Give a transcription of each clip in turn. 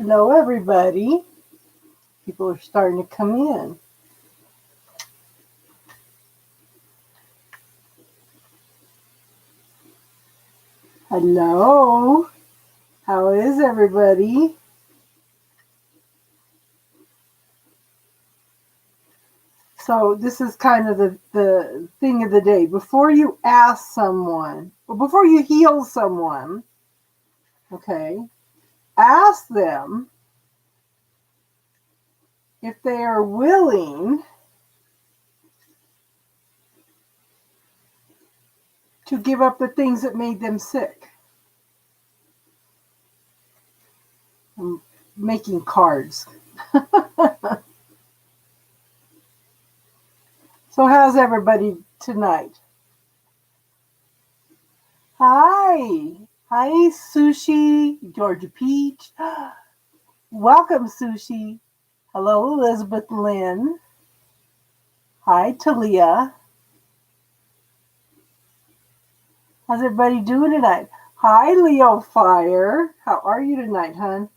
Hello, everybody. People are starting to come in. Hello. How is everybody? So this is kind of the thing of the day. Before you ask someone, or before you heal someone, okay, ask them if they are willing to give up the things that made them sick. I'm making cards. So how's everybody tonight? Hi. Hi, Sushi, Georgia Peach. Welcome, Sushi. Hello, Elizabeth Lynn. Hi, Talia. How's everybody doing tonight? Hi, Leo Fire. How are you tonight, hon?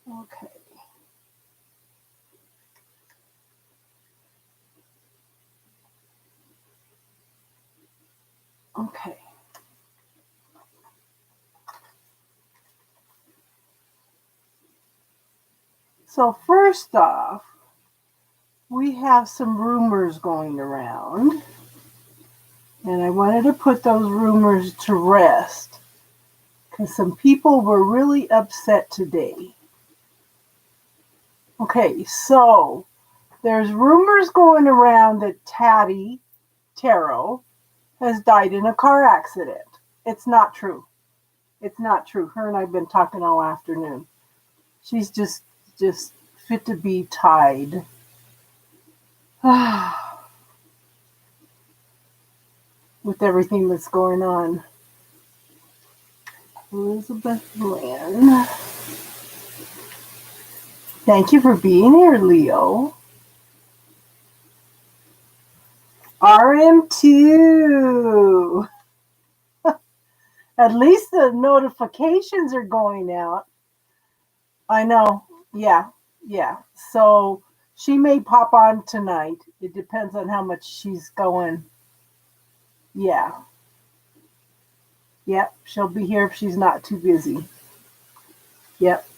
Okay. Okay. So first off, we have some rumors going around, and I wanted to put those rumors to rest because some people were really upset today. Okay, so there's rumors going around that Tati Tarot has died in a car accident. It's not true. It's not true. Her and I've been talking all afternoon. She's just fit to be tied. With everything that's going on. Elizabeth Lynn. Thank you for being here, Leo. RM2. At least the notifications are going out. I know. Yeah. So she may pop on tonight. It depends on how much she's going. Yeah. Yep. She'll be here if she's not too busy. Yep.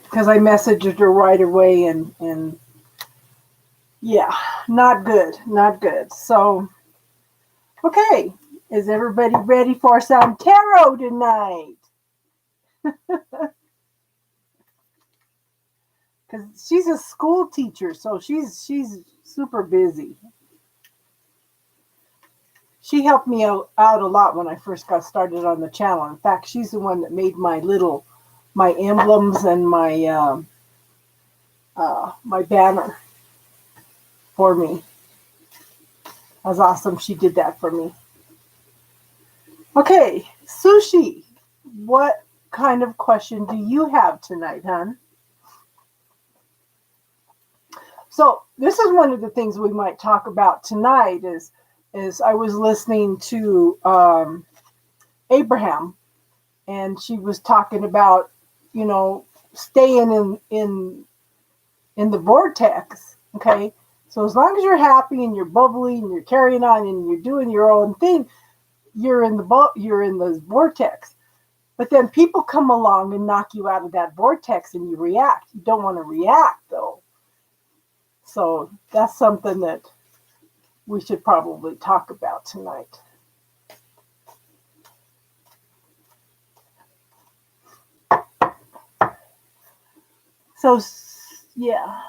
Because I messaged her right away and yeah, not good. Not good. So, okay. Is everybody ready for some tarot tonight? Because she's a school teacher, so she's super busy. She helped me out a lot when I first got started on the channel. In fact, she's the one that made my emblems and my banner for me. That was awesome. She did that for me. Okay, Sushi, what kind of question do you have tonight, hon? So this is one of the things we might talk about tonight is I was listening to Abraham, and she was talking about, staying in the vortex. Okay. So as long as you're happy and you're bubbly and you're carrying on and you're doing your own thing, you're in the vortex. But then people come along and knock you out of that vortex and you react. You don't want to react though. So that's something that we should probably talk about tonight. So, yeah.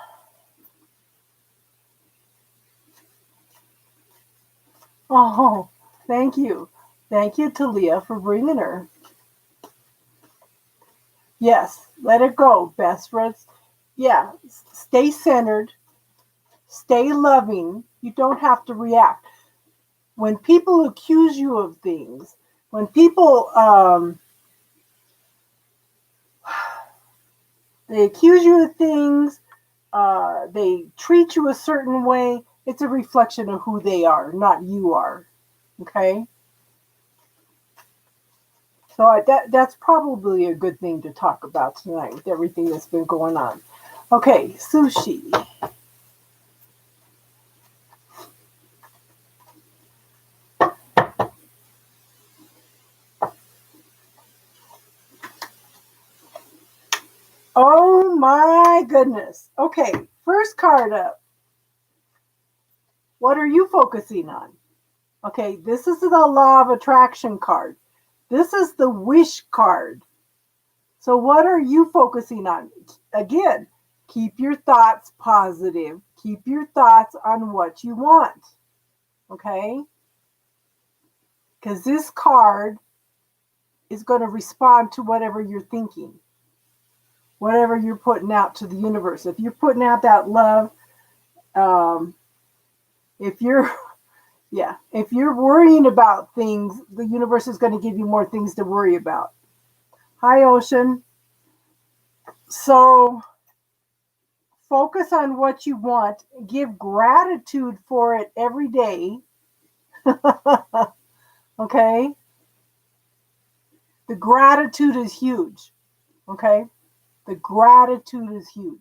Oh, thank you. Thank you, Talia, for bringing her. Yes, let it go. Best friends. Yeah, stay centered. Stay loving. You don't have to react. When people accuse you of things, when people they accuse you of things, they treat you a certain way, it's a reflection of who they are, not you are. Okay? So that's probably a good thing to talk about tonight with everything that's been going on. Okay, sushi. Oh my goodness. Okay, first card up. What are you focusing on? Okay, this is the law of attraction card. This is the wish card. So, what are you focusing on? Again, keep your thoughts positive. Keep your thoughts on what you want. Okay? Because this card is going to respond to whatever you're thinking, whatever you're putting out to the universe. If you're putting out that love, if you're if you're worrying about things, the universe is going to give you more things to worry about. Hi, Ocean. So focus on what you want. Give gratitude for it every day. Okay? The gratitude is huge. Okay? The gratitude is huge.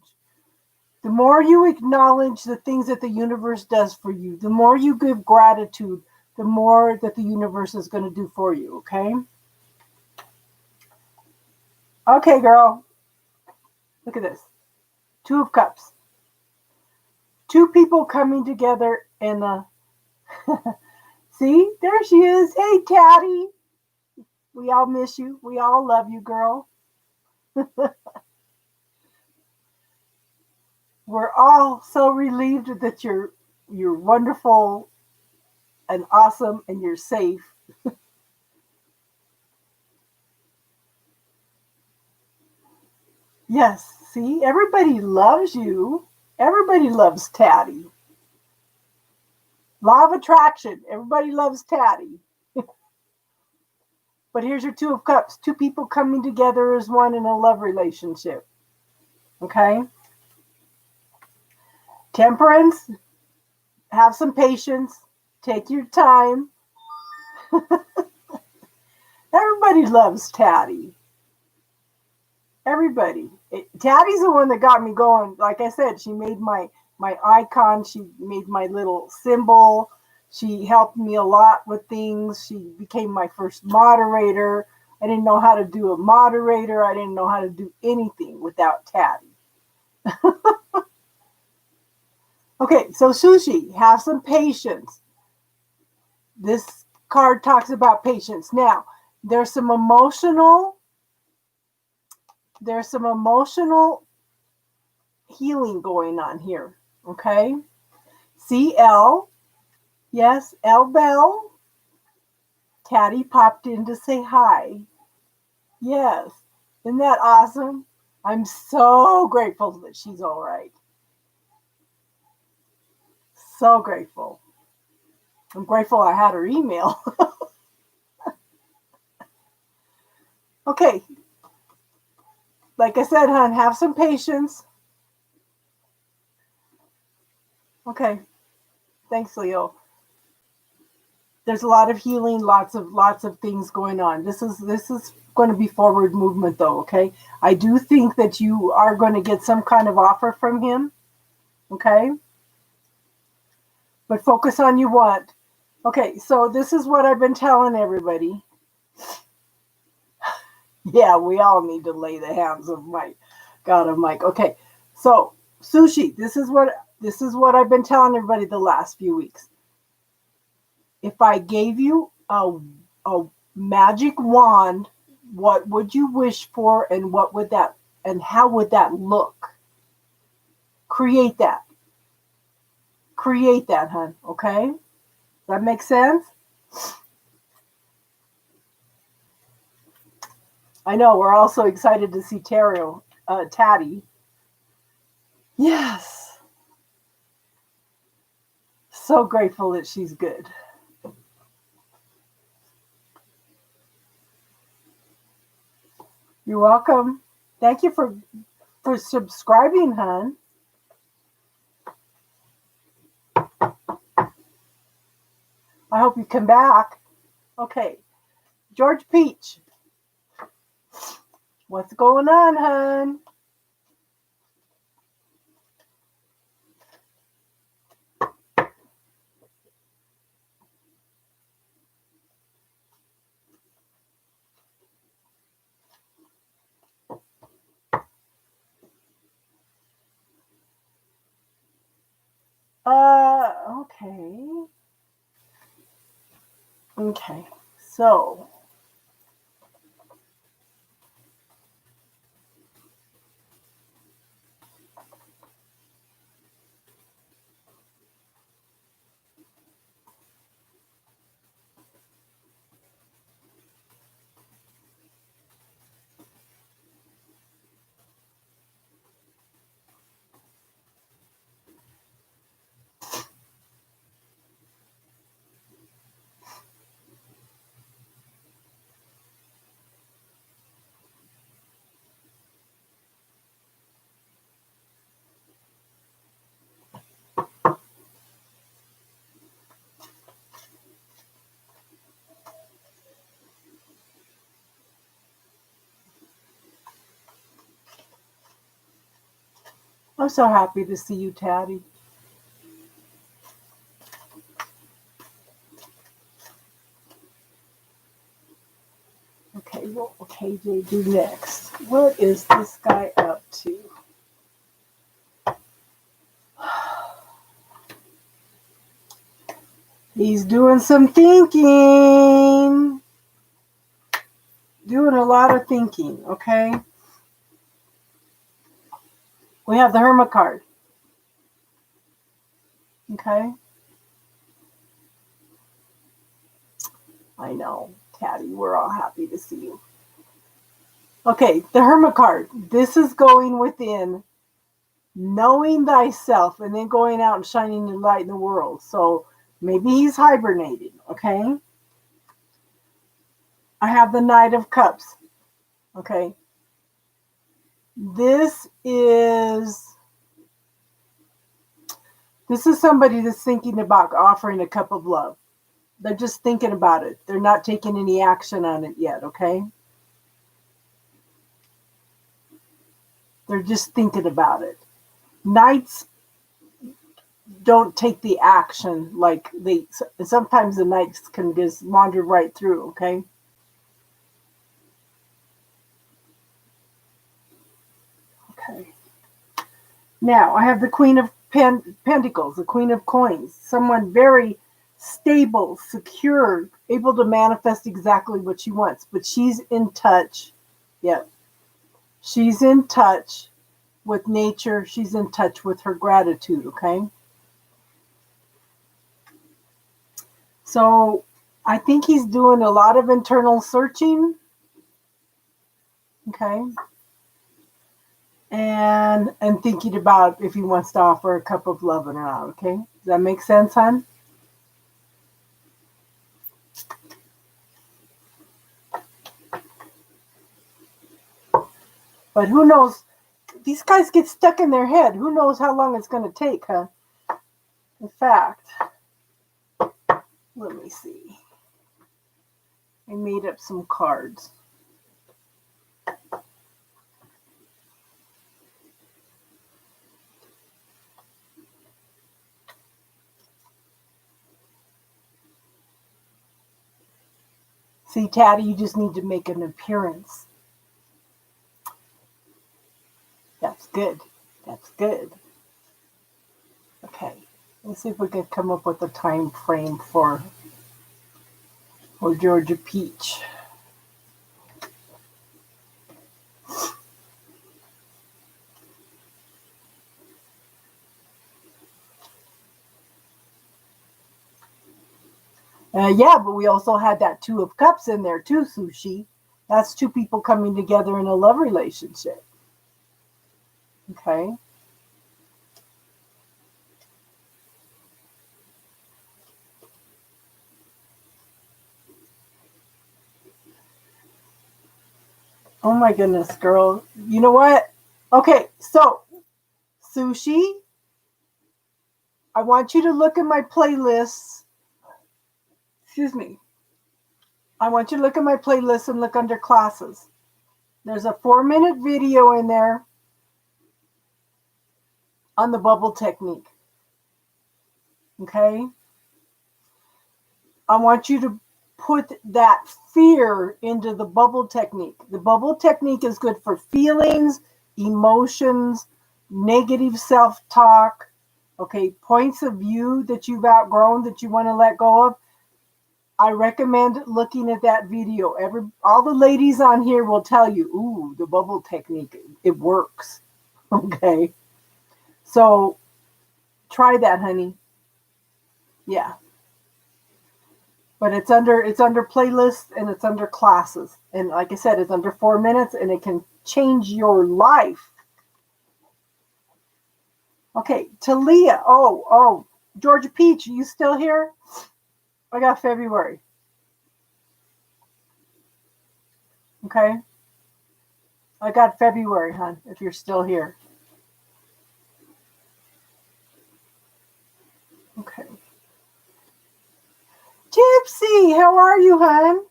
The more you acknowledge the things that the universe does for you, the more you give gratitude, the more that the universe is going to do for you. Okay? Okay, girl. Look at this. Two of Cups. Two people coming together in a... See? There she is. Hey, Taddy. We all miss you. We all love you, girl. We're all so relieved that you're wonderful and awesome and you're safe. Yes, see, everybody loves you. Everybody loves Taddy. Law of attraction. Everybody loves Taddy. But here's your Two of Cups. Two people coming together as one in a love relationship. Okay? Temperance. Have some patience. Take your time. Everybody loves Taddy. Everybody. Taddy's the one that got me going. Like I said, she made my icon. She made my little symbol. She helped me a lot with things. She became my first moderator. I didn't know how to do a moderator. I didn't know how to do anything without Taddy. Okay, so Sushi, have some patience. This card talks about patience. Now, there's some emotional healing going on here. Okay? CL, yes, L Bell. Taddy popped in to say hi. Yes. Isn't that awesome? I'm so grateful that she's all right. So grateful. I'm grateful I had her email. Okay. Like I said, hon, have some patience. Okay. Thanks, Leo. There's a lot of healing, lots of things going on. This is going to be forward movement though, okay? I do think that you are going to get some kind of offer from him. Okay? But focus on you what. Okay, so this is what I've been telling everybody. Yeah, we all need to lay the hands of God of Mike. Okay, so Sushi, this is what I've been telling everybody the last few weeks. If I gave you a magic wand, what would you wish for, and how would that look? Create that, hon. Okay, does that make sense? I know we're all so excited to see Taddy. Yes. So grateful that she's good. You're welcome. Thank you for subscribing, hon. I hope you come back. Okay. George Peach. What's going on, hon? Okay. Okay. So, I'm so happy to see you, Taddy. Okay, what will KJ do next? What is this guy up to? He's doing some thinking. Doing a lot of thinking, okay? We have the Hermit card. Okay? I know, Taddy, we're all happy to see you. Okay, the Hermit card. This is going within knowing thyself and then going out and shining the light in the world. So maybe he's hibernating, okay? I have the Knight of Cups, okay? This is somebody that's thinking about offering a cup of love. They're just thinking about it. They're not taking any action on it yet, okay? They're just thinking about it. Knights don't take the action like sometimes the knights can just wander right through, okay? Okay. Now, I have the Queen of Pentacles, the Queen of Coins, someone very stable, secure, able to manifest exactly what she wants, but she's in touch. Yep. She's in touch with nature. She's in touch with her gratitude, okay? So I think he's doing a lot of internal searching, okay? And thinking about if he wants to offer a cup of love or not, okay? Does that make sense, hon? But who knows? These guys get stuck in their head. Who knows how long it's going to take, huh? In fact, let me see. I made up some cards. See, Taddy, you just need to make an appearance. That's good. That's good. Okay. Let's see if we can come up with a time frame for Georgia Peach. Yeah, but we also had that Two of Cups in there too, Sushi. That's two people coming together in a love relationship. Okay. Oh my goodness, girl. You know what? Okay, so Sushi, I want you to look at my playlists. Excuse me. I want you to look at my playlist and look under classes. There's a 4-minute video in there on the bubble technique. Okay? I want you to put that fear into the bubble technique. The bubble technique is good for feelings, emotions, negative self-talk, okay, points of view that you've outgrown that you want to let go of. I recommend looking at that video. All the ladies on here will tell you, ooh, the bubble technique, it works. Okay. So try that, honey. Yeah. But it's under playlists and it's under classes. And like I said, it's under 4 minutes and it can change your life. Okay, Talia. Oh, Georgia Peach, are you still here? I got February. Okay. I got February, hon, if you're still here. Okay. Gypsy, how are you, hon?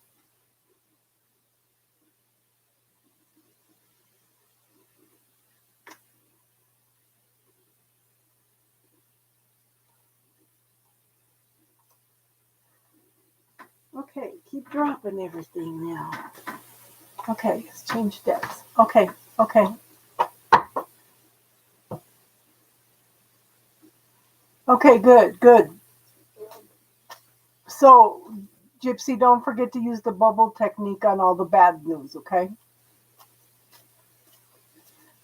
Okay, keep dropping everything now. Okay, let's change decks. Okay. Okay, good. So, Gypsy, don't forget to use the bubble technique on all the bad news, okay?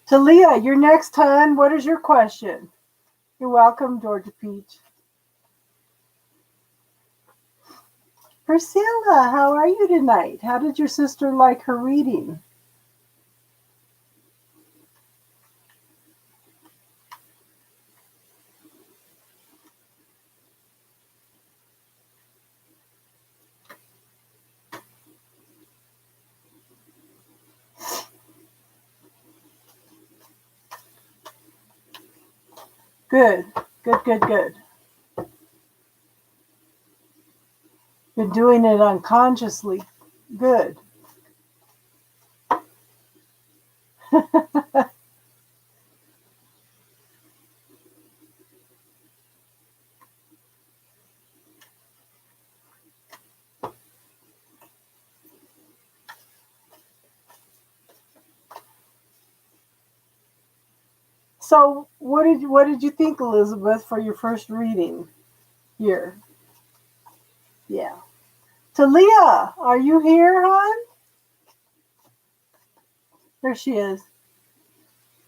Talia, you're next, hon. What is your question? You're welcome, Georgia Peach. Priscilla, how are you tonight? How did your sister like her reading? Good. Been doing it unconsciously. Good. So, what did you think, Elizabeth, for your first reading here? Yeah. Talia, are you here, hon? There she is.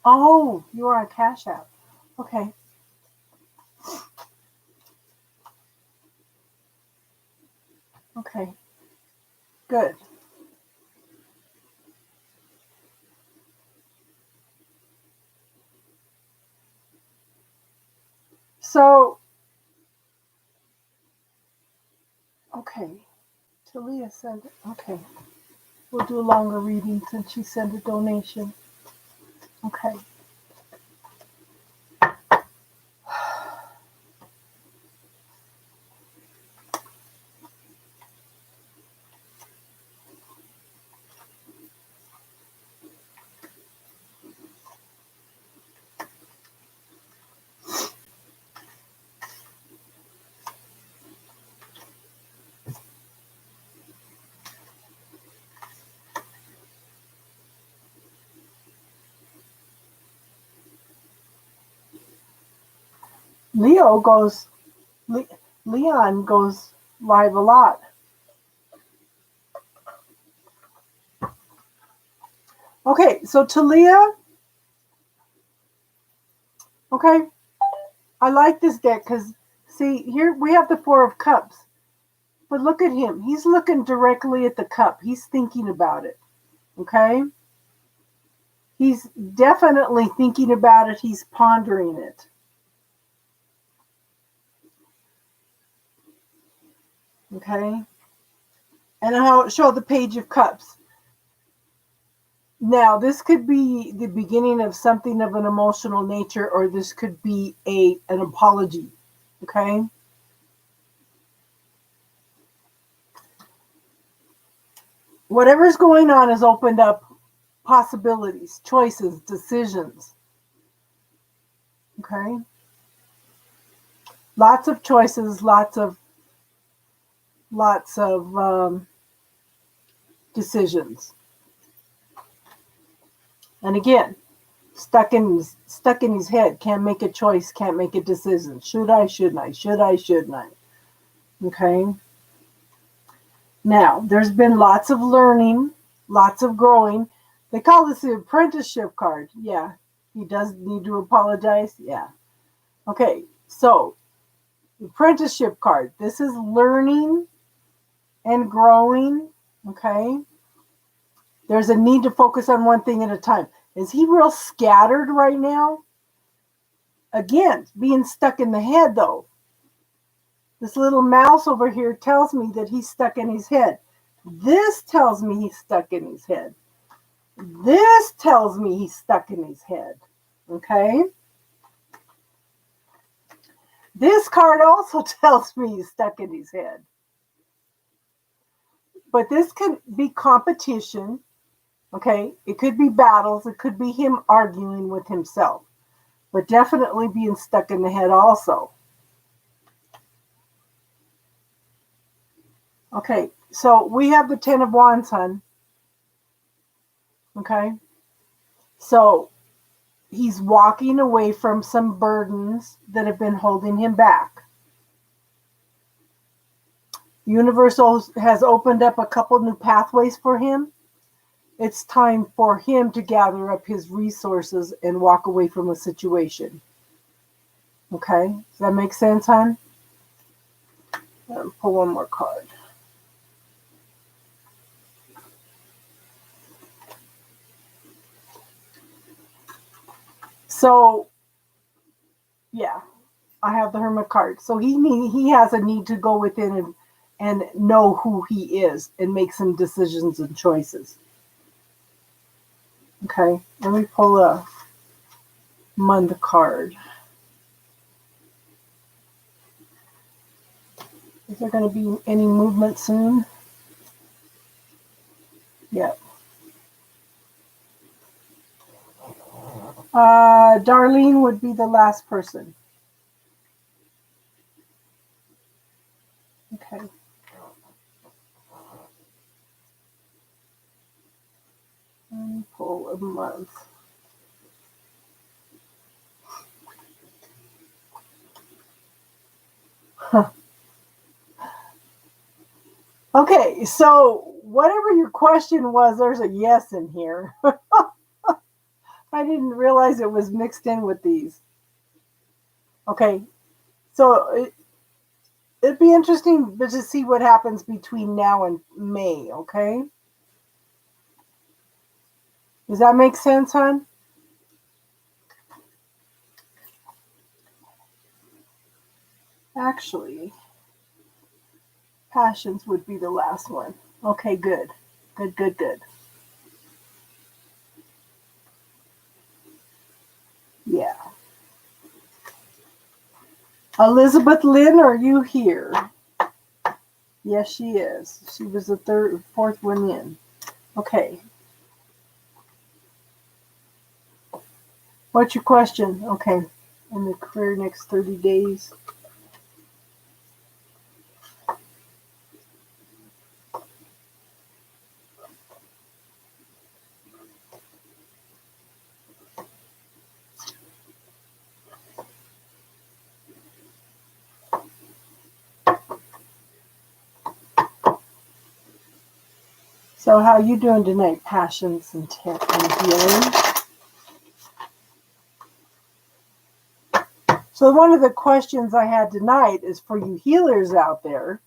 Oh, you are on Cash App. Okay. Okay. Good. So, okay. Talia said, okay. We'll do a longer reading since she sent a donation. Okay. Leon goes live a lot. Okay, so Talia, okay, I like this deck because, see, here we have the Four of Cups. But look at him. He's looking directly at the cup. He's thinking about it, okay? He's definitely thinking about it. He's pondering it. Okay? And I'll show the Page of Cups. Now, this could be the beginning of something of an emotional nature, or this could be an apology. Okay? Whatever's going on has opened up possibilities, choices, decisions. Okay? Lots of choices, lots of decisions. And again, stuck in his head, can't make a choice, can't make a decision. Should I, shouldn't I? Should I, shouldn't I? Okay? Now, there's been lots of learning, lots of growing. They call this the apprenticeship card. Yeah. He does need to apologize. Yeah. Okay. So, apprenticeship card. This is learning and growing. Okay. There's a need to focus on one thing at a time. Is he real scattered right now? Again, being stuck in the head though. This little mouse over here tells me that he's stuck in his head. This tells me he's stuck in his head. This tells me he's stuck in his head. Okay? This card also tells me he's stuck in his head. But this can be competition. Okay? It could be battles. It could be him arguing with himself. But definitely being stuck in the head also. Okay, so we have the Ten of Wands, hon. Okay, so he's walking away from some burdens that have been holding him back. The universe has opened up a couple new pathways for him. It's time for him to gather up his resources and walk away from a situation. Okay, does that make sense, hon? Pull one more card. So, yeah, I have the Hermit card. So he has a need to go within and know who he is and make some decisions and choices. Okay, let me pull a month card. Is there going to be any movement soon? Yep. Darlene would be the last person. Okay. Let me pull a month. Huh. Okay, so whatever your question was, there's a yes in here. I didn't realize it was mixed in with these. Okay, so it'd be interesting to see what happens between now and May, okay? Does that make sense, hon? Actually, passions would be the last one. Okay, good. Good. Yeah. Elizabeth Lynn, are you here? Yes, she is. She was the fourth one in. Okay. What's your question? Okay. In the career next 30 days. So how you doing tonight? Passions and healing. So one of the questions I had tonight is for you healers out there.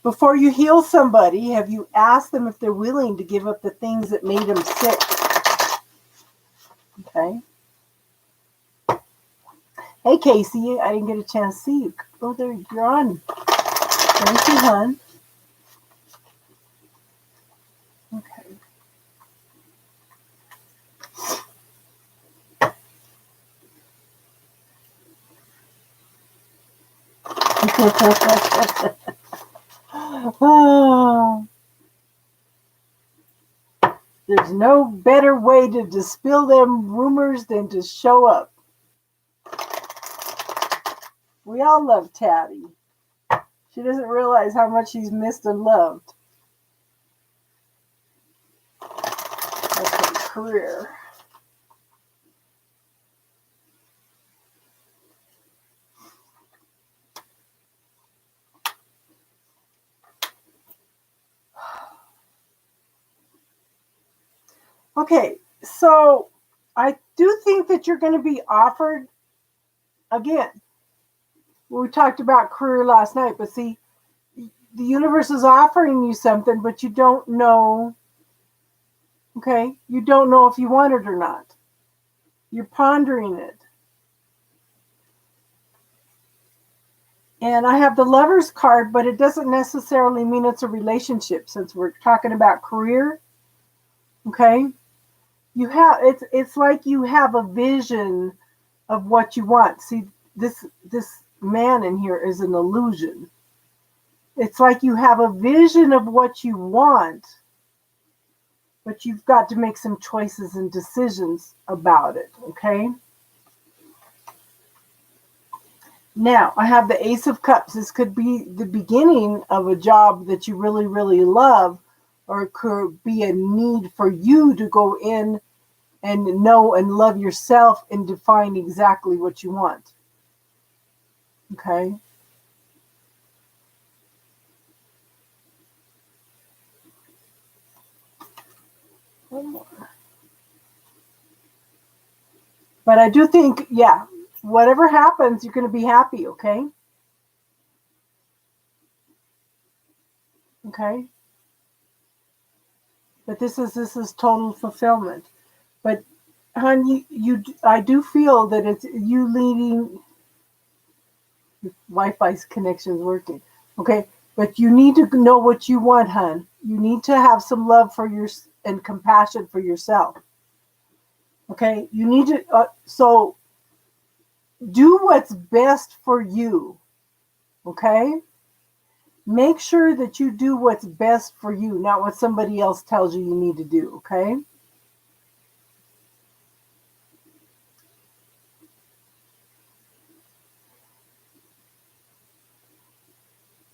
Before you heal somebody, have you asked them if they're willing to give up the things that made them sick? Okay. Hey, Casey, I didn't get a chance to see you. Oh, there, you're on. Thank you, hon. Okay. Oh. There's no better way to dispel them rumors than to show up. We all love Taddy. She doesn't realize how much she's missed and loved. Okay, career. Okay, so I do think that you're going to be offered, again, we talked about career last night, but see, the universe is offering you something, but you don't know, okay? You don't know if you want it or not. You're pondering it. And I have the Lovers card, but it doesn't necessarily mean it's a relationship since we're talking about career, okay? It's like you have a vision of what you want. See, this man in here is an illusion. It's like you have a vision of what you want, but you've got to make some choices and decisions about it, okay? Now, I have the Ace of Cups. This could be the beginning of a job that you really, really love, or it could be a need for you to go in and know and love yourself and define exactly what you want. Okay? One more. But I do think, yeah, whatever happens, you're going to be happy, okay? Okay? But this is total fulfillment. But hon, I do feel that it's you leading. Wi-Fi's connection's working. Okay, but you need to know what you want, hon. You need to have some love for your and compassion for yourself. Okay, you need to. So do what's best for you. Okay, make sure that you do what's best for you, not what somebody else tells you need to do. Okay.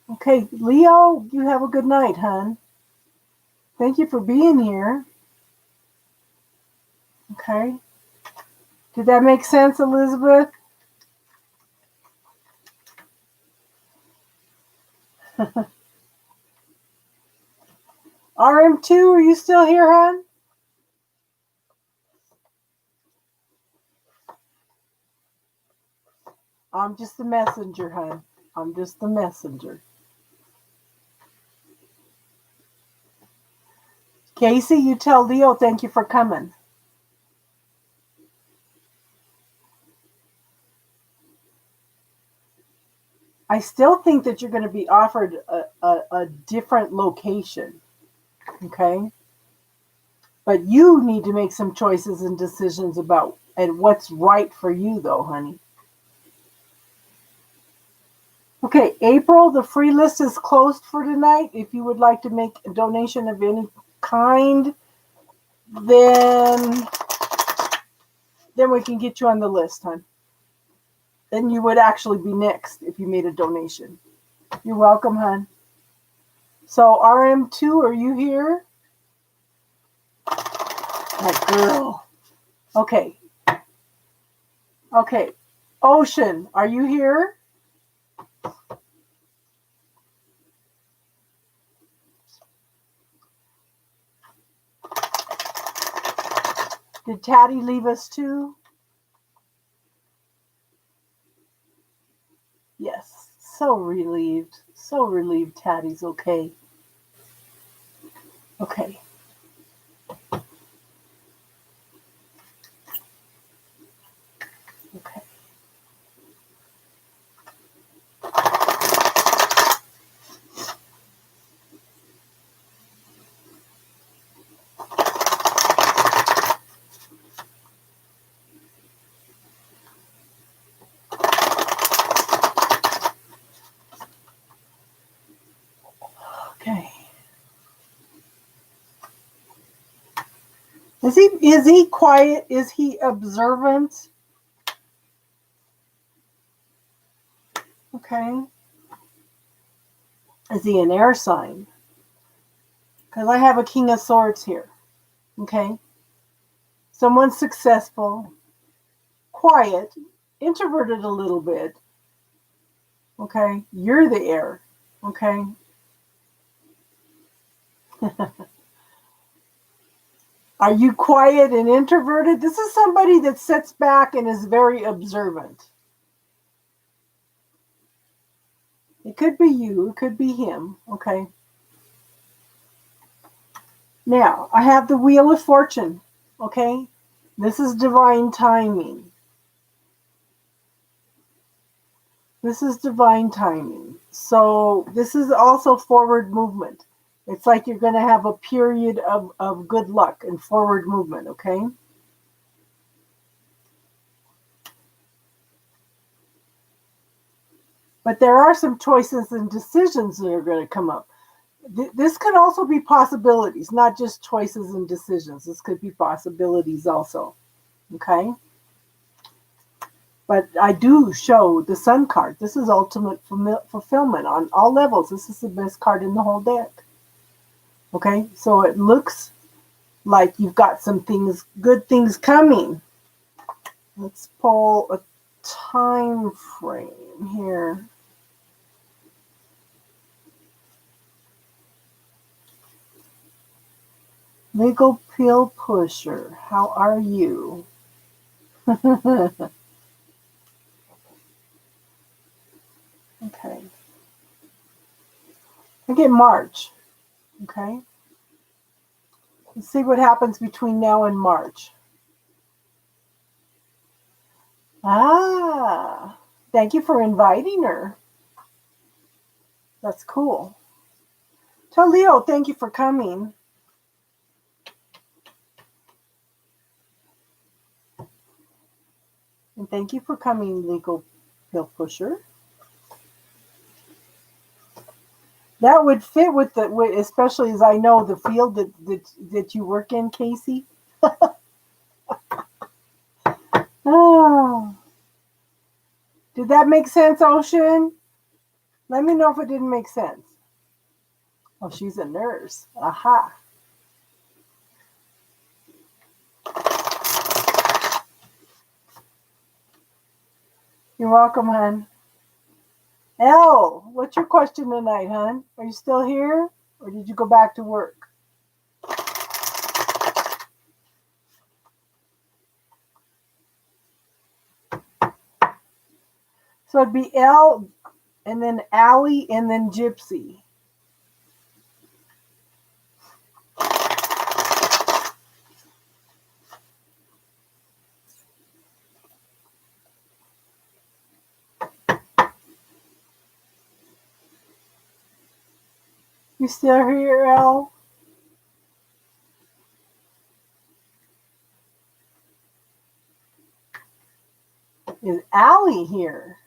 Okay, Leo, you have a good night, hon. Thank you for being here. Okay. Did that make sense, Elizabeth? RM2, are you still here, hon? I'm just the messenger, hon. I'm just the messenger. Casey, you tell Leo thank you for coming. I still think that you're going to be offered a different location. Okay? But you need to make some choices and decisions about and what's right for you, though, honey. Okay, April, the free list is closed for tonight. If you would like to make a donation of any kind, then we can get you on the list, hon. Then you would actually be next if you made a donation. You're welcome, hon. So RM2, are you here? That girl. Okay. Okay. Ocean, are you here? Did Taddy leave us too? Yes. So relieved. So relieved Taddy's okay. Okay. Okay. Okay. Is he quiet? Is he observant? Okay. Is he an air sign? Because I have a King of Swords here. Okay. Someone's successful, quiet, introverted a little bit. Okay. You're the air. Okay. Are you quiet and introverted? This is somebody that sits back and is very observant. It could be you, it could be him. Okay. Now, I have the Wheel of Fortune. Okay. This is divine timing. This is divine timing. So, this is also forward movement. It's like you're going to have a period of good luck and forward movement. Okay. But there are some choices and decisions that are going to come up. This could also be possibilities, not just choices and decisions. This could be possibilities also. Okay. But I do show the Sun card. This is ultimate fulfillment on all levels. This is the best card in the whole deck. Okay. So it looks like you've got some things, good things coming. Let's pull a time frame here. Legal pill pusher, how are you? Okay. I get March. Okay. Let's see what happens between now and March. Ah, thank you for inviting her. That's cool. Tell Leo, thank you for coming. And thank you for coming, Legal Pill Pusher. That would fit with the, especially as I know the field that you work in, Casey. Oh, did that make sense, Ocean? Let me know if it didn't make sense. Oh, she's a nurse. Aha. You're welcome, hon. Elle, what's your question tonight, hon? Are you still here? Or did you go back to work? So it'd be Elle, and then Allie, and then Gypsy. You still here, Elle? Is Allie here?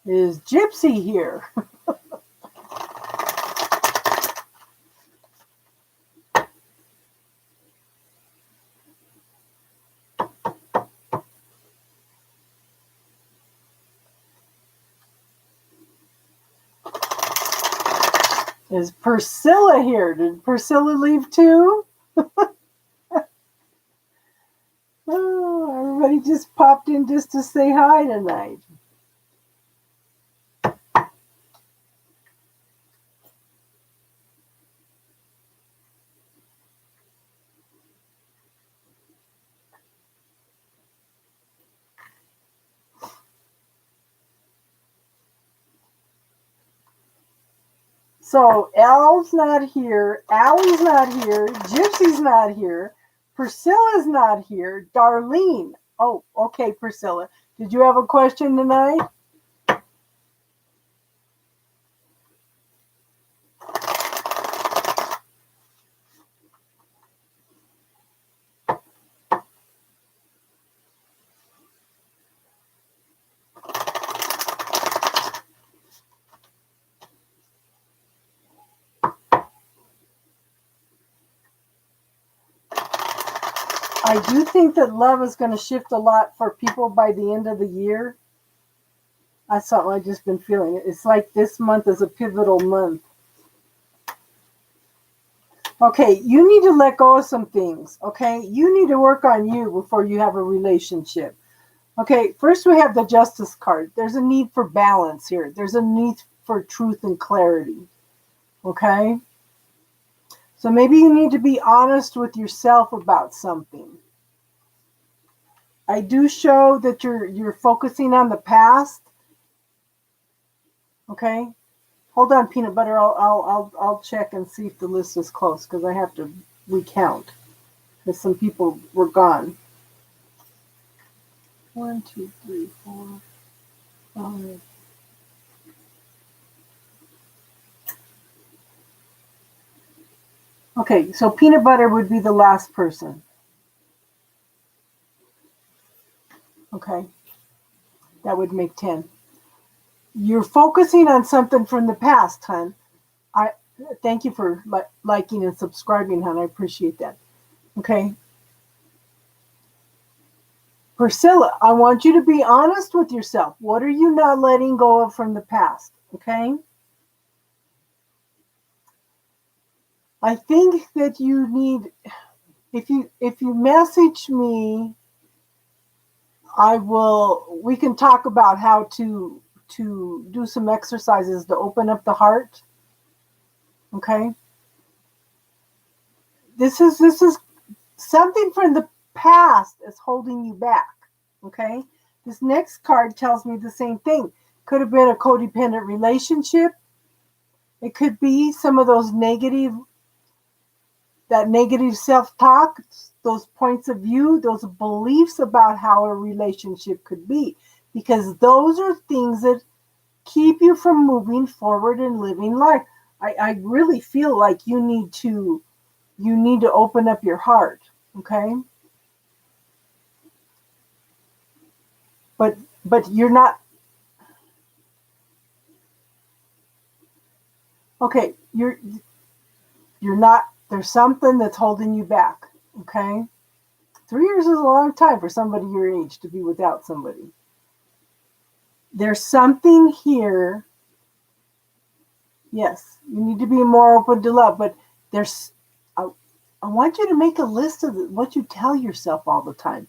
Is Gypsy here? Is Priscilla here? Did Priscilla leave too? Oh, everybody just popped in just to say hi tonight. So Elle's not here, Allie's not here, Gypsy's not here, Priscilla's not here, Darlene. Oh, okay, Priscilla. Did you have a question tonight? I do think that love is going to shift a lot for people by the end of the year. That's something I've just been feeling. It's like this month is a pivotal month. Okay, you need to let go of some things. Okay, you need to work on you before you have a relationship. Okay, first we have the Justice card. There's a need for balance here. There's a need for truth and clarity. Okay? So maybe you need to be honest with yourself about something. I do show that you're focusing on the past. Okay? Hold on, peanut butter. I'll check and see if the list is close because I have to recount because some people were gone. 1, 2, 3, 4, 5. Okay, so peanut butter would be the last person. Okay, that would make 10. You're focusing on something from the past, hon. I thank you for liking and subscribing, hon. I appreciate that. Okay. Priscilla, I want you to be honest with yourself. What are you not letting go of from the past? Okay. I think that you need, if you message me, we can talk about how to do some exercises to open up the heart. Okay. This is something from the past is holding you back. Okay. This next card tells me the same thing. Could have been a codependent relationship. It could be some of those negative self-talk, those points of view, those beliefs about how a relationship could be, because those are things that keep you from moving forward and living life. I really feel like you need to open up your heart, okay? But you're not okay. You're not. There's something that's holding you back, okay? 3 years is a long time for somebody your age to be without somebody. There's something here. Yes, you need to be more open to love, but I want you to make a list of what you tell yourself all the time,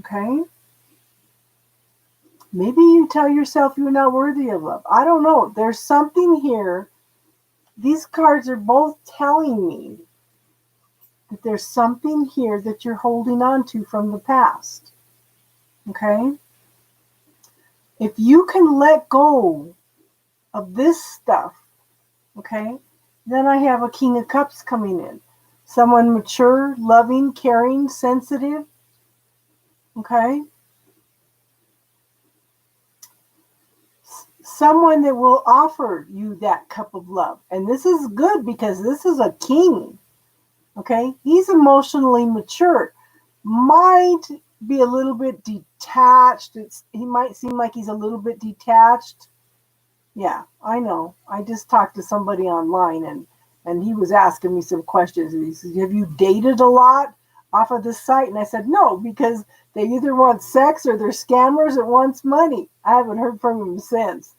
okay? Maybe you tell yourself you're not worthy of love. I don't know. There's something here. These cards are both telling me that there's something here that you're holding on to from the past. Okay? If you can let go of this stuff, okay, then I have a King of Cups coming in. Someone mature, loving, caring, sensitive. Okay? Someone that will offer you that cup of love. And this is good because this is a king. Okay? He's emotionally mature. Might be a little bit detached. He might seem like he's a little bit detached. Yeah, I know. I just talked to somebody online and he was asking me some questions. And he said, have you dated a lot off of this site? And I said, no, because they either want sex or they're scammers that wants money. I haven't heard from him since.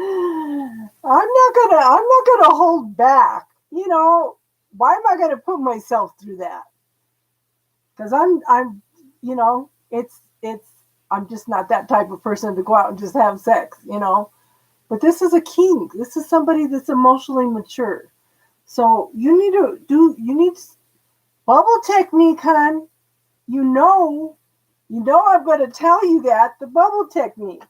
I'm not gonna hold back. You know, why am I gonna put myself through that? Because I'm you know, I'm just not that type of person to go out and just have sex, you know. But this is a king. This is somebody that's emotionally mature. So you need bubble technique, hon. You know I'm gonna tell you that, the bubble technique.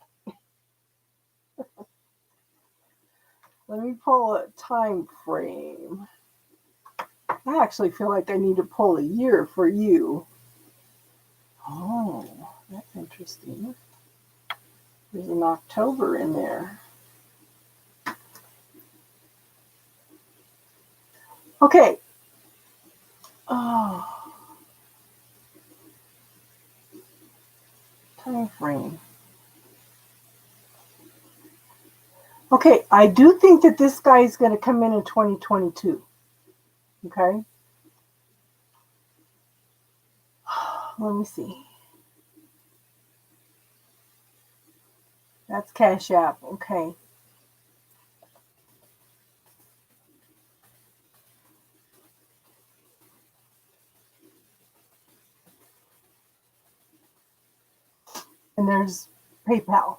Let me pull a time frame. I actually feel like I need to pull a year for you. Oh, that's interesting. There's an October in there. Okay. Oh. Time frame. Okay, I do think that this guy is going to come in 2022. Okay? Let me see. That's Cash App. Okay. And there's PayPal.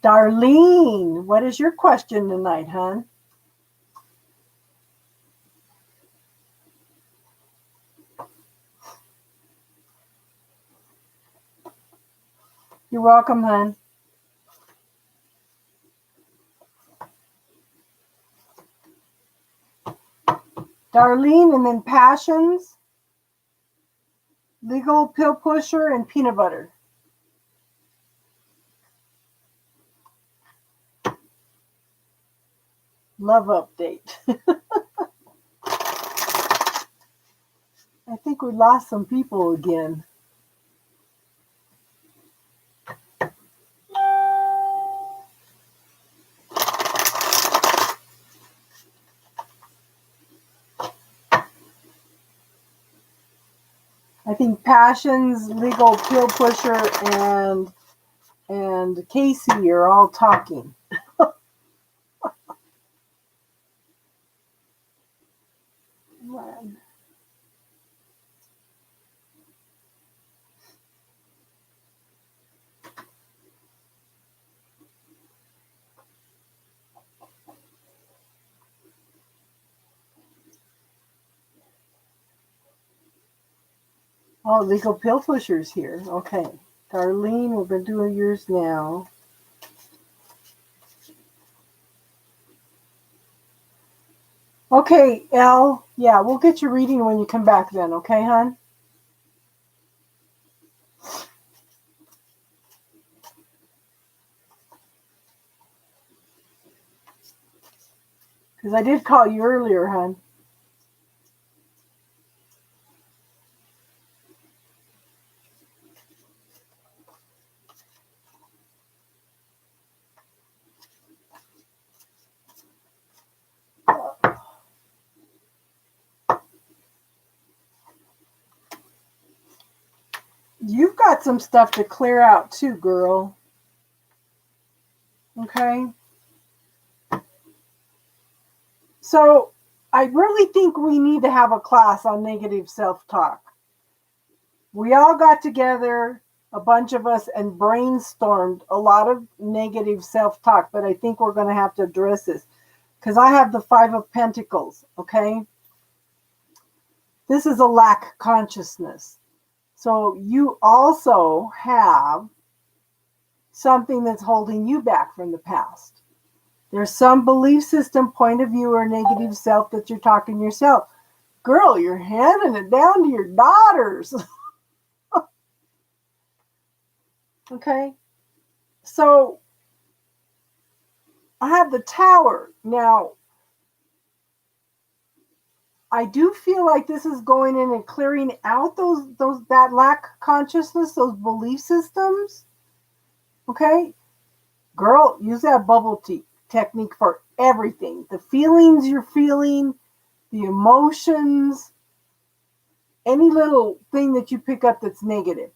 Darlene, what is your question tonight, hon? You're welcome, hon. Darlene, and then Passions, Legal Pill Pusher, and Peanut Butter. Love update. I think we lost some people again. I think Passions, Legal Pill Pusher, and Casey are all talking. Oh, Legal Pill Pusher's here. Okay. Darlene, we're going to do yours now. Okay, Elle. Yeah, we'll get your reading when you come back then. Okay, hon? Because I did call you earlier, hon. You've got some stuff to clear out too, girl. Okay? So, I really think we need to have a class on negative self-talk. We all got together, a bunch of us, and brainstormed a lot of negative self-talk, but I think we're going to have to address this because I have the Five of Pentacles, okay? This is a lack consciousness. So you also have something that's holding you back from the past. There's some belief system, point of view, or negative self that you're talking to yourself. Girl, you're handing it down to your daughters. Okay? So I have the Tower. Now, I do feel like this is going in and clearing out that lack consciousness, those belief systems. Okay? Girl, use that bubble technique for everything. The feelings you're feeling, the emotions, any little thing that you pick up that's negative.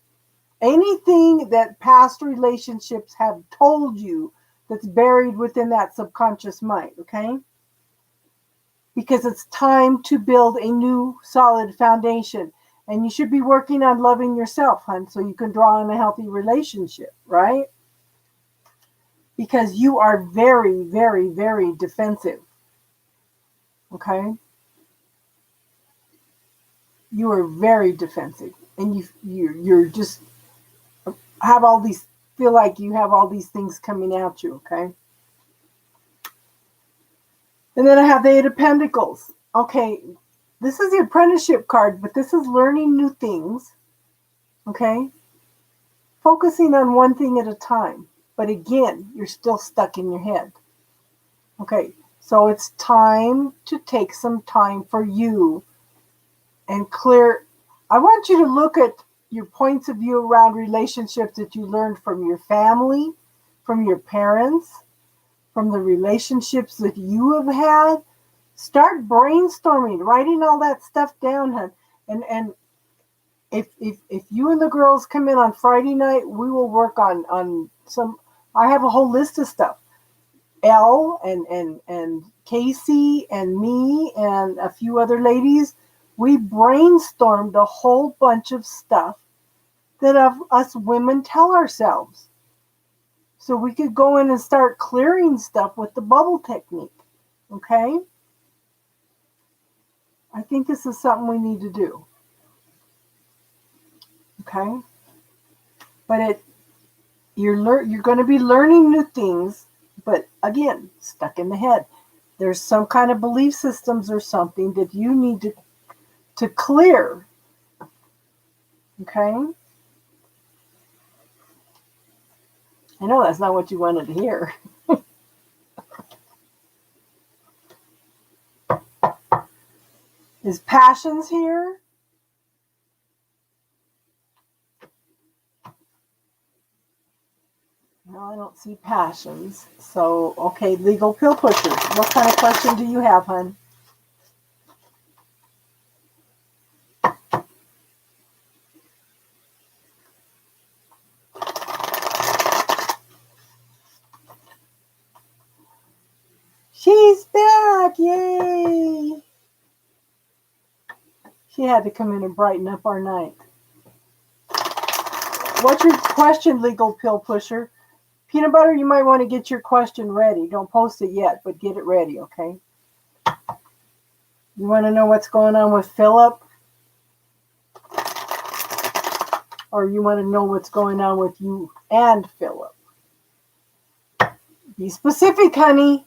Anything that past relationships have told you that's buried within that subconscious mind, okay? Because it's time to build a new solid foundation. And you should be working on loving yourself, hon, so you can draw in a healthy relationship, right? Because you are very, very, very defensive. Okay? You are very defensive. And you're just feel like you have all these things coming at you, okay? And then I have the Eight of Pentacles. Okay, this is the apprenticeship card, but this is learning new things, okay? Focusing on one thing at a time. But again, you're still stuck in your head. Okay, so it's time to take some time for you and clear. I want you to look at your points of view around relationships that you learned from your family, from your parents, from the relationships that you have had, Start brainstorming, writing all that stuff down, hun. And if you and the girls come in on Friday night, we will work on some. I have a whole list of stuff. Elle and Casey and me and a few other ladies, we brainstormed a whole bunch of stuff that us women tell ourselves. So we could go in and start clearing stuff with the bubble technique. Okay? I think this is something we need to do. Okay? But you're going to be learning new things, but again, stuck in the head. There's some kind of belief systems or something that you need to clear. Okay? I know that's not what you wanted to hear. Is Passions here? No, I don't see Passions. So, okay, Legal Pill Pushers. What kind of question do you have, hon? She's back! Yay! She had to come in and brighten up our night. What's your question, Legal Pill Pusher? Peanut Butter, you might want to get your question ready. Don't post it yet, but get it ready, okay? You want to know what's going on with Philip? Or you want to know what's going on with you and Philip? Be specific, honey.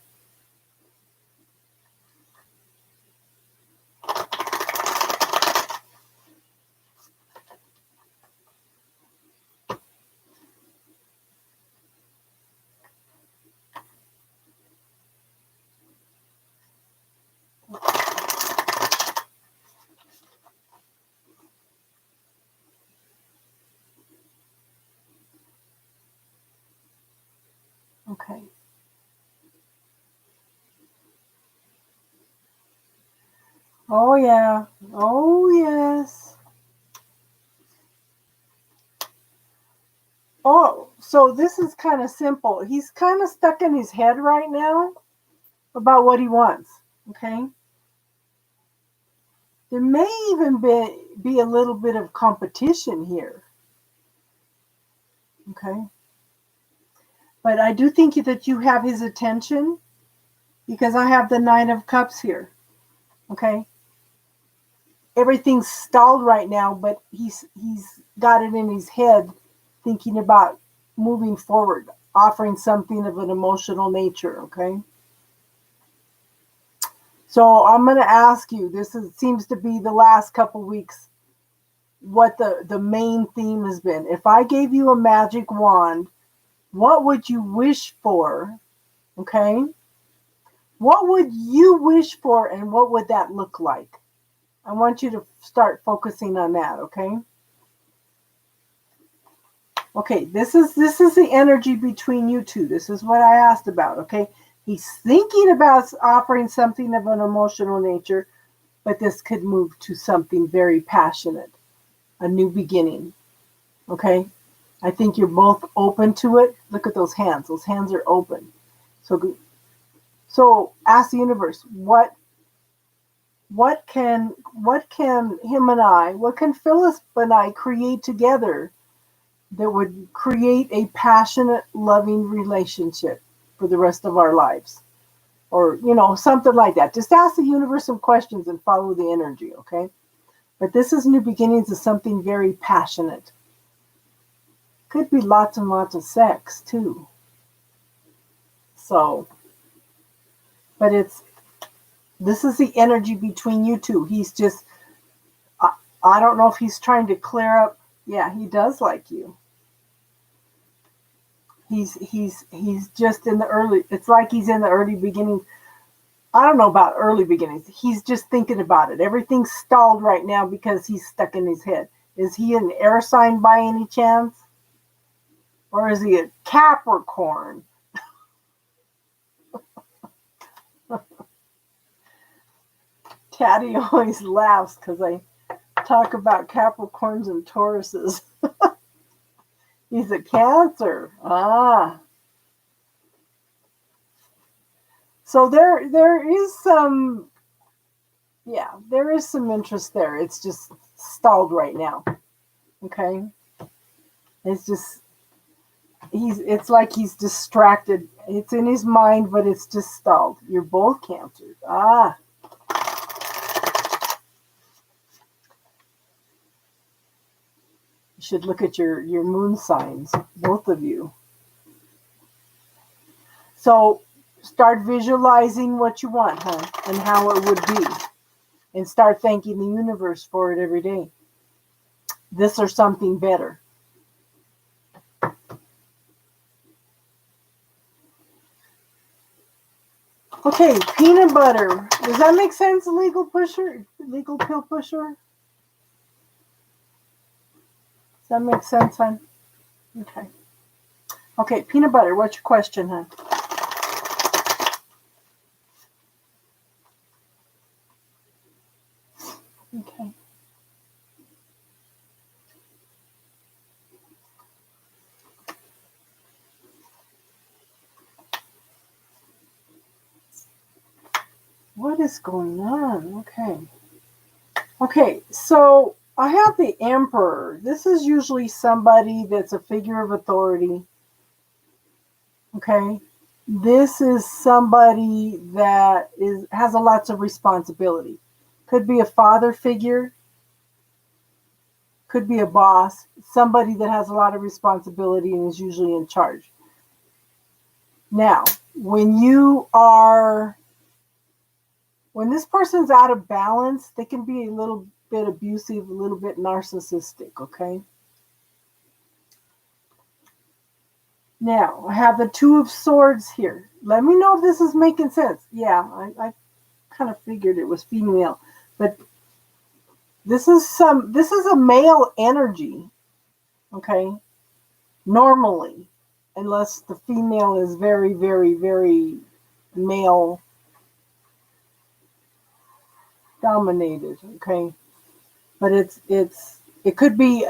Okay. Oh, yeah. Oh, yes. Oh, so this is kind of simple. He's kind of stuck in his head right now about what he wants. Okay. There may even be a little bit of competition here. Okay. But I do think that you have his attention because I have the Nine of Cups here. Okay. Everything's stalled right now, but he's got it in his head thinking about moving forward, offering something of an emotional nature, okay? So I'm going to ask you, seems to be the last couple weeks, what the main theme has been. If I gave you a magic wand, what would you wish for, okay? What would you wish for and what would that look like? I want you to start focusing on that, okay? Okay, this is the energy between you two. This is what I asked about, okay? He's thinking about offering something of an emotional nature, but this could move to something very passionate, a new beginning, okay? I think you're both open to it. Look at those hands. Those hands are open. So ask the universe, what can him and I, what can Phyllis and I create together that would create a passionate, loving relationship for the rest of our lives? Or, something like that. Just ask the universe some questions and follow the energy, okay? But this is new beginnings of something very passionate. Could be lots and lots of sex, too. So, but this is the energy between you two. He's just, I don't know if he's trying to clear up. Yeah, he does like you. He's just in the early, it's like he's in the early beginnings. I don't know about early beginnings. He's just thinking about it. Everything's stalled right now because he's stuck in his head. Is he an air sign by any chance? Or is he a Capricorn? Daddy always laughs because I talk about Capricorns and Tauruses. He's a Cancer. Ah. So there is some, yeah, there is some interest there. It's just stalled right now. Okay? It's just it's like he's distracted. It's in his mind, but it's just stalled. You're both Cancers. Ah. You should look at your moon signs, both of you. So start visualizing what you want, huh? And how it would be. And start thanking the universe for it every day. This or something better. Okay, peanut butter. Does that make sense, legal pusher? Legal pill pusher? Does that make sense, hon? Okay. Okay, peanut butter, what's your question, hon? Okay. What is going on? Okay. Okay, so I have the Emperor. This is usually somebody that's a figure of authority. Okay. This is somebody that has a lots of responsibility. Could be a father figure, could be a boss, somebody that has a lot of responsibility and is usually in charge. Now, when this person's out of balance, they can be a little bit abusive, a little bit narcissistic, okay? Now, I have the Two of Swords here. Let me know if this is making sense. Yeah, I kind of figured it was female, but this is a male energy, okay? Normally, unless the female is very, very, very male dominated, okay? But it could be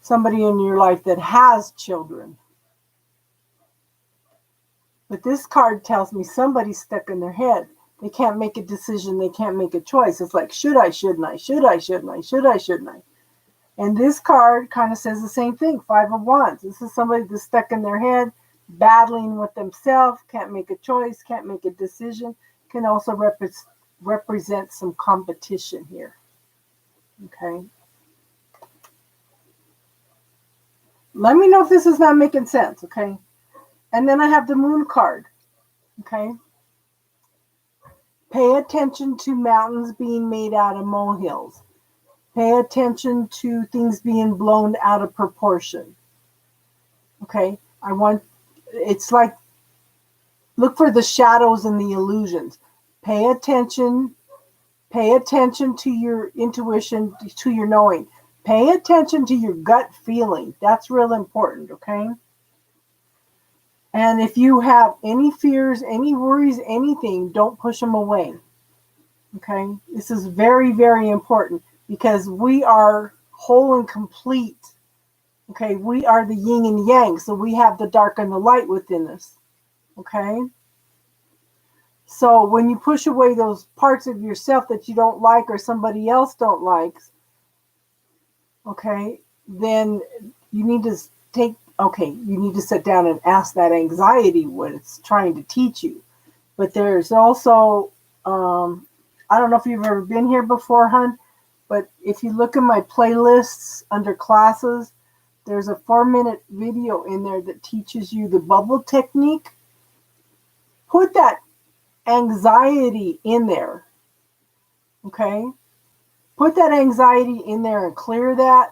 somebody in your life that has children. But this card tells me somebody's stuck in their head. They can't make a decision. They can't make a choice. It's like, should I, shouldn't I? Should I, shouldn't I? Should I, shouldn't I? And this card kind of says the same thing, Five of Wands. This is somebody that's stuck in their head, battling with themselves, can't make a choice, can't make a decision, can also represent some competition here. Okay. Let me know if this is not making sense, okay? And then I have the Moon card, okay? Pay attention to mountains being made out of molehills. Pay attention to things being blown out of proportion. Okay? It's like, look for the shadows and the illusions. Pay attention to your intuition, to your knowing. Pay attention to your gut feeling. That's real important, okay? And if you have any fears, any worries, anything, don't push them away. Okay? This is very, very important because we are whole and complete. Okay? We are the yin and yang, so we have the dark and the light within us. Okay? So when you push away those parts of yourself that you don't like or somebody else don't like, okay, then you need to you need to sit down and ask that anxiety what it's trying to teach you. But there's also, I don't know if you've ever been here before, hon, but if you look at my playlists under classes, there's a 4-minute video in there that teaches you the bubble technique. Put that anxiety in there, okay? Put that anxiety in there and clear that.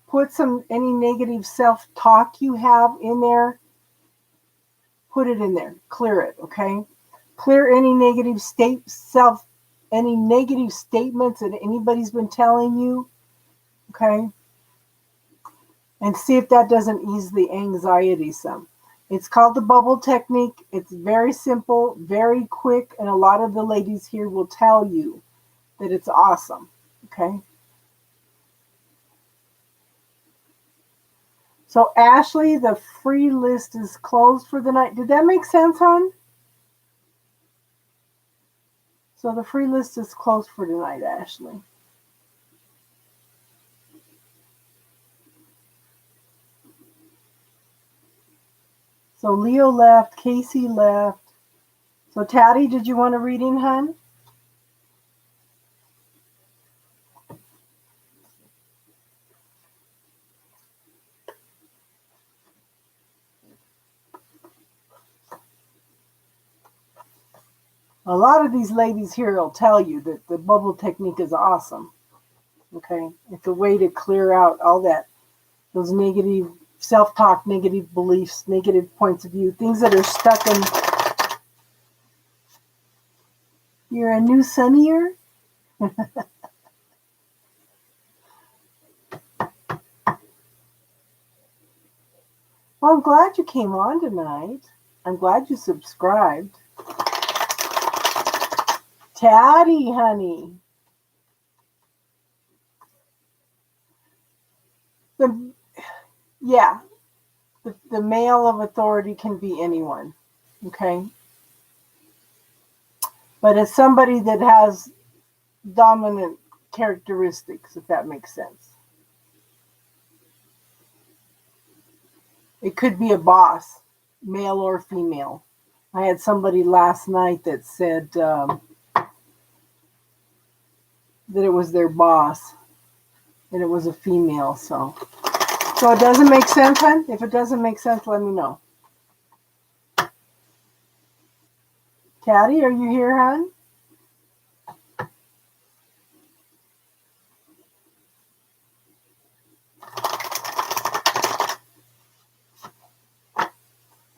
Put any negative self-talk you have in there. Put it in there. Clear it, okay? Clear any negative any negative statements that anybody's been telling you, okay? And see if that doesn't ease the anxiety some. It's called the bubble technique. It's very simple, very quick, and a lot of the ladies here will tell you that it's awesome. Okay. So Ashley, the free list is closed for the night. Did that make sense, hon? So the free list is closed for tonight, Ashley. So Leo left, Casey left. So Taddy, did you want a reading, hon? A lot of these ladies here will tell you that the bubble technique is awesome. Okay, it's a way to clear out all those negative self-talk, negative beliefs, negative points of view, things that are stuck in. You're a new sunnier? Well, I'm glad you came on tonight. I'm glad you subscribed. Taddy, honey. The male of authority can be anyone. Okay. But it's somebody that has dominant characteristics, if that makes sense. It could be a boss, male or female. I had somebody last night that said that it was their boss, and it was a female. So it doesn't make sense, hon? If it doesn't make sense, let me know. Caddy, are you here, hon?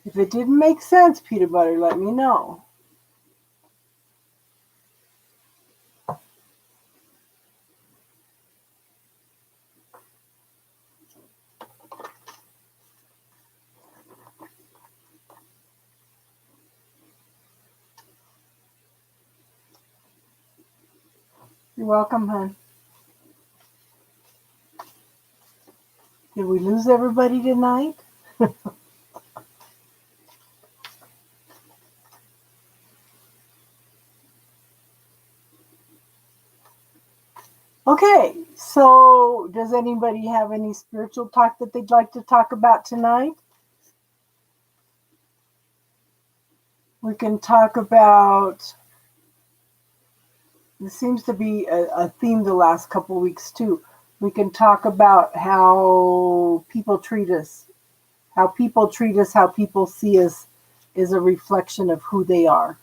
If it didn't make sense, Peanut Butter, let me know. You're welcome, hon. Did we lose everybody tonight? Okay, so does anybody have any spiritual talk that they'd like to talk about tonight? We can talk about, this seems to be a theme the last couple of weeks too. We can talk about how people treat us. How people treat us, how people see us is a reflection of who they are.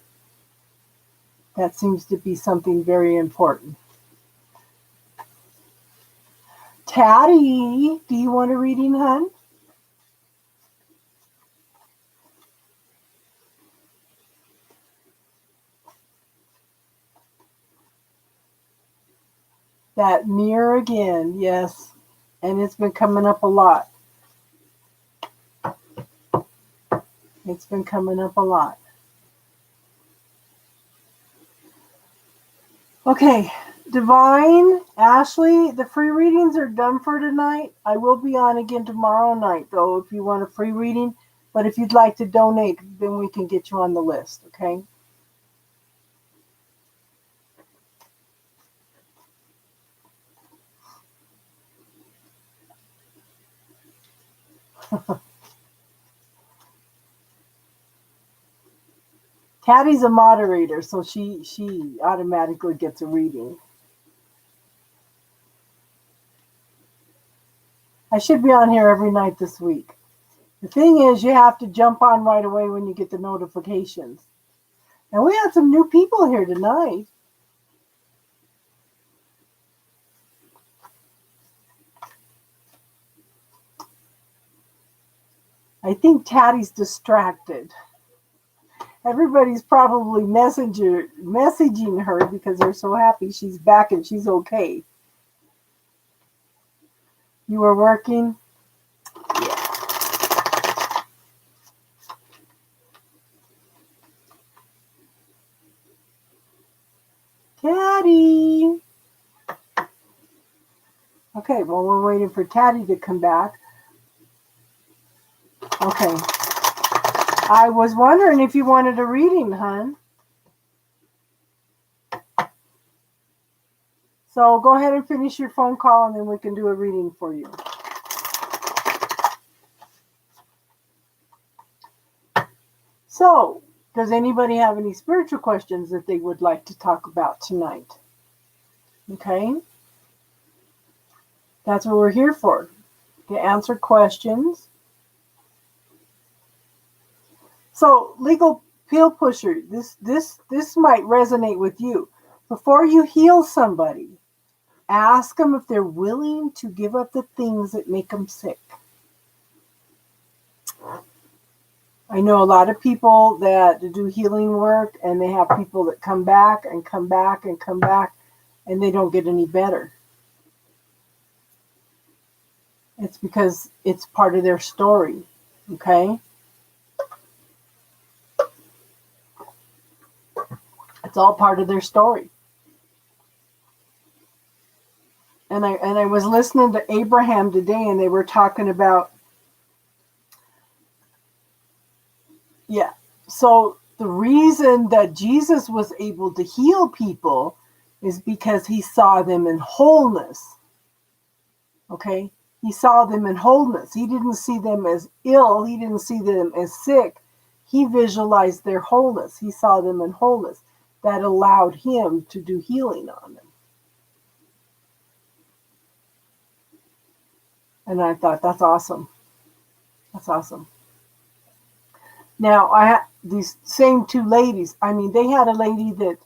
That seems to be something very important. Taddy, do you want a reading, hon? That mirror again, yes. And it's been coming up a lot. It's been coming up a lot. Okay, Divine, Ashley, the free readings are done for tonight. I will be on again tomorrow night, though, if you want a free reading. But if you'd like to donate, then we can get you on the list, okay? Caddy's a moderator, so she automatically gets a reading. I should be on here every night this week. The thing is, you have to jump on right away when you get the notifications. And we had some new people here tonight. I think Taddy's distracted. Everybody's probably messaging her because they're so happy she's back and she's okay. You were working? Yeah. Taddy. Okay, well, we're waiting for Taddy to come back. Okay. I was wondering if you wanted a reading, hon. So go ahead and finish your phone call and then we can do a reading for you. So, does anybody have any spiritual questions that they would like to talk about tonight? Okay. That's what we're here for, to answer questions. So, legal pill pusher, this might resonate with you. Before you heal somebody, ask them if they're willing to give up the things that make them sick. I know a lot of people that do healing work and they have people that come back and come back and come back and they don't get any better. It's because it's part of their story, okay? It's all part of their story. And I was listening to Abraham today and they were talking about, yeah. So the reason that Jesus was able to heal people is because he saw them in wholeness. Okay? He saw them in wholeness. He didn't see them as ill. He didn't see them as sick. He visualized their wholeness. He saw them in wholeness. That allowed him to do healing on them. And I thought, that's awesome. That's awesome. Now, I had these same two ladies. I mean, they had a lady that,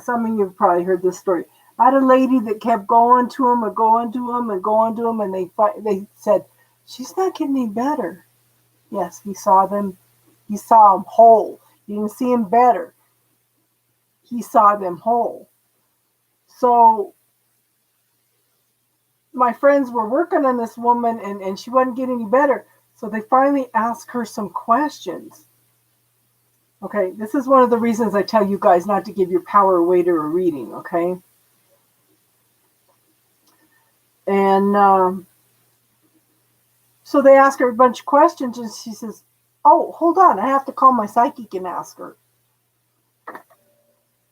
some of you have probably heard this story. I had a lady that kept going to him and going to him and going to him, and they said, she's not getting any better. Yes, he saw them. He saw them whole. He didn't see them better. He saw them whole. So my friends were working on this woman, and she wasn't getting any better. So they finally asked her some questions. Okay, this is one of the reasons I tell you guys not to give your power away to a reading, okay? And so they ask her a bunch of questions, and she says, oh, hold on, I have to call my psychic and ask her.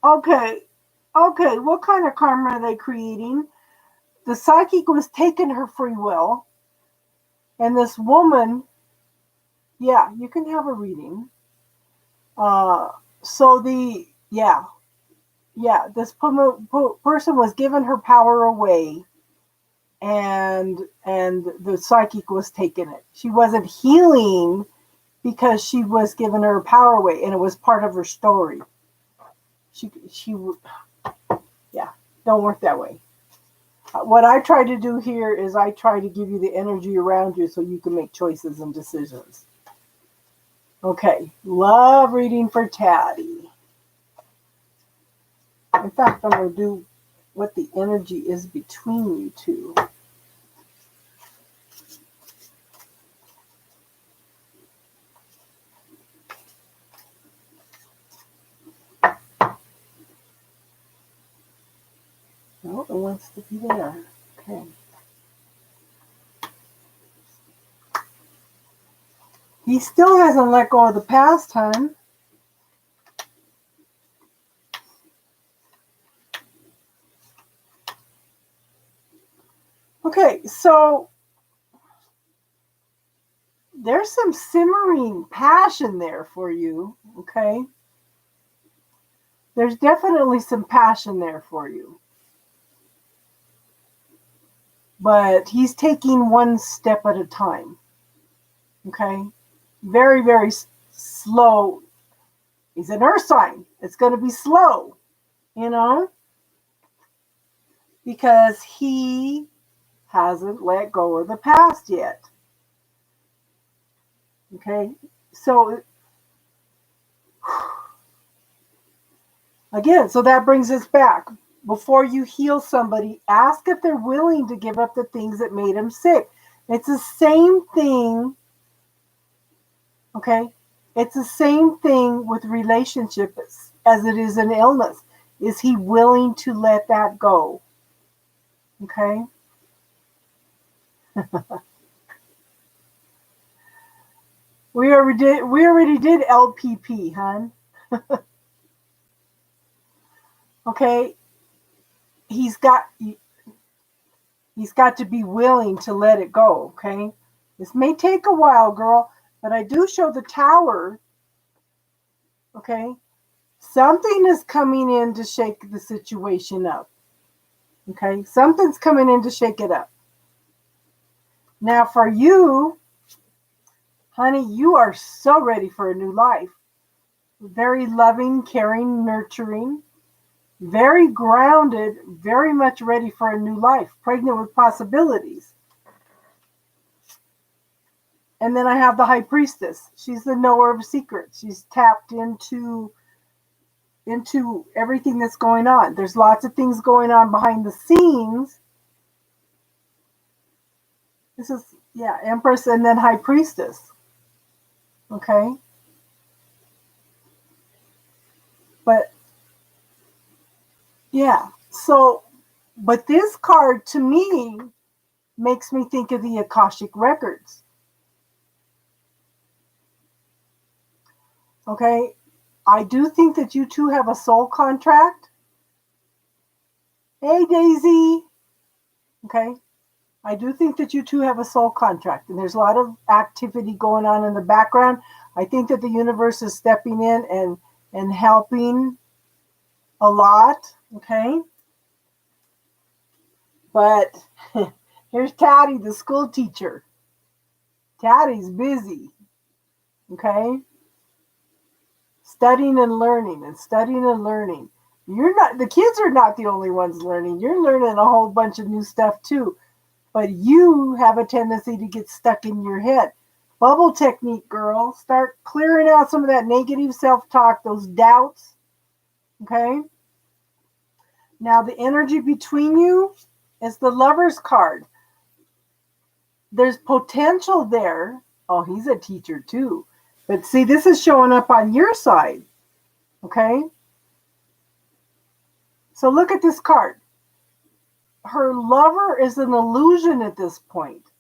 Okay, what kind of karma are they creating? The psychic was taking her free will, and this woman, yeah, you can have a reading. This person was giving her power away, and the psychic was taking it. She wasn't healing because she was giving her power away, and it was part of her story. Yeah, don't work that way. What I try to do here is I try to give you the energy around you so you can make choices and decisions. Okay, love reading for Taddy. In fact, I'm going to do what the energy is between you two. Oh, it wants to be there. Okay. He still hasn't let go of the past, hon. Okay, so there's some simmering passion there for you, okay? There's definitely some passion there for you. But he's taking one step at a time, okay? Very, very slow. He's an earth sign. It's going to be slow, you know? Because he hasn't let go of the past yet. Okay? So, again, so that brings us back. Before you heal somebody, ask if they're willing to give up the things that made them sick. It's the same thing, okay? It's the same thing with relationships as it is an illness. Is he willing to let that go? Okay. We already did LPP, hon. Okay. He's got he's got to be willing to let it go, okay? This may take a while, girl, but I do show the tower, okay? Something is coming in to shake the situation up. Okay? Something's coming in to shake it up. Now for you, honey, you are so ready for a new life. Very loving, caring, nurturing, very grounded, very much ready for a new life, pregnant with possibilities. And then I have the high priestess. She's the knower of secrets. She's tapped into everything that's going on. There's lots of things going on behind the scenes. This is, yeah, Empress and then High Priestess. Okay? But, yeah. So, but this card to me makes me think of the Akashic Records. Okay? I do think that you two have a soul contract. Hey, Daisy. Okay? I do think that you two have a soul contract, and there's a lot of activity going on in the background. I think that the universe is stepping in and helping a lot, okay? But here's Taddy, the school teacher. Taddy's busy, okay? Studying and learning and studying and learning. The kids are not the only ones learning. You're learning a whole bunch of new stuff too. But you have a tendency to get stuck in your head. Bubble technique, girl. Start clearing out some of that negative self-talk, those doubts. Okay? Now, the energy between you is the Lover's card. There's potential there. Oh, he's a teacher too. But see, this is showing up on your side. Okay? So look at this card. Her lover is an illusion at this point.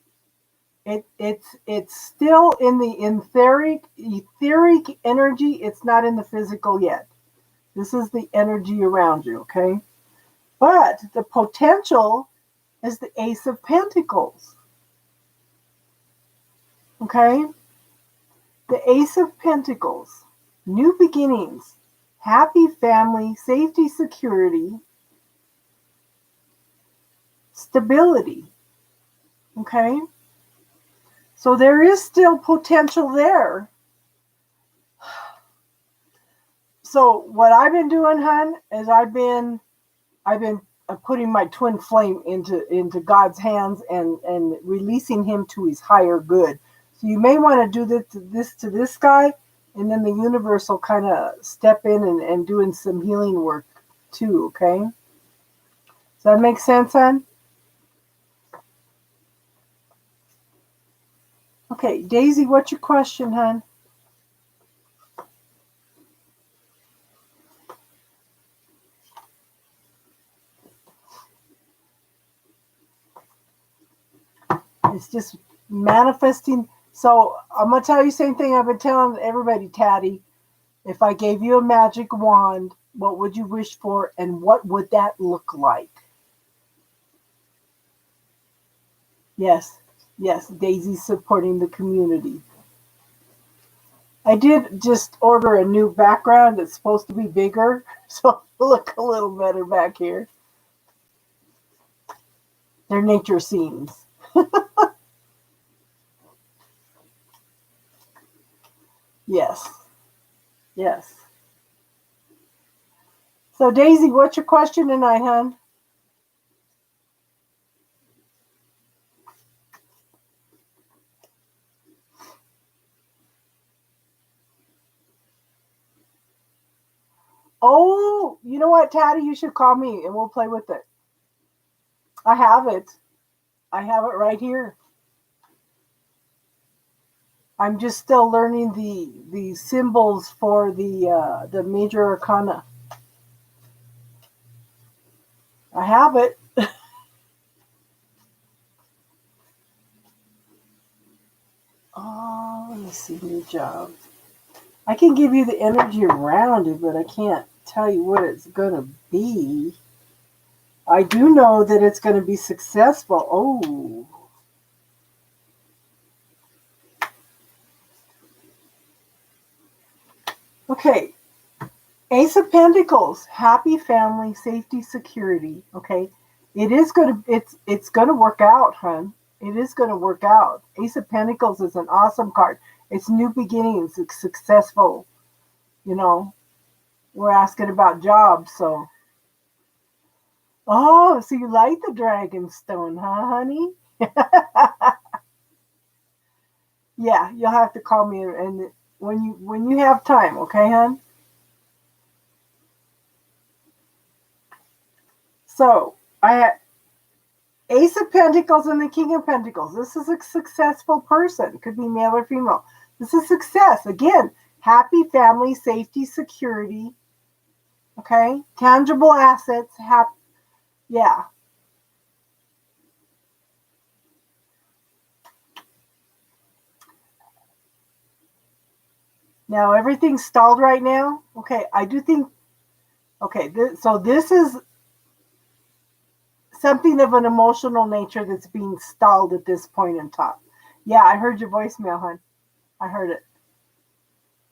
It's still in the etheric energy. It's not in the physical yet. This is the energy around you, okay? But the potential is the Ace of Pentacles. Okay? The Ace of Pentacles. New beginnings. Happy family, safety, security, stability. Okay? So there is still potential there. So what I've been doing, hon, is I've been putting my twin flame into God's hands and releasing him to his higher good. So you may want to do this to this guy, and then the universe will kind of step in and doing some healing work too, okay? Does that make sense, hon? Okay, Daisy, what's your question, hon? It's just manifesting. So I'm going to tell you the same thing I've been telling everybody, Taddy. If I gave you a magic wand, what would you wish for and what would that look like? Yes, Daisy's supporting the community. I did just order a new background that's supposed to be bigger, so it'll look a little better back here. They're nature scenes. Yes. So Daisy, what's your question tonight, hon? Oh, you know what, Taddy? You should call me and we'll play with it. I have it. I have it right here. I'm just still learning the symbols for the major arcana. I have it. Oh, let me see, new job. I can give you the energy around it, but I can't tell you what it's going to be. I do know that it's going to be successful. Oh. Okay. Ace of Pentacles, happy family, safety, security. Okay. It's going to work out, hon. It is going to work out. Ace of Pentacles is an awesome card. It's new beginnings. It's successful. You know, we're asking about jobs, so. Oh, so you like the dragon stone, huh, honey? Yeah, you'll have to call me and when you have time, okay, hon? So I had Ace of Pentacles and the King of Pentacles. This is a successful person. Could be male or female. This is success. Again, happy family, safety, security. Okay? Tangible assets. Yeah. Now everything's stalled right now. Okay, I do think. Okay, so this is something of an emotional nature that's being stalled at this point in time. Yeah, I heard your voicemail, hon. I heard it.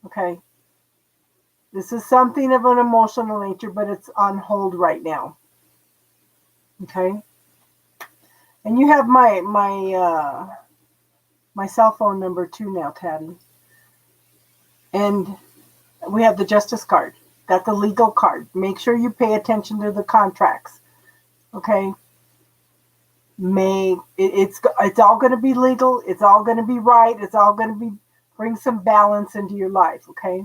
Okay. This is something of an emotional nature, but it's on hold right now. Okay. And you have my cell phone number too now, Taddy. And we have the Justice card. That's the legal card. Make sure you pay attention to the contracts. Okay. It's all going to be legal. It's all going to be right. It's all going to be bring some balance into your life. Okay.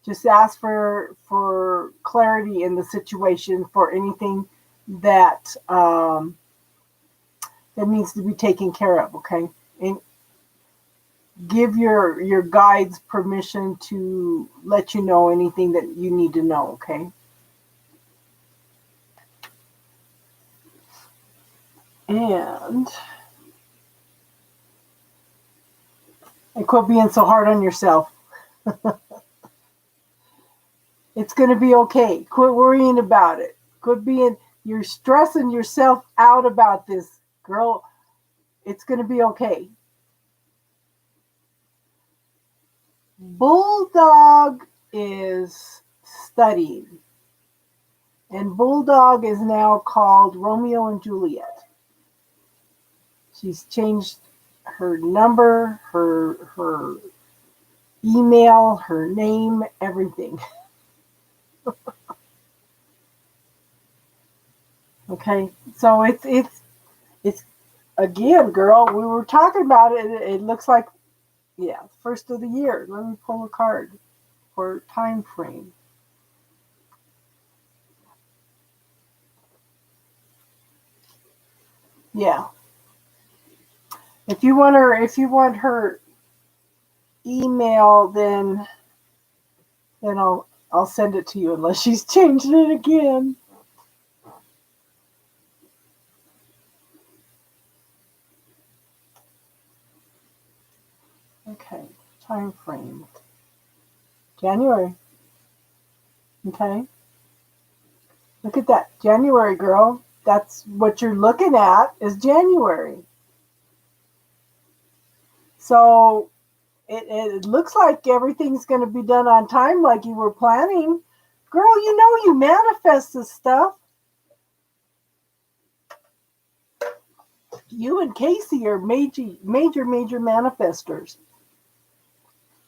Just ask for clarity in the situation for anything that that needs to be taken care of. Okay. And give your guides permission to let you know anything that you need to know. Okay. And quit being so hard on yourself. It's going to be okay. Quit worrying about it. Quit being, you're stressing yourself out about this, girl. It's going to be okay. Bulldog is studying. And Bulldog is now called Romeo and Juliet. She's changed her number, her email, her name, everything. Okay, so it's again, girl. We were talking about it. It looks like, yeah, first of the year. Let me pull a card for time frame. Yeah, if you want her email, then I'll send it to you unless she's changed it again. Okay, time frame. January. Okay. Look at that. January, girl. That's what you're looking at is January. So it looks like everything's going to be done on time like you were planning. Girl, you know you manifest this stuff. You and Casey are major manifestors.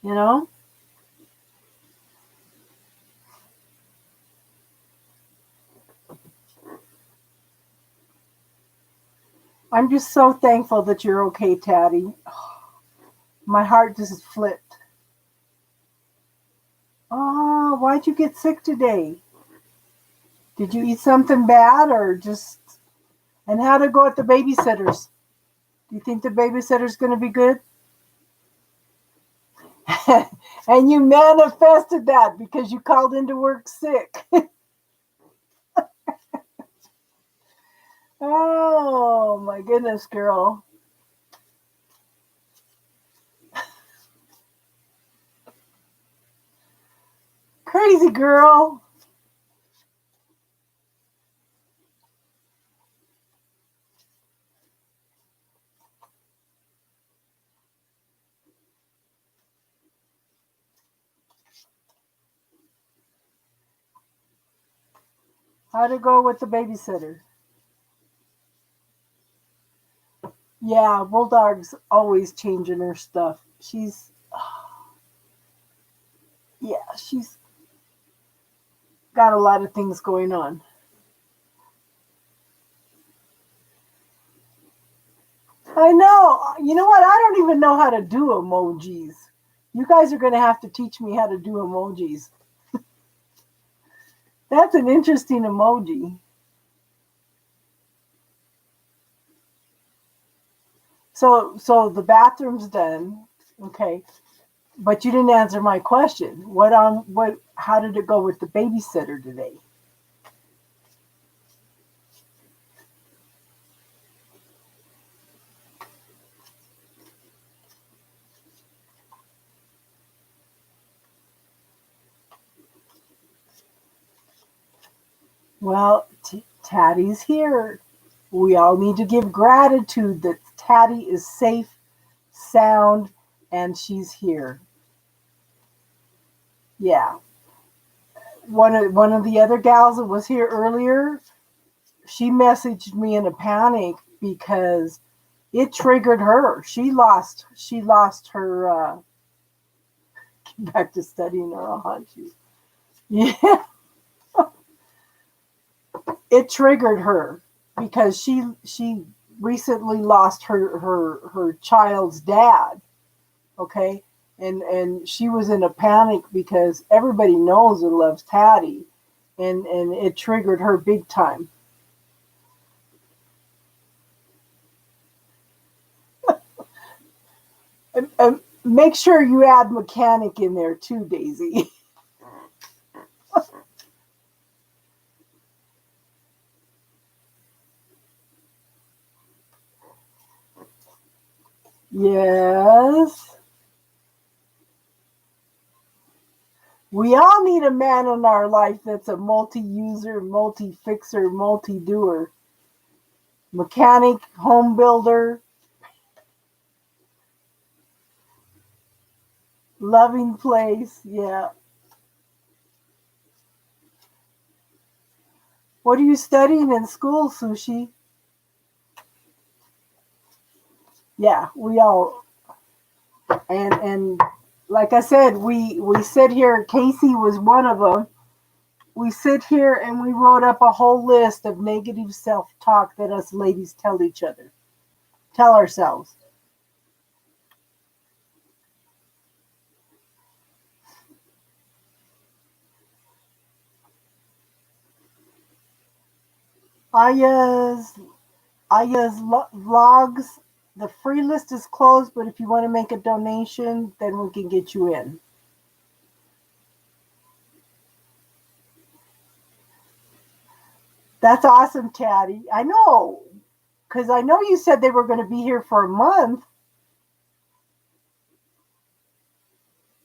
You know? I'm just so thankful that you're okay, Taddy. My heart just flipped. Oh, why'd you get sick today? Did you eat something bad or just... And how'd it go at the babysitters? Do you think the babysitter's going to be good? And you manifested that because you called into work sick. Oh, my goodness, girl. girl. How'd it go with the babysitter? Yeah, Bulldog's always changing her stuff. She's got a lot of things going on. I know. You know what? I don't even know how to do emojis. You guys are going to have to teach me how to do emojis. That's an interesting emoji. So the bathroom's done. Okay. But you didn't answer my question. How did it go with the babysitter today? Well, Tattie's here. We all need to give gratitude that Tattie is safe, sound, and she's here. Yeah. One of the other gals that was here earlier, she messaged me in a panic because it triggered her. She lost her back to studying her on you. Yeah, it triggered her because she recently lost her child's dad. Okay, and she was in a panic because everybody knows and loves Tatty, and it triggered her big time. And make sure you add mechanic in there too, Daisy. Yes. We all need a man in our life that's a multi-user, multi-fixer, multi-doer. Mechanic, home builder, loving place. Yeah. What are you studying in school, Sushi? Yeah, we all and like I said, we sit here. Casey was one of them. We sit here and we wrote up a whole list of negative self-talk that us ladies tell ourselves. Aya's vlogs. The free list is closed, but if you want to make a donation, then we can get you in. That's awesome, Taddy. I know, because I know you said they were going to be here for a month.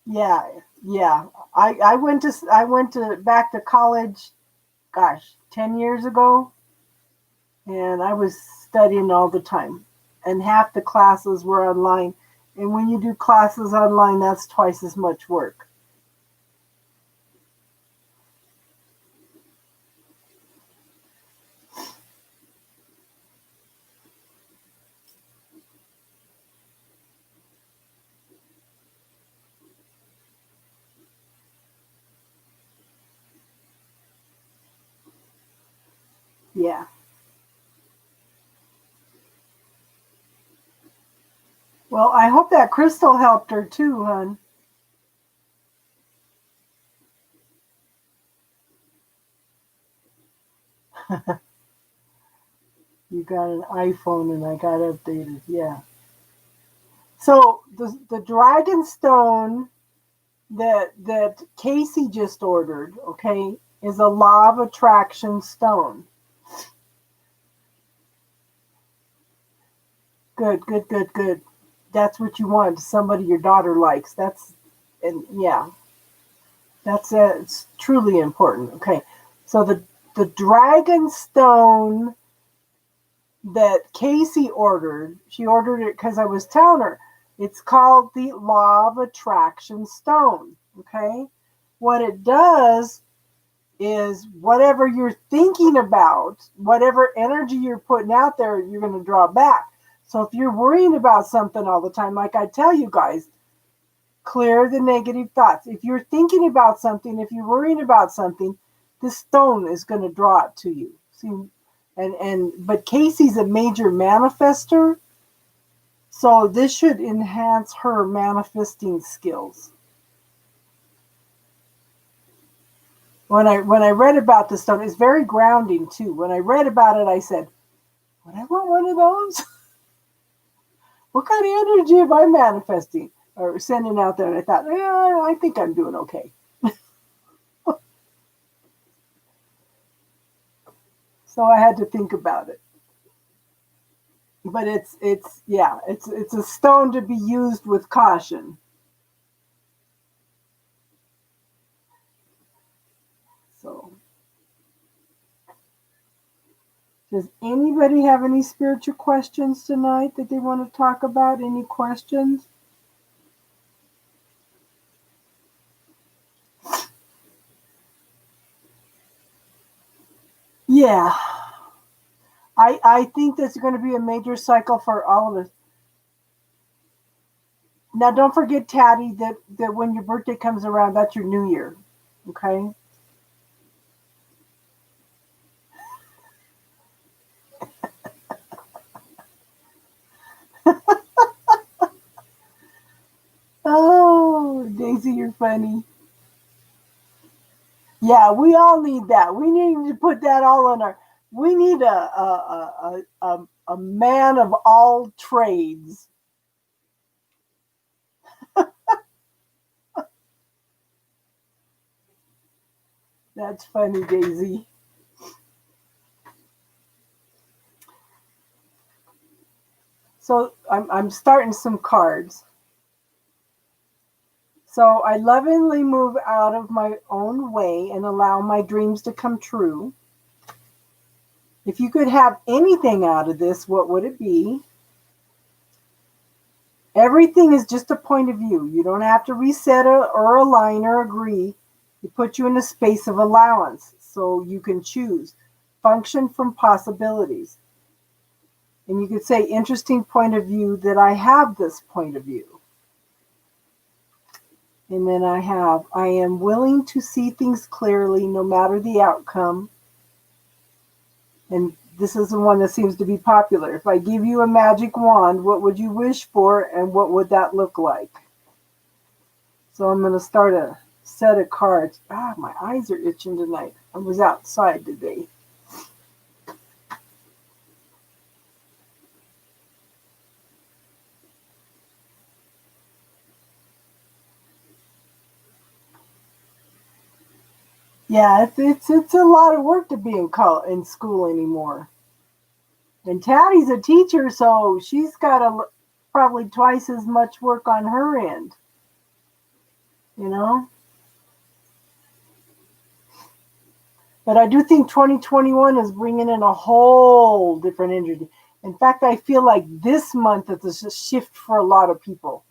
Yeah, yeah. I went to back to college, gosh, 10 years ago, and I was studying all the time, and half the classes were online. And when you do classes online, that's twice as much work. Yeah. Well, I hope that crystal helped her too, hon. You got an iPhone and I got updated. Yeah. So the dragon stone that Casey just ordered, okay, is a law of attraction stone. Good, good, good, good. That's what you want. Somebody your daughter likes. And yeah. It's truly important. Okay, so the dragon stone that Casey ordered, she ordered it because I was telling her it's called the Law of Attraction Stone. Okay, what it does is whatever you're thinking about, whatever energy you're putting out there, you're going to draw back. So if you're worrying about something all the time, like I tell you guys, clear the negative thoughts. If you're thinking about something, if you're worrying about something, this stone is going to draw it to you. See, but Casey's a major manifester, so this should enhance her manifesting skills. When I read about the stone, it's very grounding too. When I read about it, I said, "Would I want one of those? What kind of energy am I manifesting or sending out there?" And I thought, yeah, I think I'm doing okay. So I had to think about it. But it's a stone to be used with caution. So, does anybody have any spiritual questions tonight that they want to talk about? Any questions? Yeah, I think that's going to be a major cycle for all of us. Now, don't forget, Tatty, that when your birthday comes around, that's your new year. Okay? Oh, Daisy, you're funny. Yeah, we all need that. We need to put that all on our. We need a man of all trades. That's funny, Daisy. So I'm starting some cards. So I lovingly move out of my own way and allow my dreams to come true. If you could have anything out of this, what would it be? Everything is just a point of view. You don't have to reset or align or agree. It puts you in a space of allowance so you can choose. Function from possibilities. And you could say, interesting point of view that I have this point of view. And then I am willing to see things clearly no matter the outcome. And this is the one that seems to be popular. If I give you a magic wand, what would you wish for and what would that look like? So I'm going to start a set of cards. My eyes are itching tonight. I was outside today. Yeah, it's a lot of work to be in school anymore. And Tattie's a teacher, so she's got probably twice as much work on her end. You know? But I do think 2021 is bringing in a whole different energy. In fact, I feel like this month is a shift for a lot of people.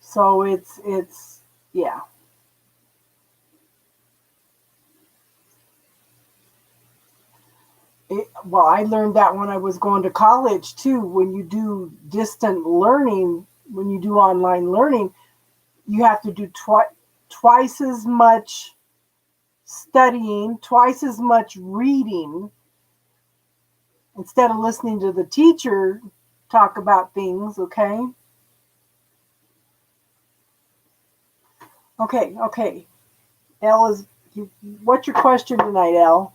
So it's yeah. Well, I learned that when I was going to college too. When you do distant learning, when you do online learning, you have to do twice as much studying, twice as much reading, instead of listening to the teacher talk about things. Okay. Okay. Elle is. What's your question tonight, Elle?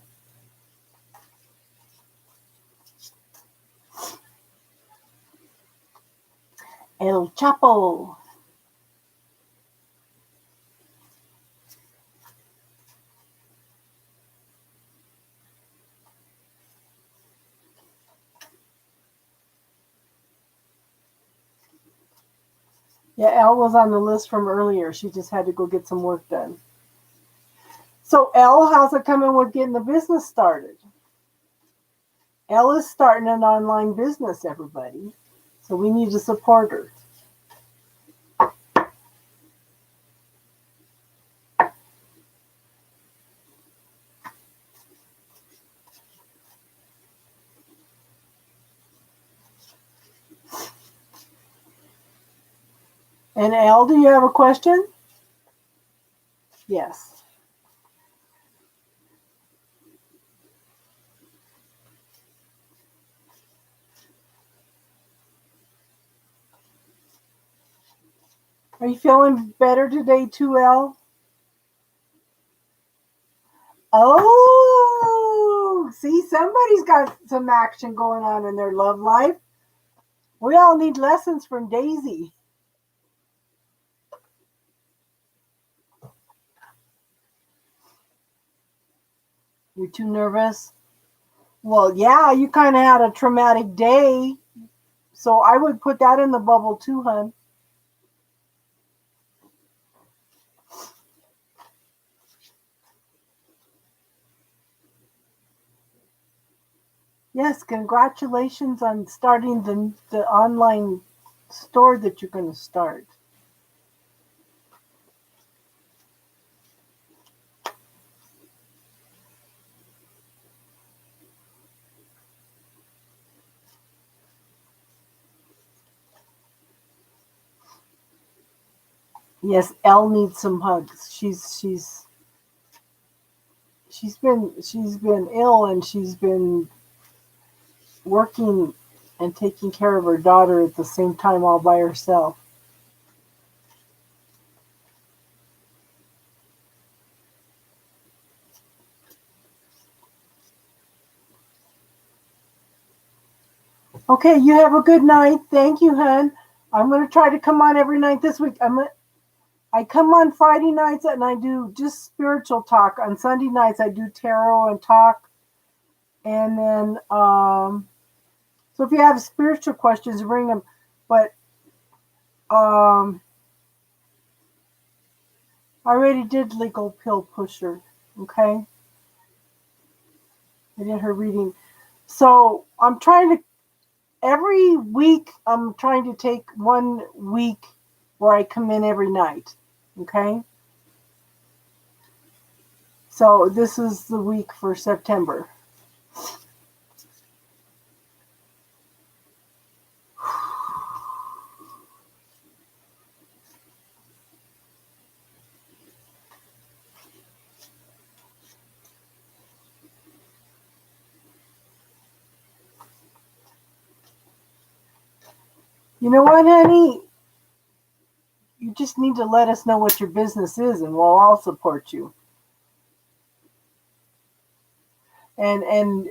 El Chapo. Yeah, Elle was on the list from earlier. She just had to go get some work done. So Elle, how's it coming with getting the business started? Elle is starting an online business, everybody. So we need to support her. And Elle, do you have a question? Yes. Are you feeling better today too, Elle? Oh, see, somebody's got some action going on in their love life. We all need lessons from Daisy. You're too nervous? Well, yeah, you kind of had a traumatic day. So I would put that in the bubble too, hun. Yes, congratulations on starting the online store that you're going to start. Yes, Elle needs some hugs. She's been ill, and she's been working and taking care of her daughter at the same time all by herself. Okay, you have a good night. Thank you, hun. I'm going to try to come on every night this week. I come on Friday nights and I do just spiritual talk. On Sunday nights I do tarot and talk. And then so if you have spiritual questions, bring them. But um I already did legal pill pusher. Okay, I did her reading. So I'm trying to every week. I'm trying to take 1 week where I come in every night. Okay, so this is the week for September. You know what, honey? You just need to let us know what your business is, and we'll all support you. And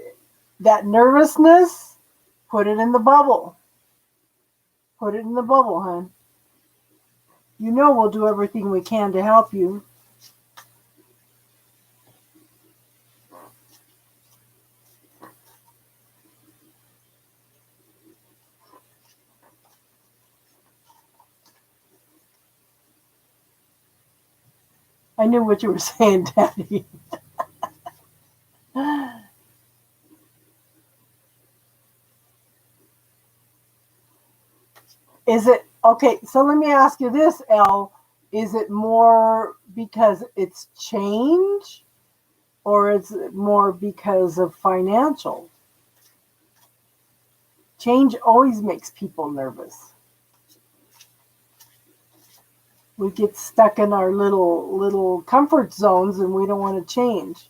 that nervousness, put it in the bubble. Put it in the bubble, hon. You know we'll do everything we can to help you. I knew what you were saying, Daddy. Is it okay? So let me ask you this, Elle. Is it more because it's change, or is it more because of financial? Change always makes people nervous. We get stuck in our little comfort zones and we don't want to change.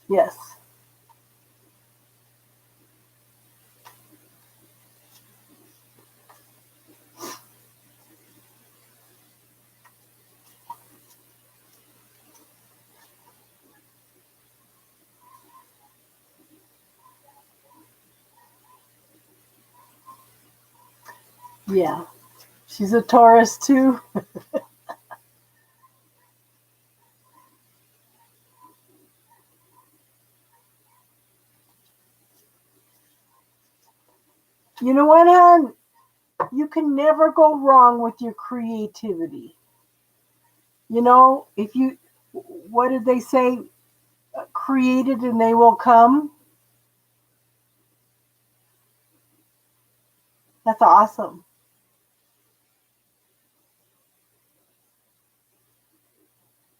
Yes. Yeah. She's a Taurus too. You know what, hon? You can never go wrong with your creativity. You know, if you, what did they say? Created and they will come. That's awesome.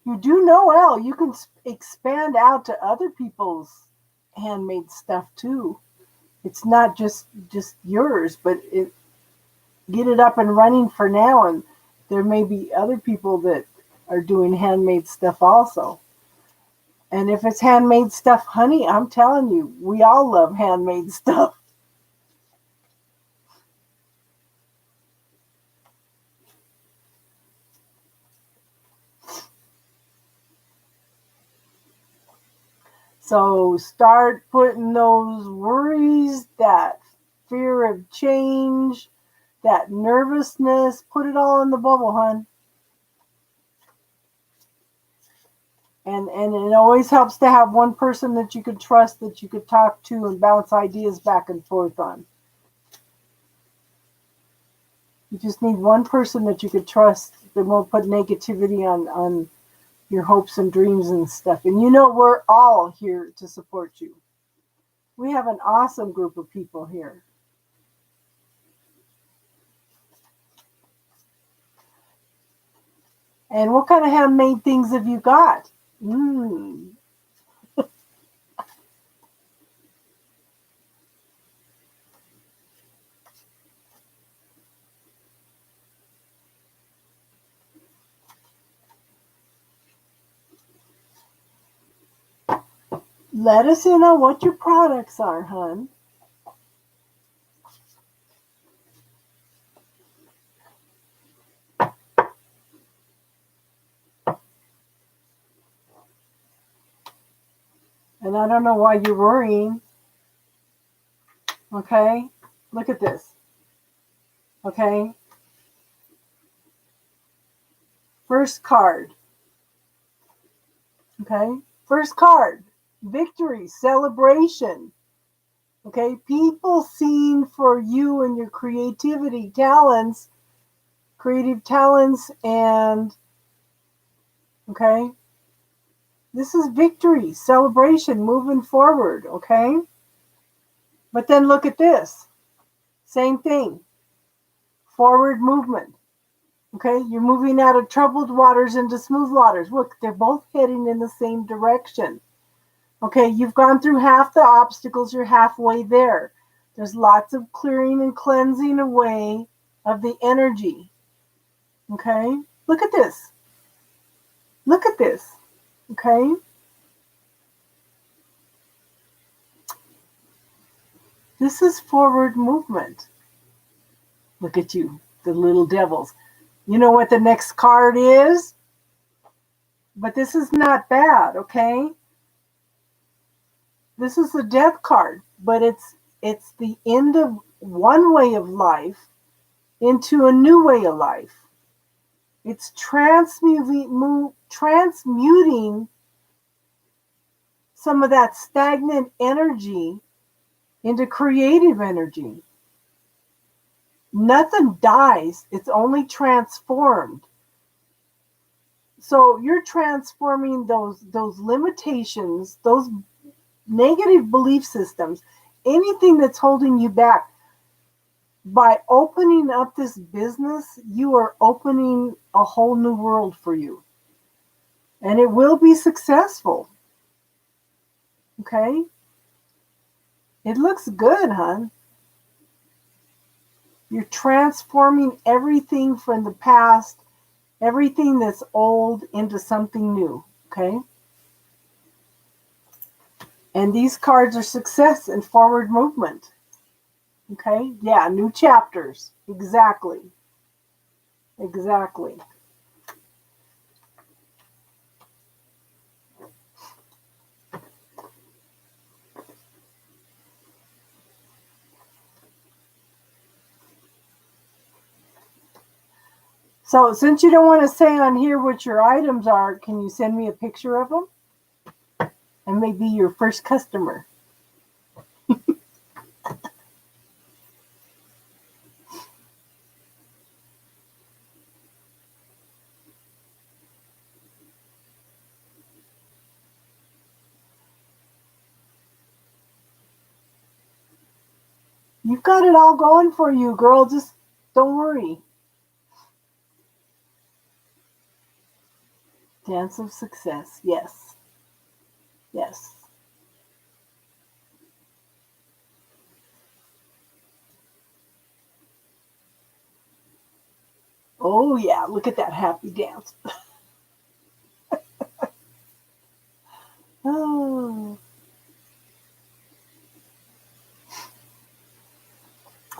You do know, Al, you can expand out to other people's handmade stuff too. It's not just yours, but get it up and running for now, and there may be other people that are doing handmade stuff also. And if it's handmade stuff, honey, I'm telling you, we all love handmade stuff. So start putting those worries, that fear of change, that nervousness, put it all in the bubble, hon. And it always helps to have one person that you could trust, that you could talk to and bounce ideas back and forth on. You just need one person that you could trust that won't put negativity on your hopes and dreams and stuff. And you know we're all here to support you. We have an awesome group of people here. And what kind of handmade things have you got? Let us in on what your products are, hon. And I don't know why you're worrying. Okay? Look at this. Okay? First card. Okay? First card. Victory, celebration. Okay? People seen for you and your creative talents, and okay? This is victory, celebration, moving forward, okay? But then look at this. Same thing. Forward movement. Okay? You're moving out of troubled waters into smooth waters. Look, they're both heading in the same direction. Okay, you've gone through half the obstacles, you're halfway there. There's lots of clearing and cleansing away of the energy. Okay? Look at this. Look at this. Okay? This is forward movement. Look at you, the little devils. You know what the next card is? But this is not bad, okay? This is the death card, but it's the end of one way of life into a new way of life. It's transmuting some of that stagnant energy into creative energy. Nothing dies, it's only transformed. So you're transforming those limitations, those negative belief systems, anything that's holding you back. By opening up this business, you are opening a whole new world for you. And it will be successful. Okay? It looks good, hon. You're transforming everything from the past, everything that's old, into something new. Okay? And these cards are success and forward movement. Okay? Yeah, new chapters. Exactly. Exactly. So since you don't want to say on here what your items are, can you send me a picture of them? And maybe your first customer. You've got it all going for you, girl. Just don't worry. Dance of success. Yes. Yes. Oh, yeah. Look at that happy dance. Oh.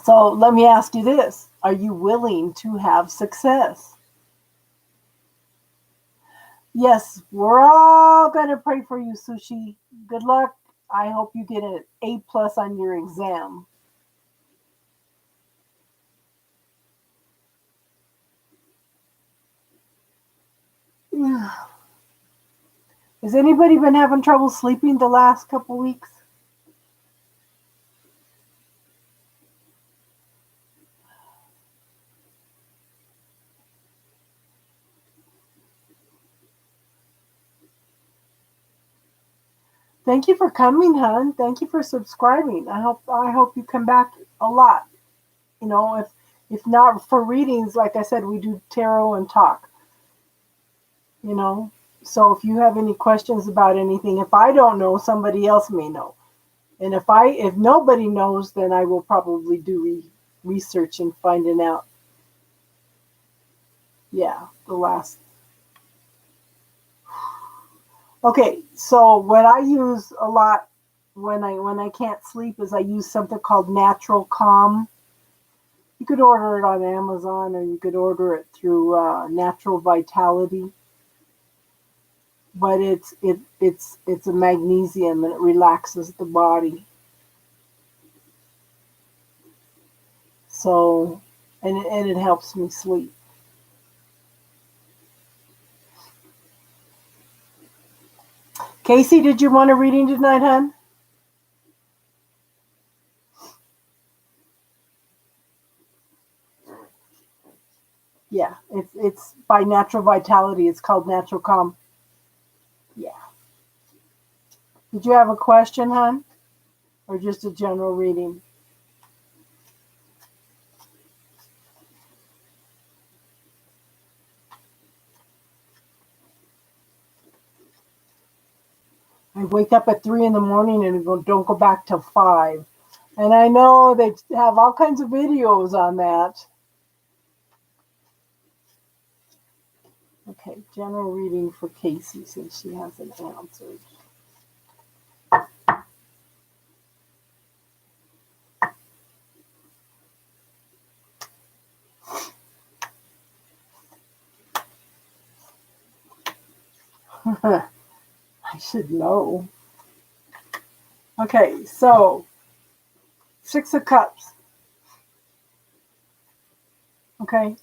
So let me ask you this. Are you willing to have success? Yes, we're all going to pray for you, Sushi. Good luck. I hope you get an A plus on your exam. Has anybody been having trouble sleeping the last couple weeks? Thank you for coming, hon. Thank you for subscribing. I hope you come back a lot. You know, if not for readings, like I said, we do tarot and talk. You know, so if you have any questions about anything, if I don't know, somebody else may know. And if nobody knows, then I will probably do research and finding out. Yeah, the last. Okay, so what I use a lot when I can't sleep is I use something called Natural Calm. You could order it on Amazon, or you could order it through Natural Vitality. But it's a magnesium and it relaxes the body. So and it helps me sleep. Casey, did you want a reading tonight, hon? Yeah, it's by Natural Vitality. It's called Natural Calm. Yeah. Did you have a question, hon, or just a general reading? I wake up at 3 in the morning and don't go back till 5. And I know they have all kinds of videos on that. Okay, general reading for Casey since she hasn't answered. I should know. Okay, so 6 of Cups. Okay,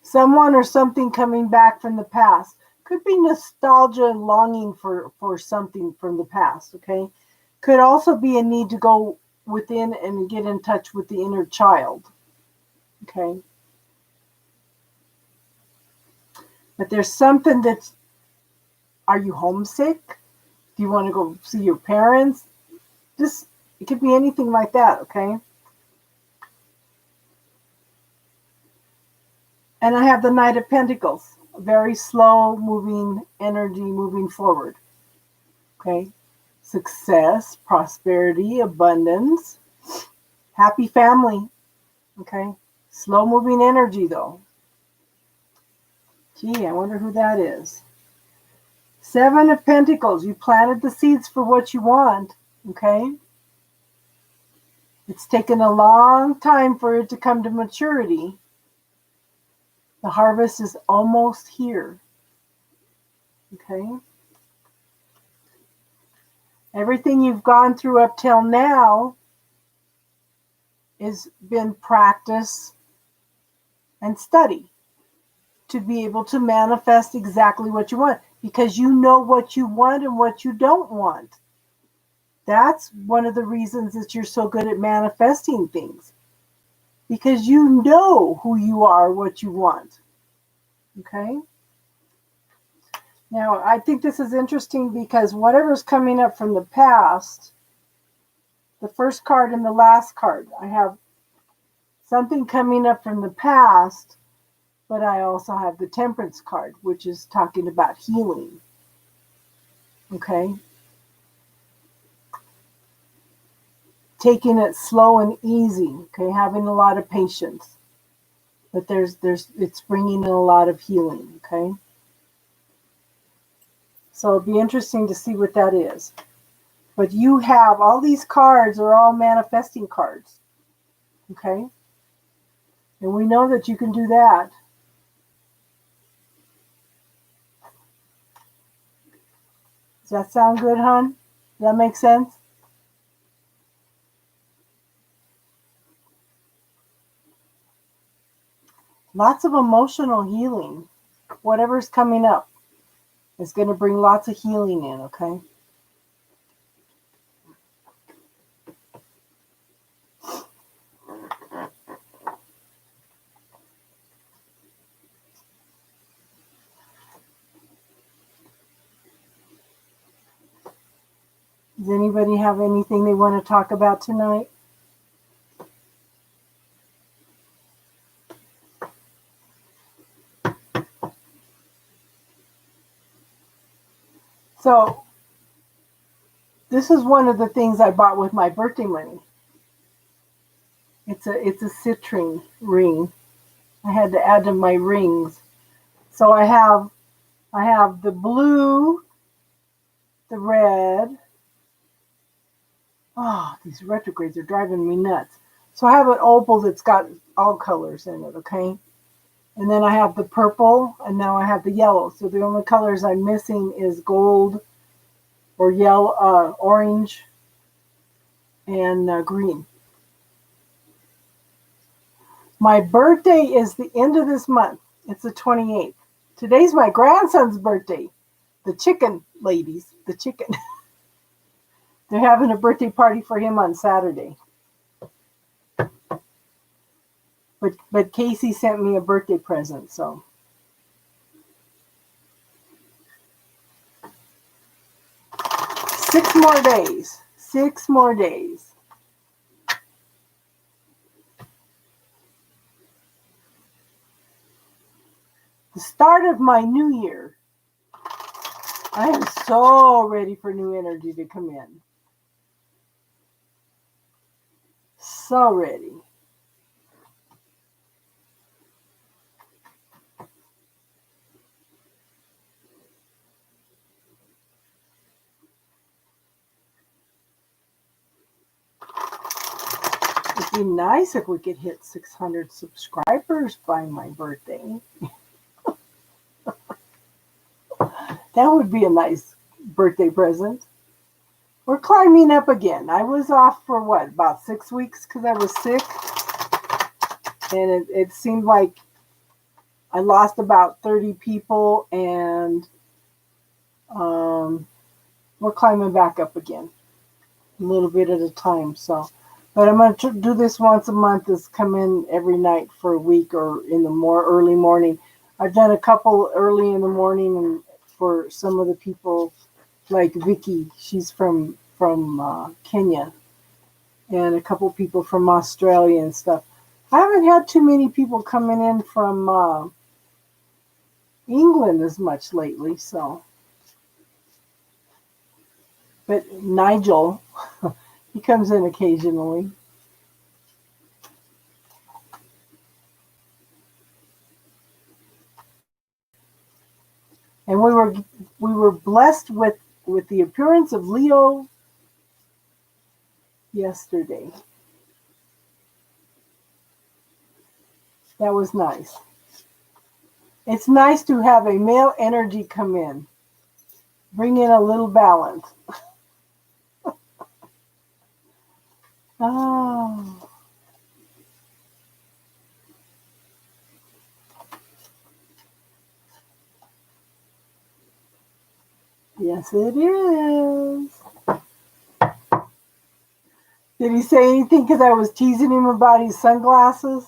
someone or something coming back from the past. Could be nostalgia and longing for something from the past. Okay, could also be a need to go within and get in touch with the inner child. Okay, but there's something that's. Are you homesick? Do you want to go see your parents? Just it could be anything like that. Okay. And I have the Knight of Pentacles, very slow moving energy moving forward. Okay. Success, prosperity, abundance, happy family. Okay. Slow moving energy though. Gee, I wonder who that is. 7 of Pentacles. You planted the seeds for what you want. Okay. It's taken a long time for it to come to maturity. The harvest is almost here. Okay. Everything you've gone through up till now has been practice and study to be able to manifest exactly what you want because you know what you want and what you don't want. That's one of the reasons that you're so good at manifesting things because you know who you are, what you want. Okay? Now, I think this is interesting because whatever's coming up from the past, the first card and the last card. I have something coming up from the past, but I also have the Temperance card, which is talking about healing. Okay? Taking it slow and easy, okay? Having a lot of patience. But it's bringing in a lot of healing, okay? So it'll be interesting to see what that is. But you have all these cards are all manifesting cards, okay? And we know that you can do that. Does that sound good, hon? Does that make sense? Lots of emotional healing. Whatever's coming up is going to bring lots of healing in, okay? Does anybody have anything they want to talk about tonight? So, this is one of the things I bought with my birthday money. It's a citrine ring. I had to add to my rings. So I have the blue, the red. Oh, these retrogrades are driving me nuts. So I have an opal that's got all colors in it, okay? And then I have the purple, and now I have the yellow. So the only colors I'm missing is gold or yellow, orange, and green. My birthday is the end of this month. It's the 28th. Today's my grandson's birthday. The chicken ladies, the chicken. They're having a birthday party for him on Saturday. But Casey sent me a birthday present, so. Six more days. 6 more days. The start of my new year. I am so ready for new energy to come in. So ready. It'd be nice if we could hit 600 subscribers by my birthday. That would be a nice birthday present. We're climbing up again. I was off for what, about 6 weeks because I was sick. And it seemed like I lost about 30 people, and we're climbing back up again, a little bit at a time. So, but I'm going to do this once a month. Is come in every night for a week or in the more early morning. I've done a couple early in the morning, and for some of the people, like Vicky, she's from Kenya, and a couple people from Australia and stuff. I haven't had too many people coming in from England as much lately, so. But Nigel, he comes in occasionally. And we were blessed with the appearance of Leo yesterday. That was nice. It's nice to have a male energy come in, bring in a little balance. Oh. Yes, it is. Did he say anything because I was teasing him about his sunglasses?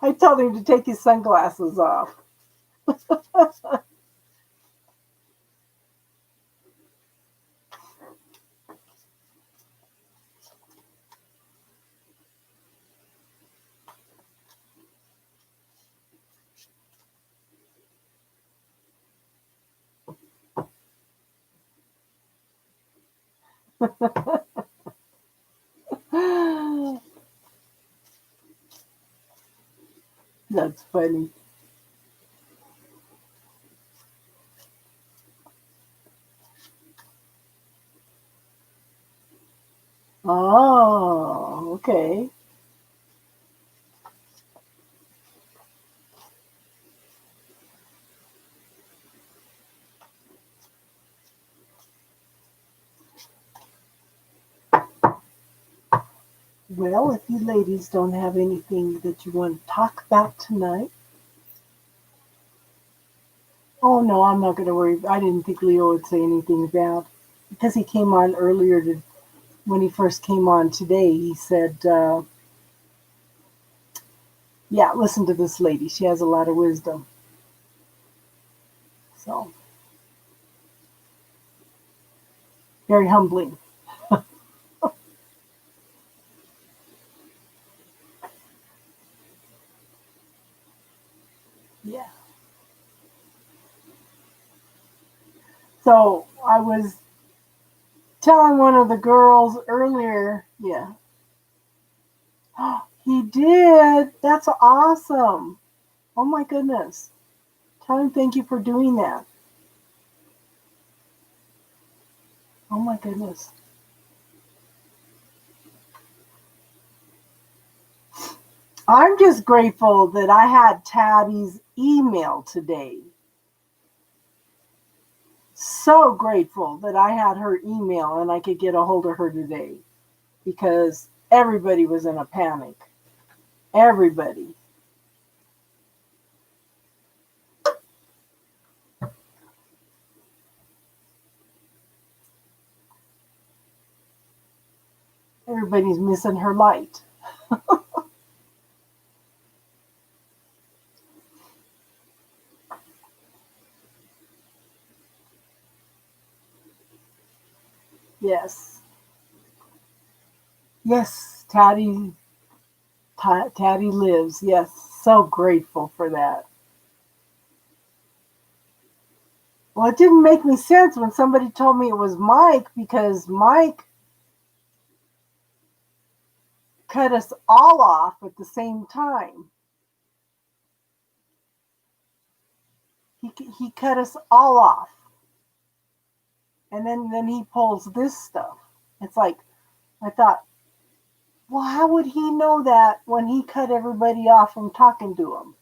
I told him to take his sunglasses off. That's funny. Oh, okay. Well, if you ladies don't have anything that you want to talk about tonight, oh no, I'm not going to worry. I didn't think Leo would say anything bad because he came on earlier when he first came on today. He said, "Yeah, listen to this lady. She has a lot of wisdom." So very humbling. Yeah. So I was telling one of the girls earlier. Yeah. He did. That's awesome. Oh my goodness. Tell him thank you for doing that. Oh my goodness. I'm just grateful that I had Tabby's email today. So grateful that I had her email and I could get a hold of her today because everybody was in a panic. Everybody. Everybody's missing her light. Yes. Yes, Taddy lives. Yes, so grateful for that. Well, it didn't make me sense when somebody told me it was Mike because Mike cut us all off at the same time. He cut us all off, and then he pulls this stuff. It's like I thought, well, how would he know that when he cut everybody off from talking to him?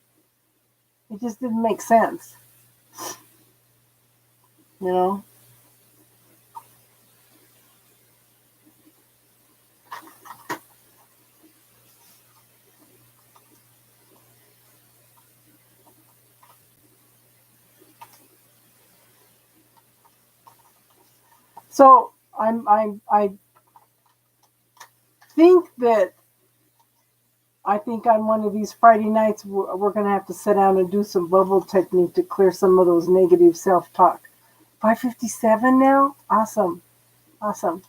It just didn't make sense, you know. So I think that I think on one of these Friday nights, we're going to have to sit down and do some bubble technique to clear some of those negative self talk. 5:57 now? Awesome. Awesome.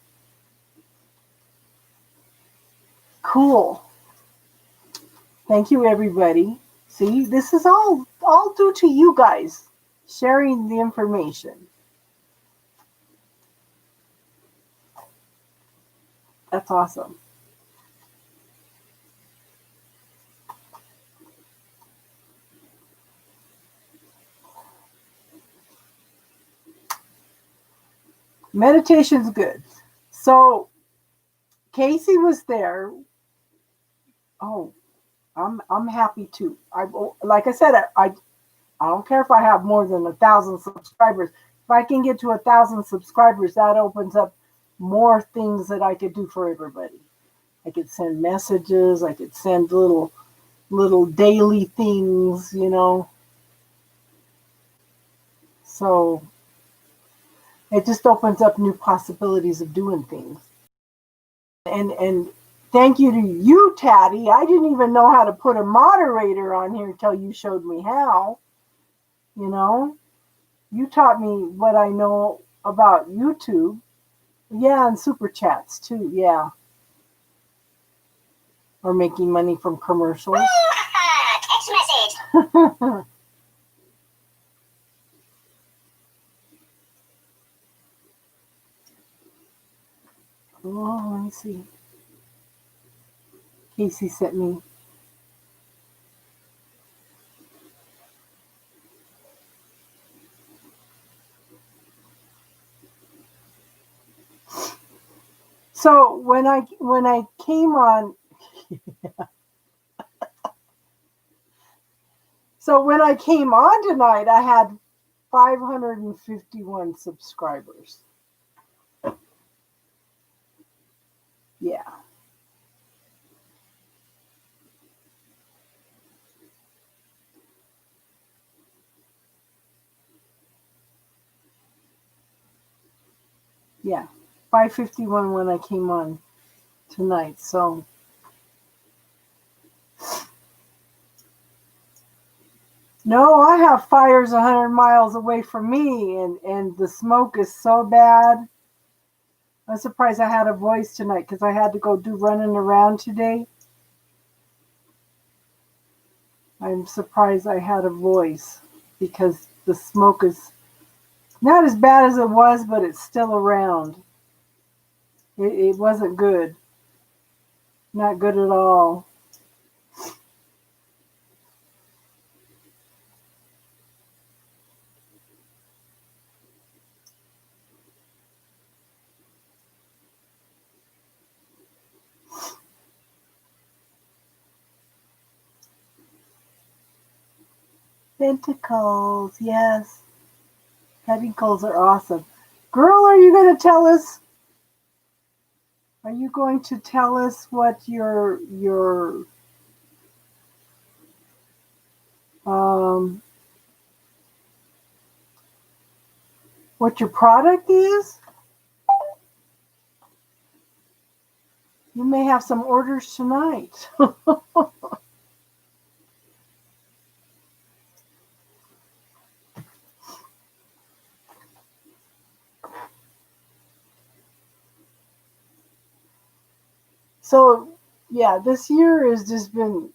Cool. Thank you, everybody. See, this is all due to you guys sharing the information. That's awesome. Meditation's good. So Casey was there. Oh, I'm happy too. I like I said, I don't care if I have more than 1,000 subscribers. If I can get to 1,000 subscribers, that opens up more things that I could do for everybody. I could send messages. I could send little daily things, you know. So it just opens up new possibilities of doing things. And thank you to you, Taddy. I didn't even know how to put a moderator on here until you showed me how. You know, you taught me what I know about YouTube. Yeah, and super chats too. Yeah, or making money from commercials. Text message. Oh, let me see. Casey sent me. So when I came on, so when I came on tonight, I had 551 subscribers. Yeah. Yeah. 551 when I came on tonight. So no, I have fires 100 miles away from me, and the smoke is so bad. I'm surprised I had a voice tonight because I had to go do running around today. I'm surprised I had a voice because the smoke is not as bad as it was, but it's still around. It wasn't good. Not good at all. Tentacles, yes. Tentacles are awesome. Girl, are you going to tell us? Are you going to tell us what your um what your product is? You may have some orders tonight. So, yeah, this year has just been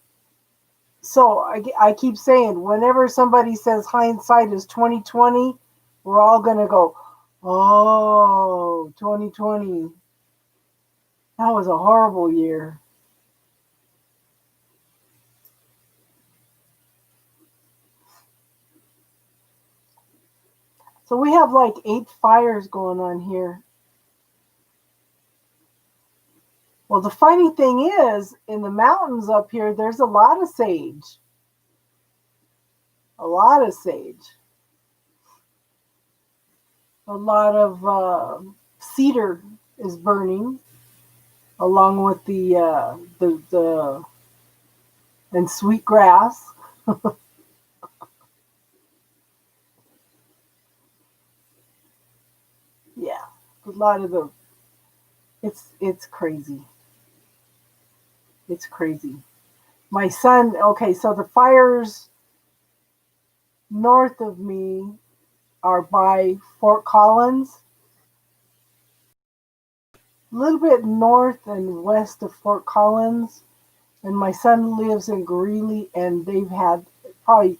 so I keep saying whenever somebody says hindsight is 2020, we're all going to go, "Oh, 2020. That was a horrible year." So we have like 8 fires going on here. Well, the funny thing is, in the mountains up here, there's a lot of sage. A lot of sage. A lot of cedar is burning, along with the and sweet grass. Yeah, a lot of the. It's crazy. It's crazy. My son. Okay, so the fires north of me are by Fort Collins, a little bit north and west of Fort Collins. And my son lives in Greeley, and they've had probably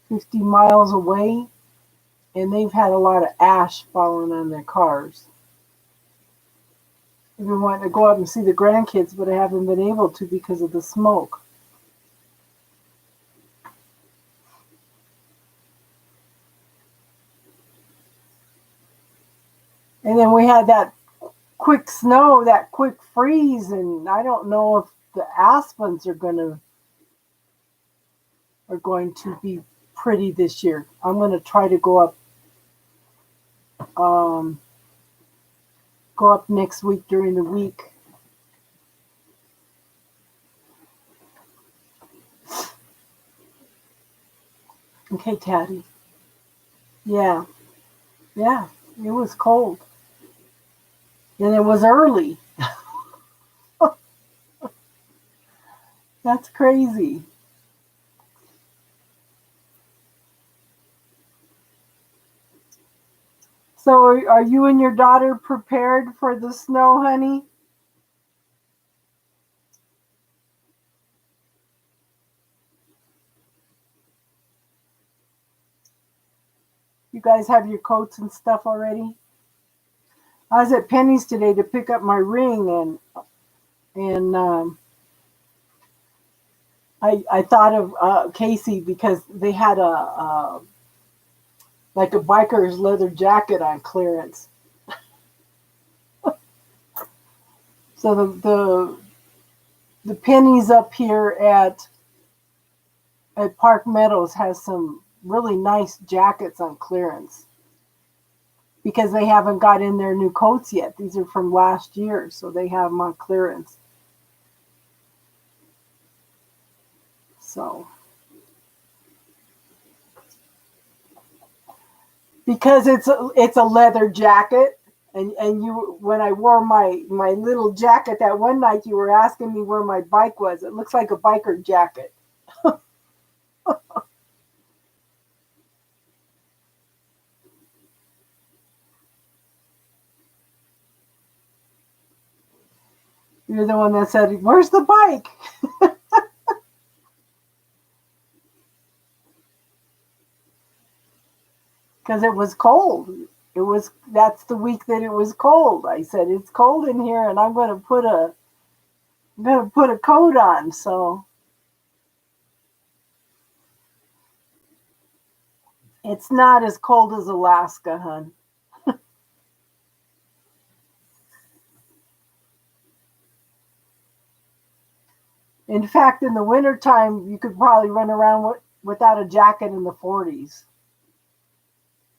50 miles away, and they've had a lot of ash falling on their cars. I've been wanting to go up and see the grandkids, but I haven't been able to because of the smoke. And then we had that quick snow, that quick freeze, and I don't know if the aspens are going to be pretty this year. I'm going to try to um, go up next week during the week. Okay, Taddy. Yeah, yeah, it was cold, and it was early. That's crazy. So, are you and your daughter prepared for the snow, honey? You guys have your coats and stuff already? I was at Penny's today to pick up my ring, and I thought of Casey because they had a like a biker's leather jacket on clearance. So the Penny's up here at Park Meadows has some really nice jackets on clearance because they haven't got in their new coats yet. These are from last year, so they have them on clearance. So because it's a leather jacket, and you when I wore my little jacket that one night, you were asking me where my bike was. It looks like a biker jacket. You're the one that said, "Where's the bike?" Because it was cold. It was That's the week that it was cold. I said it's cold in here, and I'm gonna put a coat on. So it's not as cold as Alaska, hun. In fact, in the wintertime, you could probably run around without a jacket in the 40s,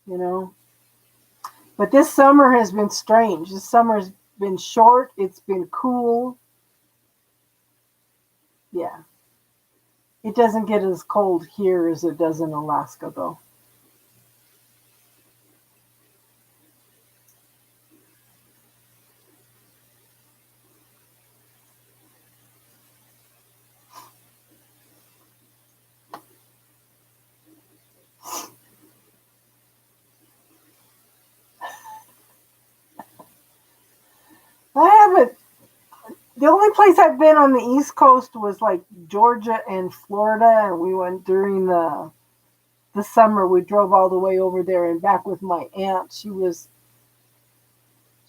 you know. But this summer has been strange. This summer's been short. It's been cool. Yeah. It doesn't get as cold here as it does in Alaska, though. I haven't. The only place I've been on the East Coast was like Georgia and Florida, and we went during the summer. We drove all the way over there and back with my aunt. She was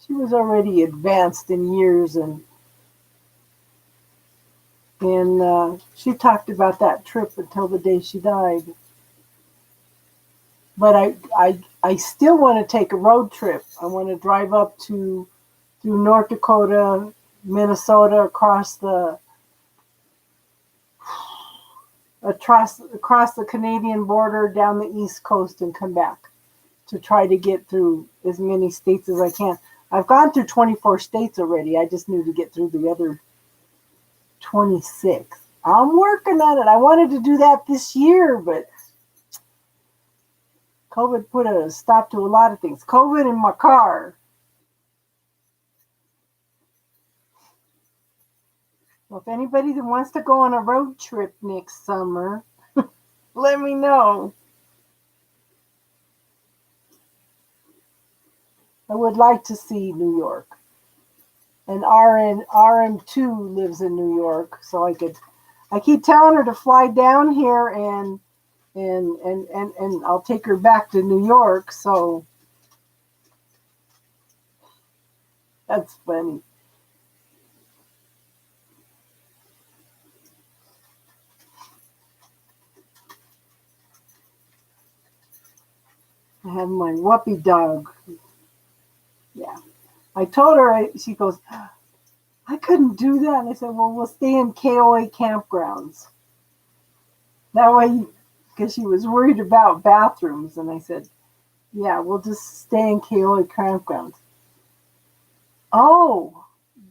already advanced in years, and she talked about that trip until the day she died. But I still want to take a road trip. I want to drive up to through North Dakota, Minnesota, across the Canadian border, down the East Coast, and come back to try to get through as many states as I can. I've gone through 24 states already. I just need to get through the other 26. I'm working on it. I wanted to do that this year, but COVID put a stop to a lot of things. COVID in my car. Well, if anybody that wants to go on a road trip next summer, let me know. I would like to see New York. And RM2 lives in New York, so I keep telling her to fly down here and I'll take her back to New York, so that's funny. I have my whoopee dog. Yeah. I told her, she goes, I couldn't do that. And I said, well, we'll stay in KOA campgrounds. That way, because she was worried about bathrooms. And I said, yeah, we'll just stay in KOA campgrounds. Oh,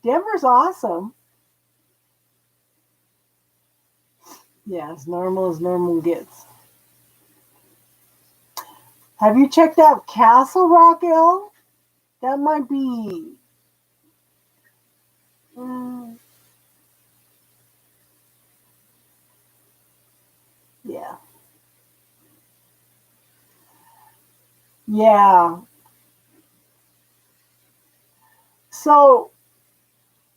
Denver's awesome. Yeah, as normal gets. Have you checked out Castle Rock, El? That might be. Mm, yeah. Yeah. So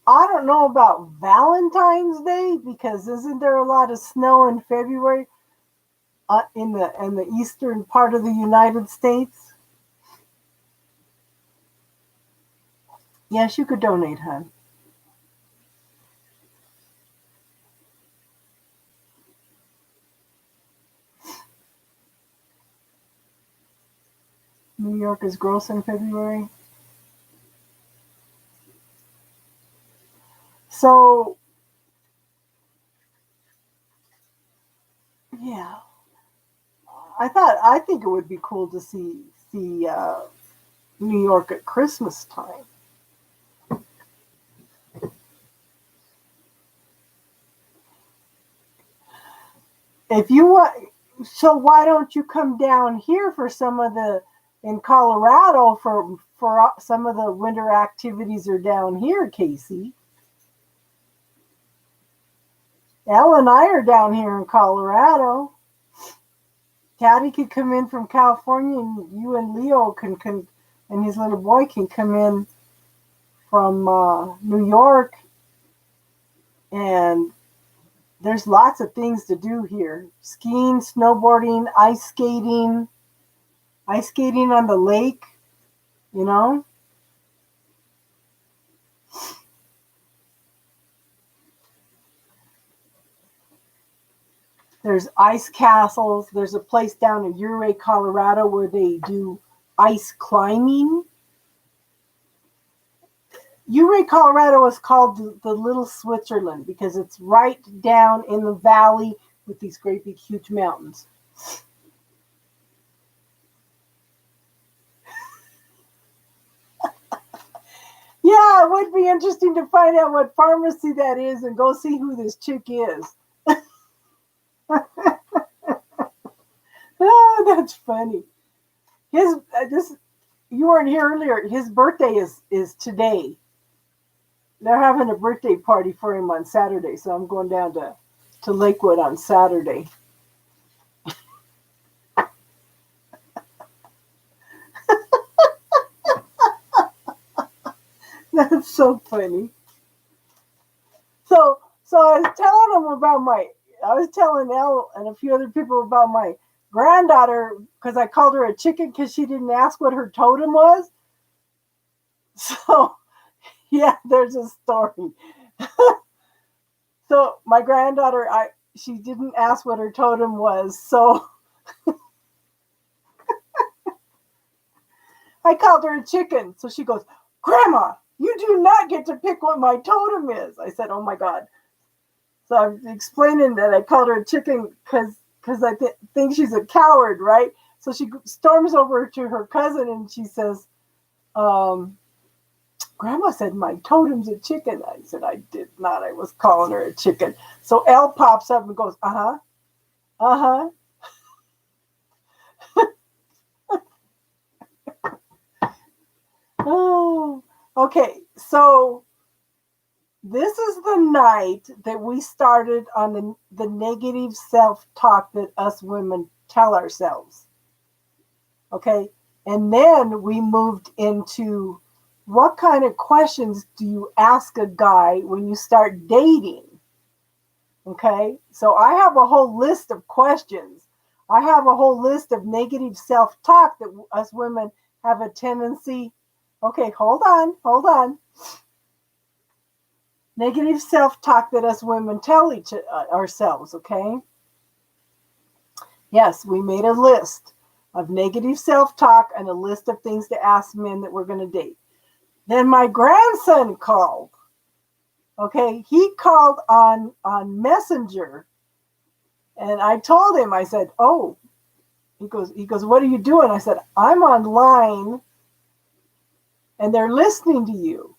I don't know about Valentine's Day because isn't there a lot of snow in February in the eastern part of the United States? Yes, you could donate, hon. New York is gross in February. So, yeah, I think it would be cool to see New York at Christmas time. If you want, so why don't you come down here for some of the in Colorado for some of the winter activities are down here, Casey. Elle and I are down here in Colorado. Caddy could come in from California, and you and Leo can and his little boy can come in from New York. And there's lots of things to do here: skiing, snowboarding, ice skating on the lake. You know, there's ice castles. There's a place down in Ouray, Colorado, where they do ice climbing. Ouray, Colorado is called the Little Switzerland because it's right down in the valley with these great big huge mountains. Yeah, it would be interesting to find out what pharmacy that is and go see who this chick is. Oh, that's funny. His this You weren't here earlier. His birthday is today. They're having a birthday party for him on Saturday, so I'm going down to Lakewood on Saturday. That's so funny. So I was telling Elle and a few other people about my granddaughter because I called her a chicken because she didn't ask what her totem was. So yeah, there's a story. So my granddaughter, she didn't ask what her totem was, so I called her a chicken. So she goes, "Grandma, you do not get to pick what my totem is." I said, "Oh my God." So I'm explaining that I called her a chicken because I think she's a coward, right? So she storms over to her cousin and she says, "Grandma said my totem's a chicken." I said, "I did not. I was calling her a chicken." So Elle pops up and goes, "Uh huh, uh huh." Oh, okay. So this is the night that we started on the negative self-talk that us women tell ourselves. Okay. And then we moved into what kind of questions do you ask a guy when you start dating? Okay. So I have a whole list of questions. I have a whole list of negative self-talk that us women have a tendency. Okay, hold on, hold on. Negative self-talk that us women tell ourselves, okay? Yes, we made a list of negative self-talk and a list of things to ask men that we're going to date. Then my grandson called. Okay, he called on Messenger, and I told him, I said, "Oh," he goes, "What are you doing?" I said, "I'm online and they're listening to you."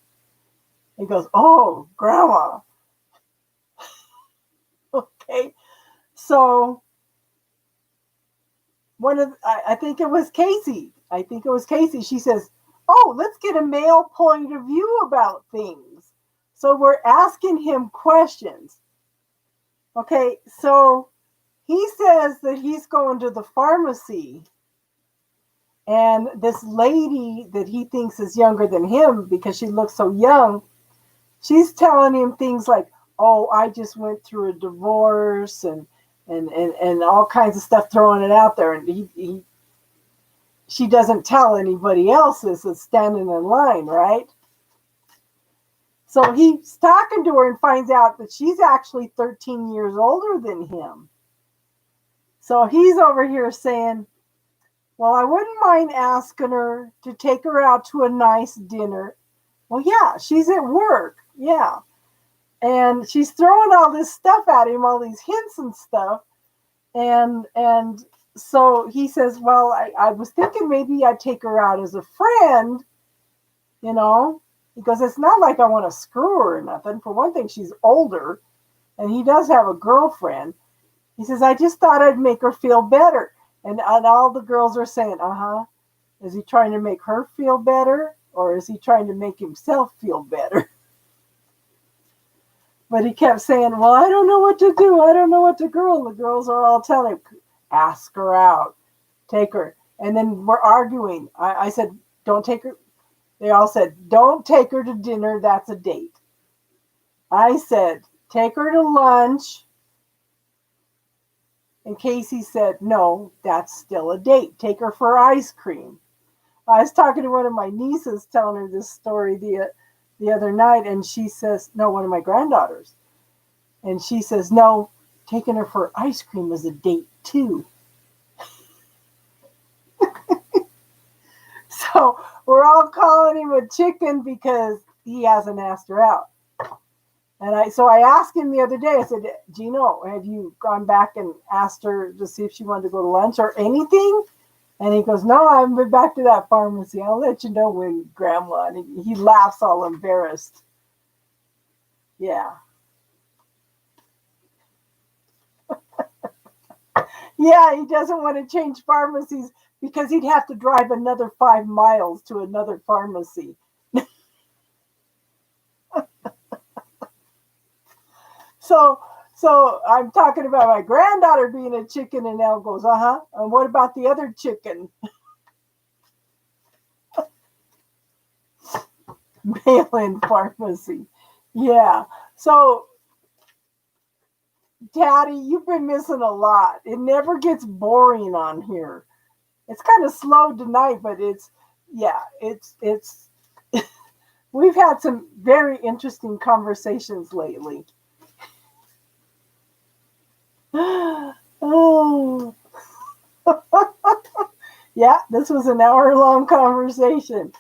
He goes, "Oh, Grandma." Okay. So I think it was Casey. I think it was Casey. She says, "Oh, let's get a male point of view about things." So we're asking him questions. Okay, so he says that he's going to the pharmacy, and this lady that he thinks is younger than him because she looks so young, she's telling him things like, "Oh, I just went through a divorce," and all kinds of stuff, throwing it out there. And she doesn't tell anybody else this is standing in line, right? So he's talking to her and finds out that she's actually 13 years older than him. So he's over here saying, well, I wouldn't mind asking her to take her out to a nice dinner. Well, yeah, she's at work. Yeah. And she's throwing all this stuff at him, all these hints and stuff. And so he says, well, I was thinking maybe I'd take her out as a friend, you know, because it's not like I want to screw her or nothing. For one thing, she's older, and he does have a girlfriend. He says, I just thought I'd make her feel better. And all the girls are saying, uh-huh. Is he trying to make her feel better, or is he trying to make himself feel better? But he kept saying, well, I don't know what to do. I don't know what to do. And the girls are all telling him, ask her out, take her. And then we're arguing. I said, don't take her. They all said, don't take her to dinner. That's a date. I said, take her to lunch. And Casey said, no, that's still a date. Take her for ice cream. I was talking to one of my nieces, telling her this story the other night, and she says, no, one of my granddaughters. And she says, no, taking her for ice cream is a date too. So we're all calling him a chicken because he hasn't asked her out. And so I asked him the other day, I said, Gino, have you gone back and asked her to see if she wanted to go to lunch or anything? And he goes, no, I haven't been back to that pharmacy. I'll let you know when, Grandma. And he laughs all embarrassed. Yeah. Yeah, he doesn't want to change pharmacies because he'd have to drive another 5 miles to another pharmacy. So I'm talking about my granddaughter being a chicken, and Elle goes, uh-huh. And what about the other chicken? Mail-in pharmacy. Yeah. So, Daddy, you've been missing a lot. It never gets boring on here. It's kind of slow tonight, but it's we've had some very interesting conversations lately. Oh. Yeah, this was an hour-long conversation.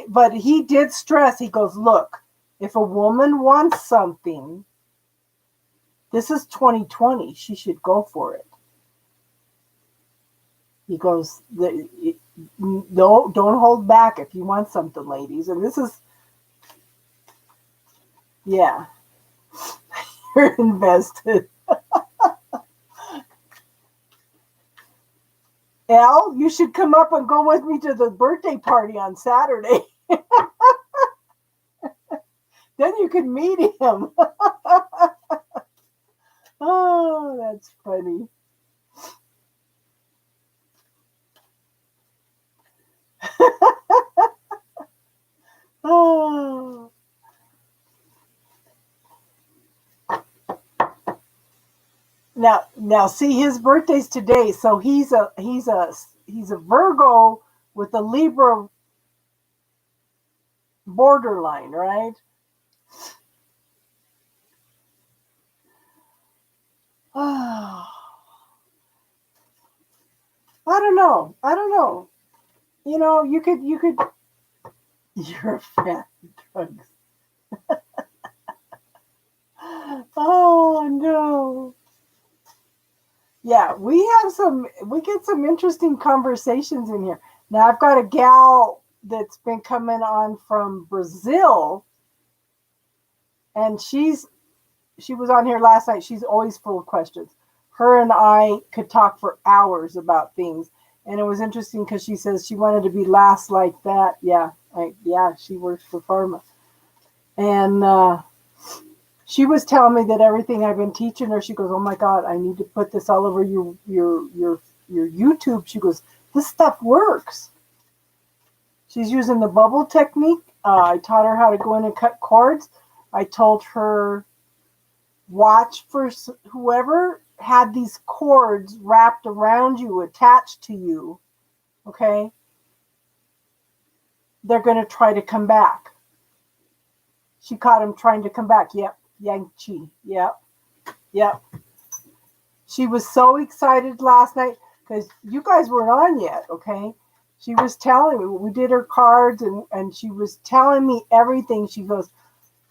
But he did stress, he goes, look, if a woman wants something, this is 2020, she should go for it. He goes, don't hold back if you want something, ladies. And this is, yeah, you're invested. Elle, you should come up and go with me to the birthday party on Saturday. Then you can meet him. Oh, that's funny. Oh. Now see, his birthday's today, so he's a Virgo with a Libra borderline, right? Oh, I don't know. You know, you could. You're a fat drugs. Oh no. Yeah, we get some interesting conversations in here. Now I've got a gal that's been coming on from Brazil, and she was on here last night. She's always full of questions. Her and I could talk for hours about things, and it was interesting because she says she wanted to be last like that. Yeah, she works for pharma, and she was telling me that everything I've been teaching her, she goes, oh my God, I need to put this all over your YouTube. She goes, this stuff works. She's using the bubble technique. I taught her how to go in and cut cords. I told her, watch for whoever had these cords wrapped around you, attached to you, okay? They're going to try to come back. She caught him trying to come back. Yep, Yang Chi. Yep, yep. She was so excited last night because you guys weren't on yet, okay? She was telling me, we did her cards and she was telling me everything. She goes,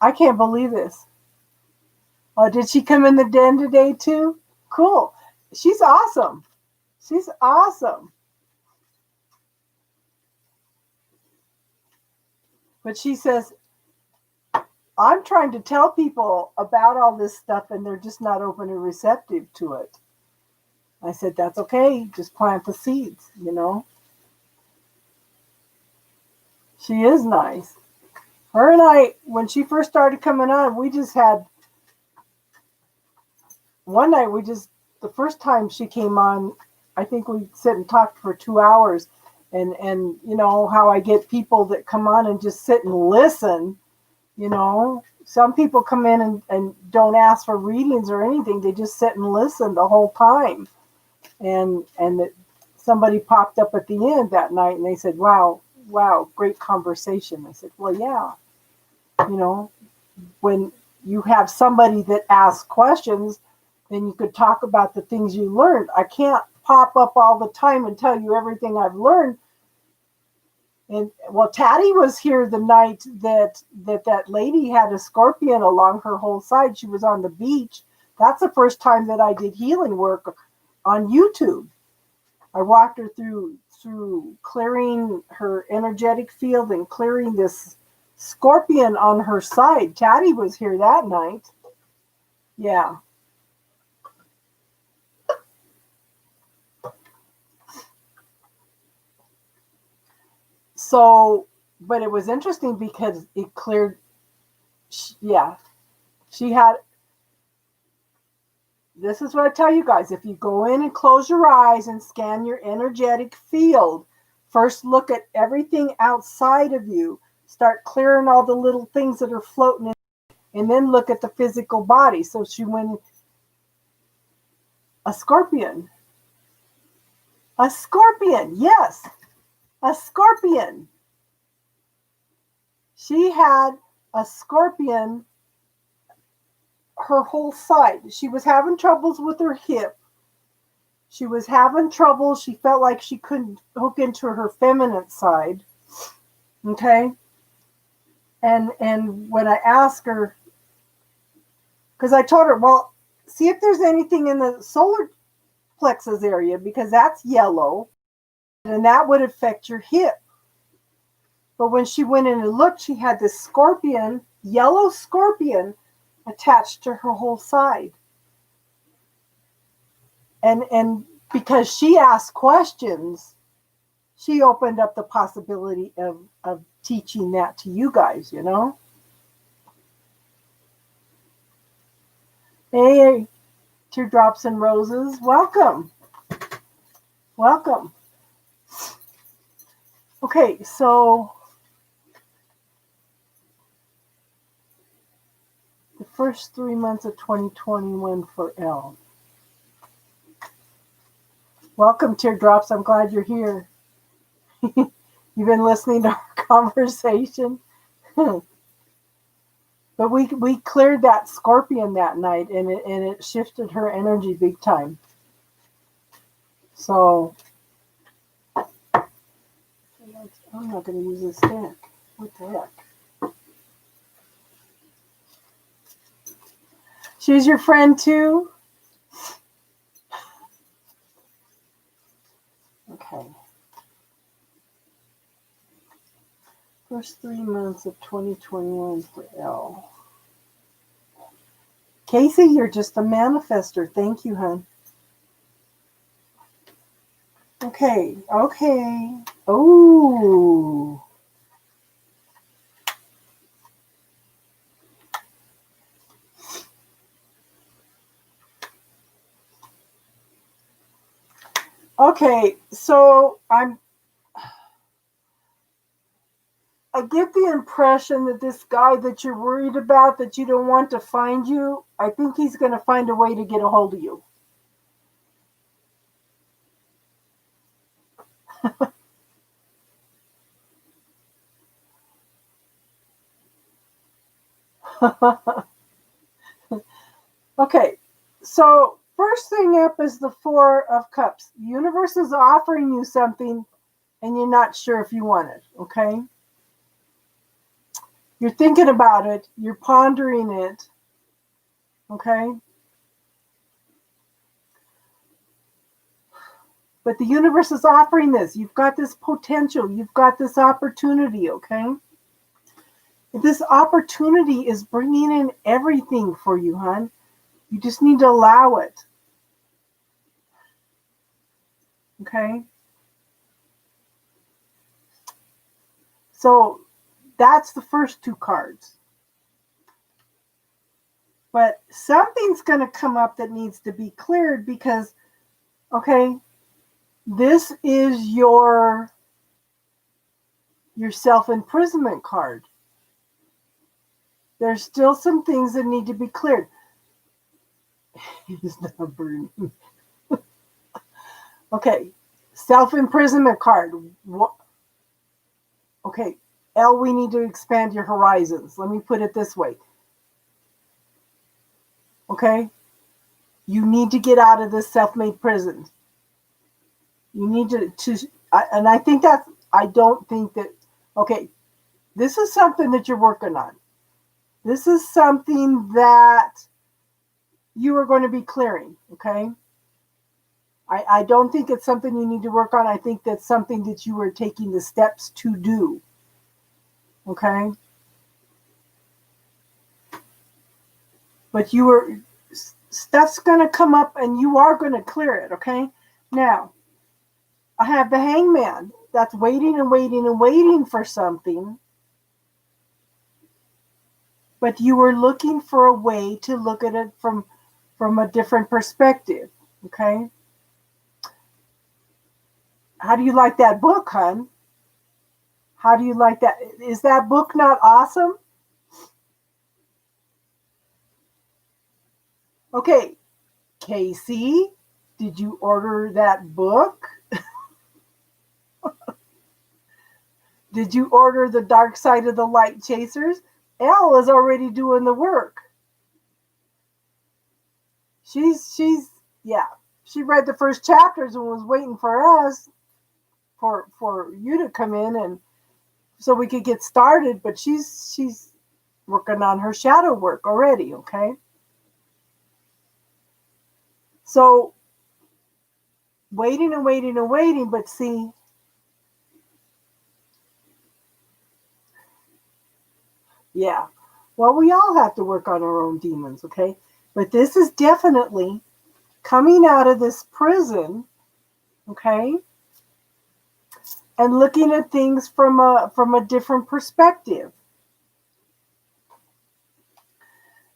I can't believe this. Oh, did she come in the den today too? Cool. She's awesome. She's awesome. But she says, I'm trying to tell people about all this stuff and they're just not open and receptive to it. I said, that's okay. Just plant the seeds, you know. She is nice. Her and I, when she first started coming on, we just had one night, the first time she came on, I think we sit and talked for 2 hours. And you know how I get people that come on and just sit and listen, you know. Some people come in and don't ask for readings or anything. They just sit and listen the whole time. And somebody popped up at the end that night and they said, wow, great conversation. I said, well, yeah, you know, when you have somebody that asks questions, then you could talk about the things you learned. I can't pop up all the time and tell you everything I've learned. And well, Taddy was here the night that lady had a scorpion along her whole side. She was on the beach. That's the first time that I did healing work on YouTube. I walked her through clearing her energetic field and clearing this scorpion on her side. Taddy was here that night. Yeah. So, but it was interesting because it cleared. Yeah. She had. This is what I tell you guys. If you go in and close your eyes and scan your energetic field, first look at everything outside of you. Start clearing all the little things that are floating in, and then look at the physical body. So she went, a scorpion. A scorpion, yes. A scorpion. She had a scorpion her whole side. She was having troubles with her hip. She was having trouble. She felt like she couldn't hook into her feminine side. Okay. And when I asked her, because I told her, well, see if there's anything in the solar plexus area, because that's yellow, and that would affect your hip. But when she went in and looked, she had this scorpion, yellow scorpion, attached to her whole side. And because she asked questions, she opened up the possibility of teaching that to you guys, you know? Hey, Teardrops and Roses, welcome. Welcome. Okay, so the first 3 months of 2021 for Elle. Welcome, Teardrops. I'm glad you're here. You've been listening to our conversation. But we cleared that scorpion that night, and it shifted her energy big time. So I'm not going to use this deck. What the heck? She's your friend too? Okay. First 3 months of 2021 for Elle. Casey, you're just a manifester. Thank you, hon. Okay. Oh. Okay, so I get the impression that this guy that you're worried about, that you don't want to find you, I think he's going to find a way to get a hold of you. Okay, so first thing up is the Four of Cups. The universe is offering you something and you're not sure if you want it, okay? You're thinking about it, you're pondering it, okay? But the universe is offering this. You've got this potential, you've got this opportunity, okay? This opportunity is bringing in everything for you, hon. You just need to allow it, okay? So that's the first two cards. But something's going to come up that needs to be cleared because, okay, this is your self-imprisonment card. There's still some things that need to be cleared. It's not burning. Okay, self-imprisonment card. Okay, L, we need to expand your horizons. Let me put it this way. Okay, you need to get out of this self-made prison. You need to and I think that, I don't think that, okay, this is something that you're working on. This is something that you are going to be clearing, okay? I don't think it's something you need to work on. I think that's something that you are taking the steps to do, okay? But stuff's going to come up and you are going to clear it, okay? Now, I have the Hangman that's waiting and waiting and waiting for something. But you were looking for a way to look at it from a different perspective, okay? How do you like that book, hon? How do you like that? Is that book not awesome? Okay, Casey, did you order that book? Did you order The Dark Side of the Light Chasers? Elle is already doing the work. She's yeah. She read the first chapters and was waiting for us, for you to come in and so we could get started, but she's working on her shadow work already, okay? So waiting and waiting and waiting, but see, yeah. Well, we all have to work on our own demons, okay? But this is definitely coming out of this prison, okay? And looking at things from a different perspective.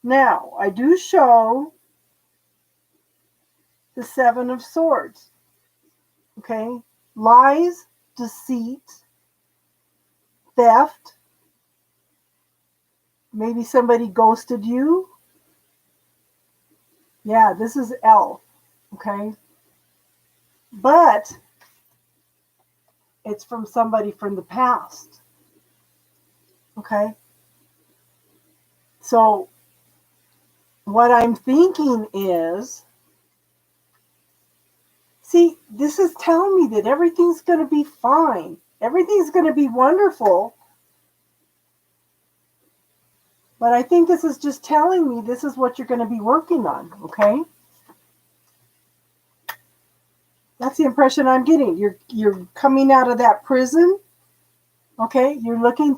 Now, I do show the Seven of Swords, okay? Lies, deceit, theft. Maybe somebody ghosted you. Yeah, this is L, okay? But it's from somebody from the past, okay? So what I'm thinking is, see, this is telling me that everything's going to be fine. Everything's going to be wonderful. But I think this is just telling me this is what you're going to be working on, okay? That's the impression I'm getting. You're coming out of that prison, okay? You're looking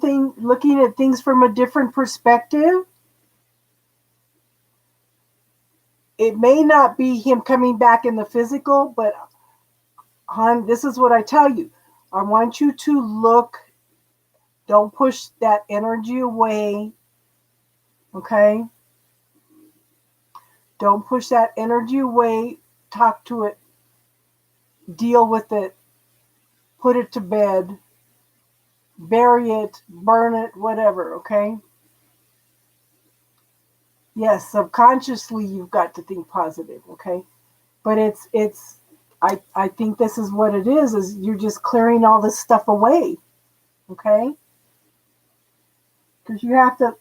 at things from a different perspective. It may not be him coming back in the physical, but hon, this is what I tell you. I want you to look. Don't push that energy away. Okay? Don't push that energy away. Talk to it. Deal with it. Put it to bed. Bury it. Burn it. Whatever. Okay? Yes, subconsciously you've got to think positive. Okay? But I think this is what it is you're just clearing all this stuff away. Okay? Because you have to,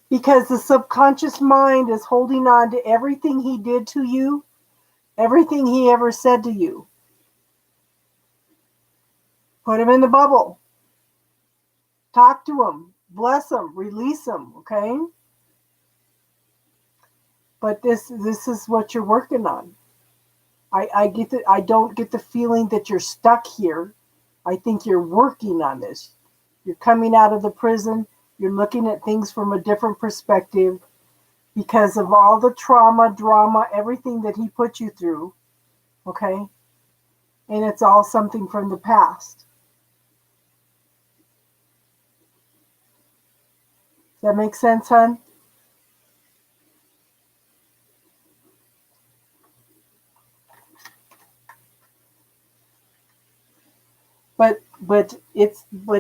Because the subconscious mind is holding on to everything he did to you, everything he ever said to you. Put him in the bubble. Talk to him. Bless him. Release him. Okay? But this is what you're working on. I don't get the feeling that you're stuck here. I think you're working on this. You're coming out of the prison. You're looking at things from a different perspective because of all the trauma, drama, everything that he put you through. Okay? And it's all something from the past. Does that make sense, hon?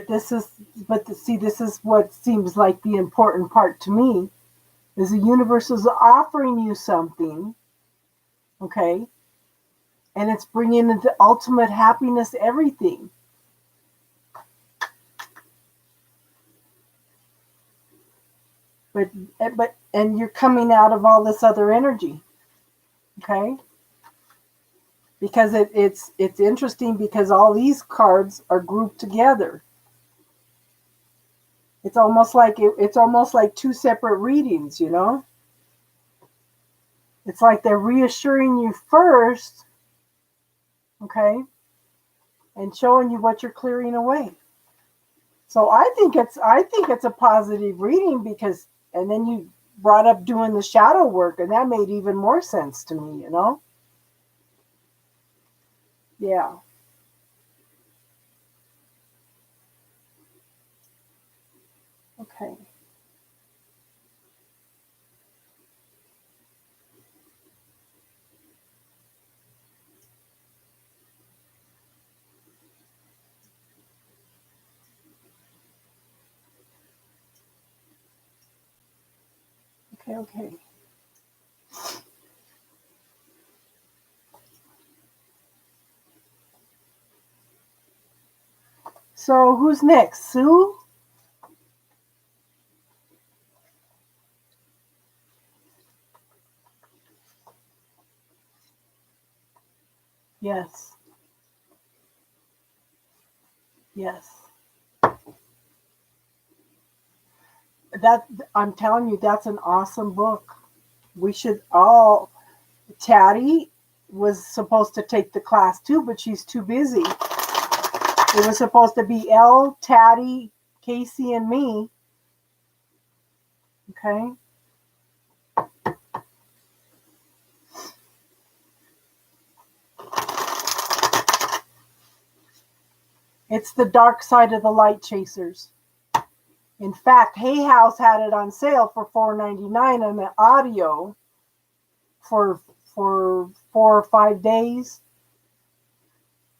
This is what seems like the important part to me is the universe is offering you something, okay, and it's bringing into ultimate happiness, everything. And you're coming out of all this other energy, okay? Because it's interesting because all these cards are grouped together. It's almost like two separate readings, you know? It's like they're reassuring you first, okay, and showing you what you're clearing away. So I think it's a positive reading because, and then you brought up doing the shadow work, and that made even more sense to me, you know? Yeah. Okay. Okay. So who's next? Sue? Yes. Yes. That I'm telling you, that's an awesome book. We should all. Taddy was supposed to take the class too, but she's too busy. It was supposed to be Elle, Taddy, Casey, and me. Okay. It's the dark side of the light chasers. In fact, Hay House had it on sale for $4.99 on the audio for 4 or 5 days.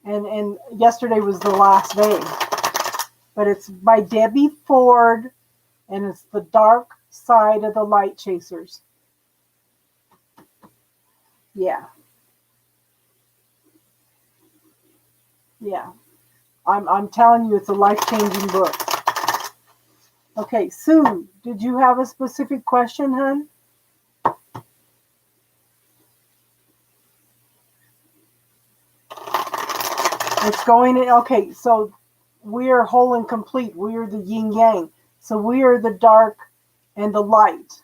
And yesterday was the last day. But it's by Debbie Ford, and it's the dark side of the light chasers. Yeah. Yeah. I'm telling you, it's a life-changing book. Okay, Sue, did you have a specific question, hon? It's going in. Okay, so we are whole and complete. We are the yin yang. So we are the dark and the light.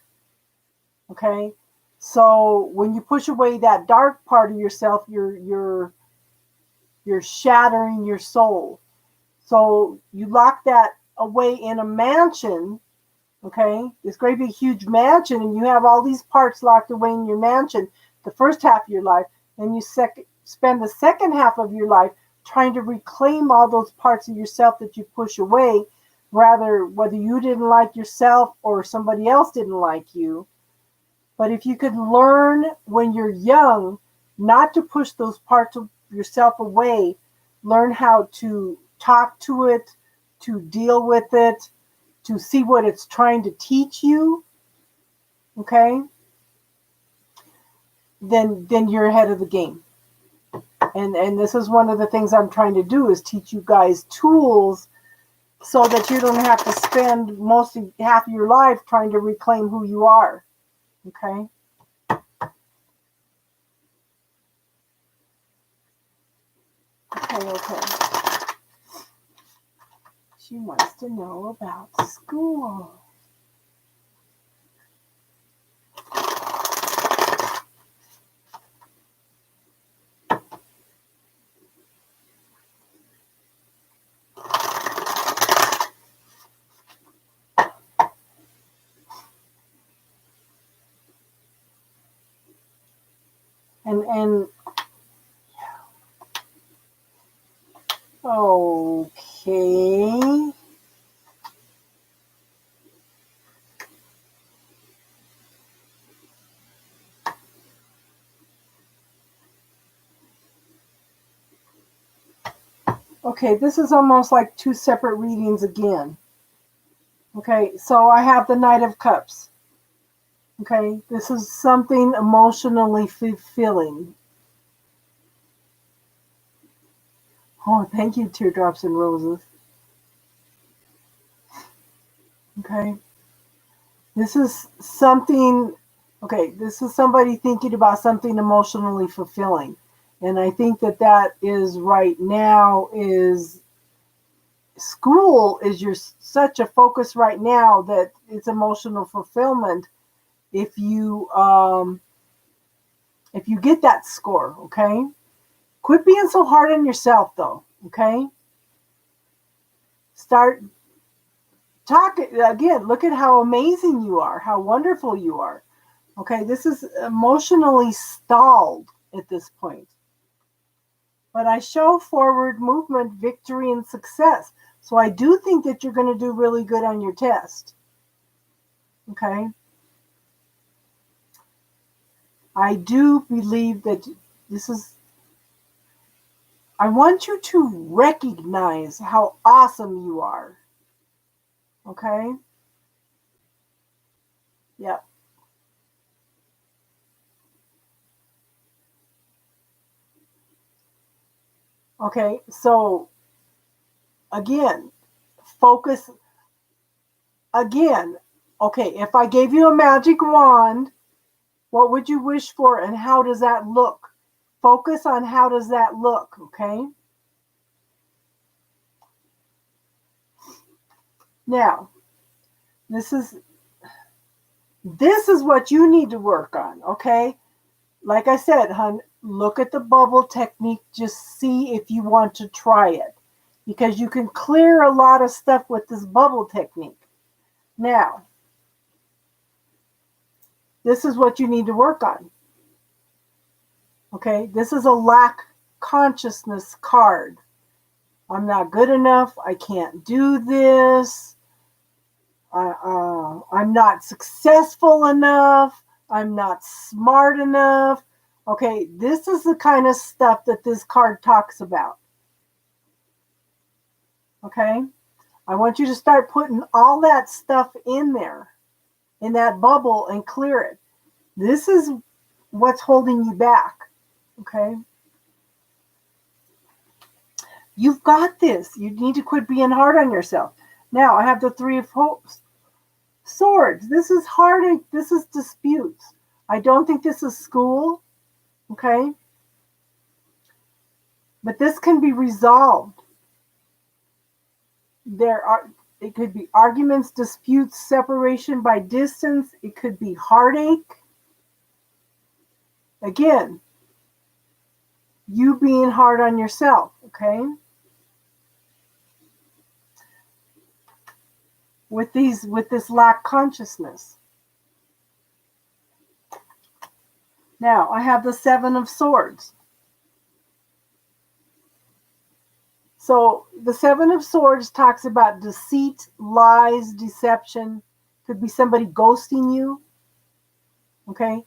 Okay? So when you push away that dark part of yourself, you're shattering your soul. So you lock that away in a mansion, okay? This great big huge mansion, and you have all these parts locked away in your mansion the first half of your life, and you spend the second half of your life trying to reclaim all those parts of yourself that you push away, rather whether you didn't like yourself or somebody else didn't like you. But if you could learn when you're young not to push those parts of yourself away, learn how to talk to it, to deal with it, to see what it's trying to teach you, okay, then you're ahead of the game. And this is one of the things I'm trying to do is teach you guys tools so that you don't have to spend half of your life trying to reclaim who you are. Okay? Okay. She wants to know about school. And okay. Okay, this is almost like two separate readings again. Okay, so I have the Knight of Cups. Okay, this is something emotionally fulfilling. Oh, thank you, Teardrops and Roses. Okay, this is something, okay, this is somebody thinking about something emotionally fulfilling. And I think that that is right now is school is your such a focus right now that it's emotional fulfillment if you get that score, okay? Quit being so hard on yourself though, okay? Start talking again, look at how amazing you are, how wonderful you are. Okay, this is emotionally stalled at this point. But I show forward movement, victory, and success. So I do think that you're going to do really good on your test. Okay? I do believe that this is, I want you to recognize how awesome you are. Okay? Yeah. Okay, so again, focus again. Okay, if I gave you a magic wand, what would you wish for and how does that look? Focus on how does that look, okay? Now, this is what you need to work on, okay? Like I said, hun, look at the bubble technique, just see if you want to try it because you can clear a lot of stuff with this bubble technique. Now, this is what you need to work on. Okay, this is a lack consciousness card. I'm not good enough. I can't do this. I'm not successful enough. I'm not smart enough. Okay, this is the kind of stuff that this card talks about. Okay, I want you to start putting all that stuff in there, in that bubble, and clear it. This is what's holding you back. Okay, you've got this. You need to quit being hard on yourself. Now, I have the Three of Swords. This is heartache. This is disputes. I don't think this is school. Okay, but this can be resolved. It could be arguments, disputes, separation by distance. It could be heartache. Again, you being hard on yourself, okay? With this lack consciousness. Now, I have the Seven of Swords. So, the Seven of Swords talks about deceit, lies, deception. Could be somebody ghosting you. Okay?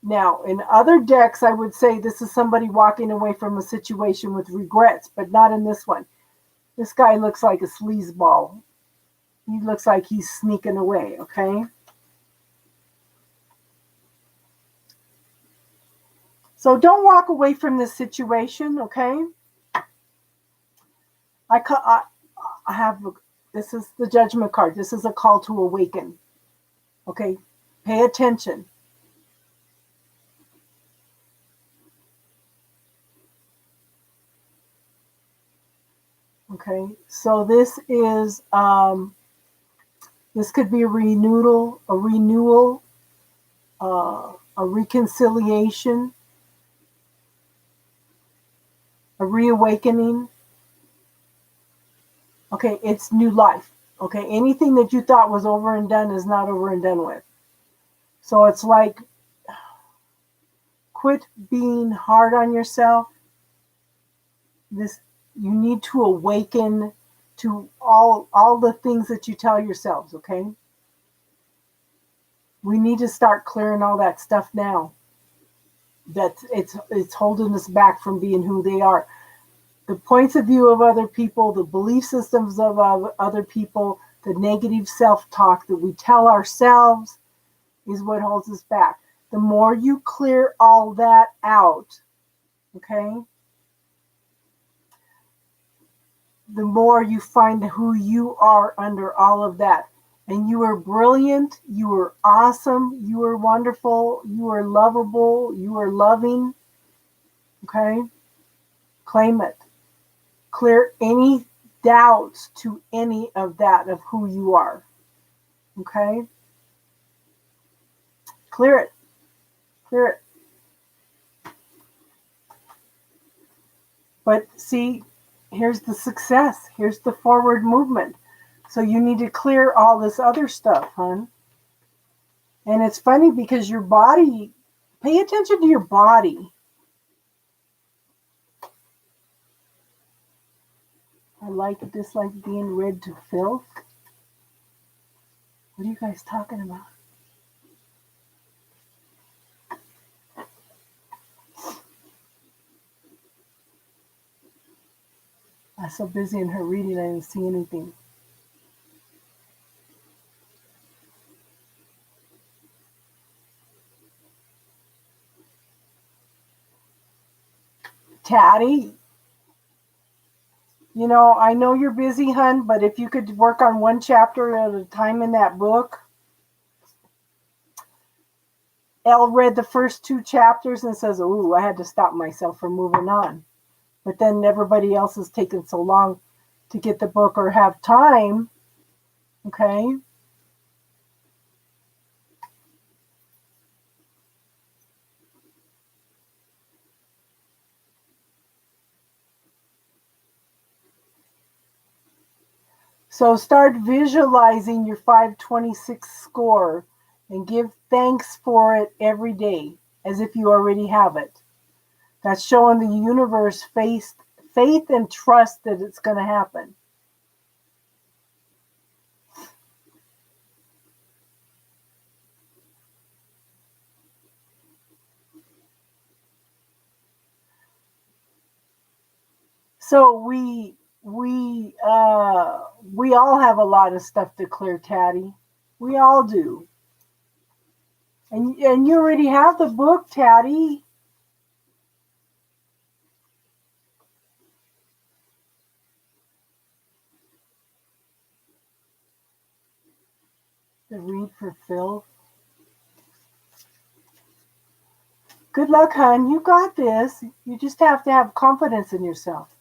Now, in other decks, I would say this is somebody walking away from a situation with regrets, but not in this one. This guy looks like a sleazeball. He looks like he's sneaking away, okay? So don't walk away from this situation, okay? I have This is the Judgment card. This is a call to awaken. Okay? Pay attention. Okay? So this is this could be a renewal, a reconciliation, a reawakening. Okay, it's new life. Okay, anything that you thought was over and done is not over and done with. So it's like, quit being hard on yourself. This, you need to awaken to all the things that you tell yourselves. Okay, we need to start clearing all that stuff now. That it's holding us back from being who they are. The points of view of other people, the belief systems of other people, the negative self-talk that we tell ourselves is what holds us back. The more you clear all that out, okay, the more you find who you are under all of that. And you are brilliant, you are awesome, you are wonderful, you are lovable, you are loving, okay? Claim it. Clear any doubts to any of that of who you are. Okay? Clear it. Clear it. But see, here's the success. Here's the forward movement. So you need to clear all this other stuff, hon. And it's funny because your body, pay attention to your body. I dislike being read to filth. What are you guys talking about? I was so busy in her reading, I didn't see anything. Tatty, you know, I know you're busy, hun, but if you could work on one chapter at a time in that book. Elle read the first 2 chapters and says, "Ooh, I had to stop myself from moving on." But then everybody else has taken so long to get the book or have time. Okay? So start visualizing your 526 score and give thanks for it every day as if you already have it. That's showing the universe faith and trust that it's going to happen. So we all have a lot of stuff to clear, Tatty. We all do. And you already have the book, Tatty. The Read for Phil. Good luck, hon. You got this. You just have to have confidence in yourself.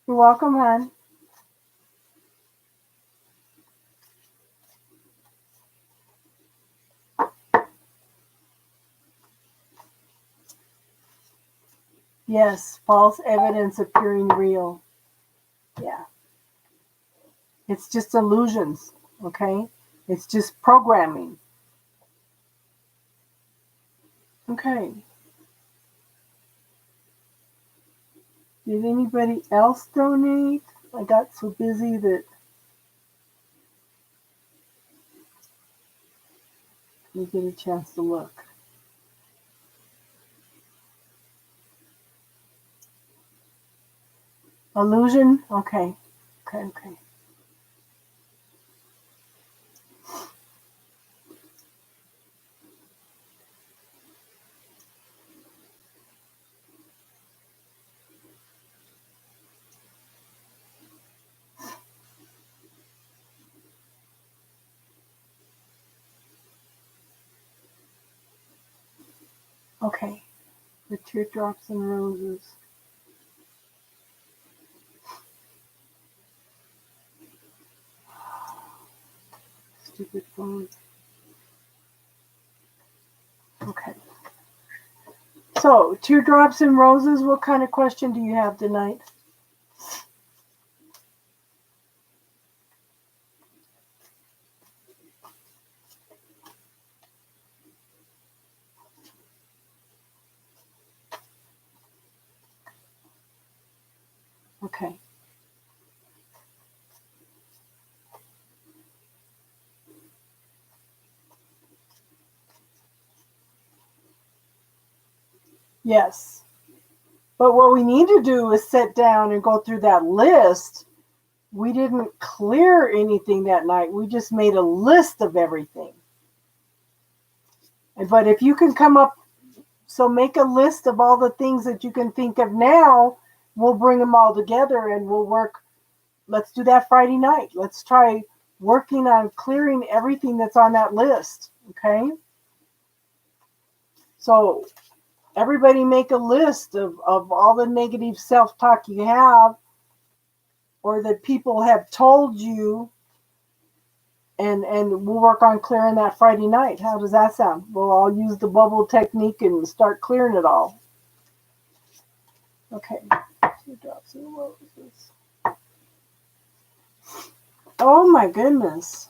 You're welcome, hon. Yes, false evidence appearing real. Yeah. It's just illusions, okay? It's just programming. Okay. Did anybody else donate? I got so busy that I didn't get a chance to look. Illusion? Okay. Okay. Okay. The teardrops and roses. Stupid phone. Okay. So, teardrops and roses, what kind of question do you have tonight? Okay. Yes. But what we need to do is sit down and go through that list. We didn't clear anything that night. We just made a list of everything. But if you can come up, so make a list of all the things that you can think of now. We'll bring them all together and we'll work. Let's do that Friday night. Let's try working on clearing everything that's on that list. Okay? So everybody make a list of all the negative self-talk you have or that people have told you, and we'll work on clearing that Friday night. How does that sound? We'll all use the bubble technique and start clearing it all. Okay. Teardrops and roses. Oh my goodness.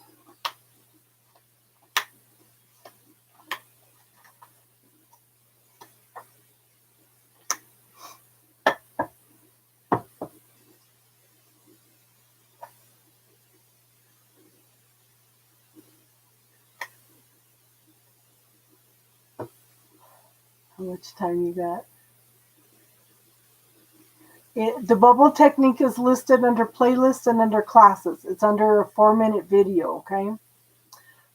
How much time you got? The bubble technique is listed under playlists and under classes. It's under a 4-minute video, okay?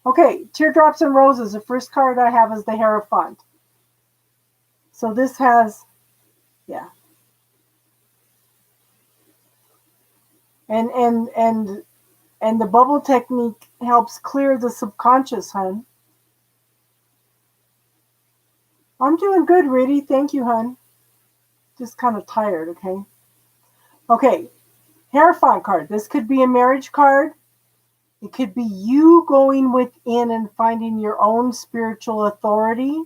Okay, teardrops and roses. The first card I have is the Hierophant. So this has, yeah. And the bubble technique helps clear the subconscious, hun. I'm doing good, Riddy. Thank you, hun. Just kind of tired, okay? Okay, Hierophant card. This could be a marriage card. It could be you going within and finding your own spiritual authority.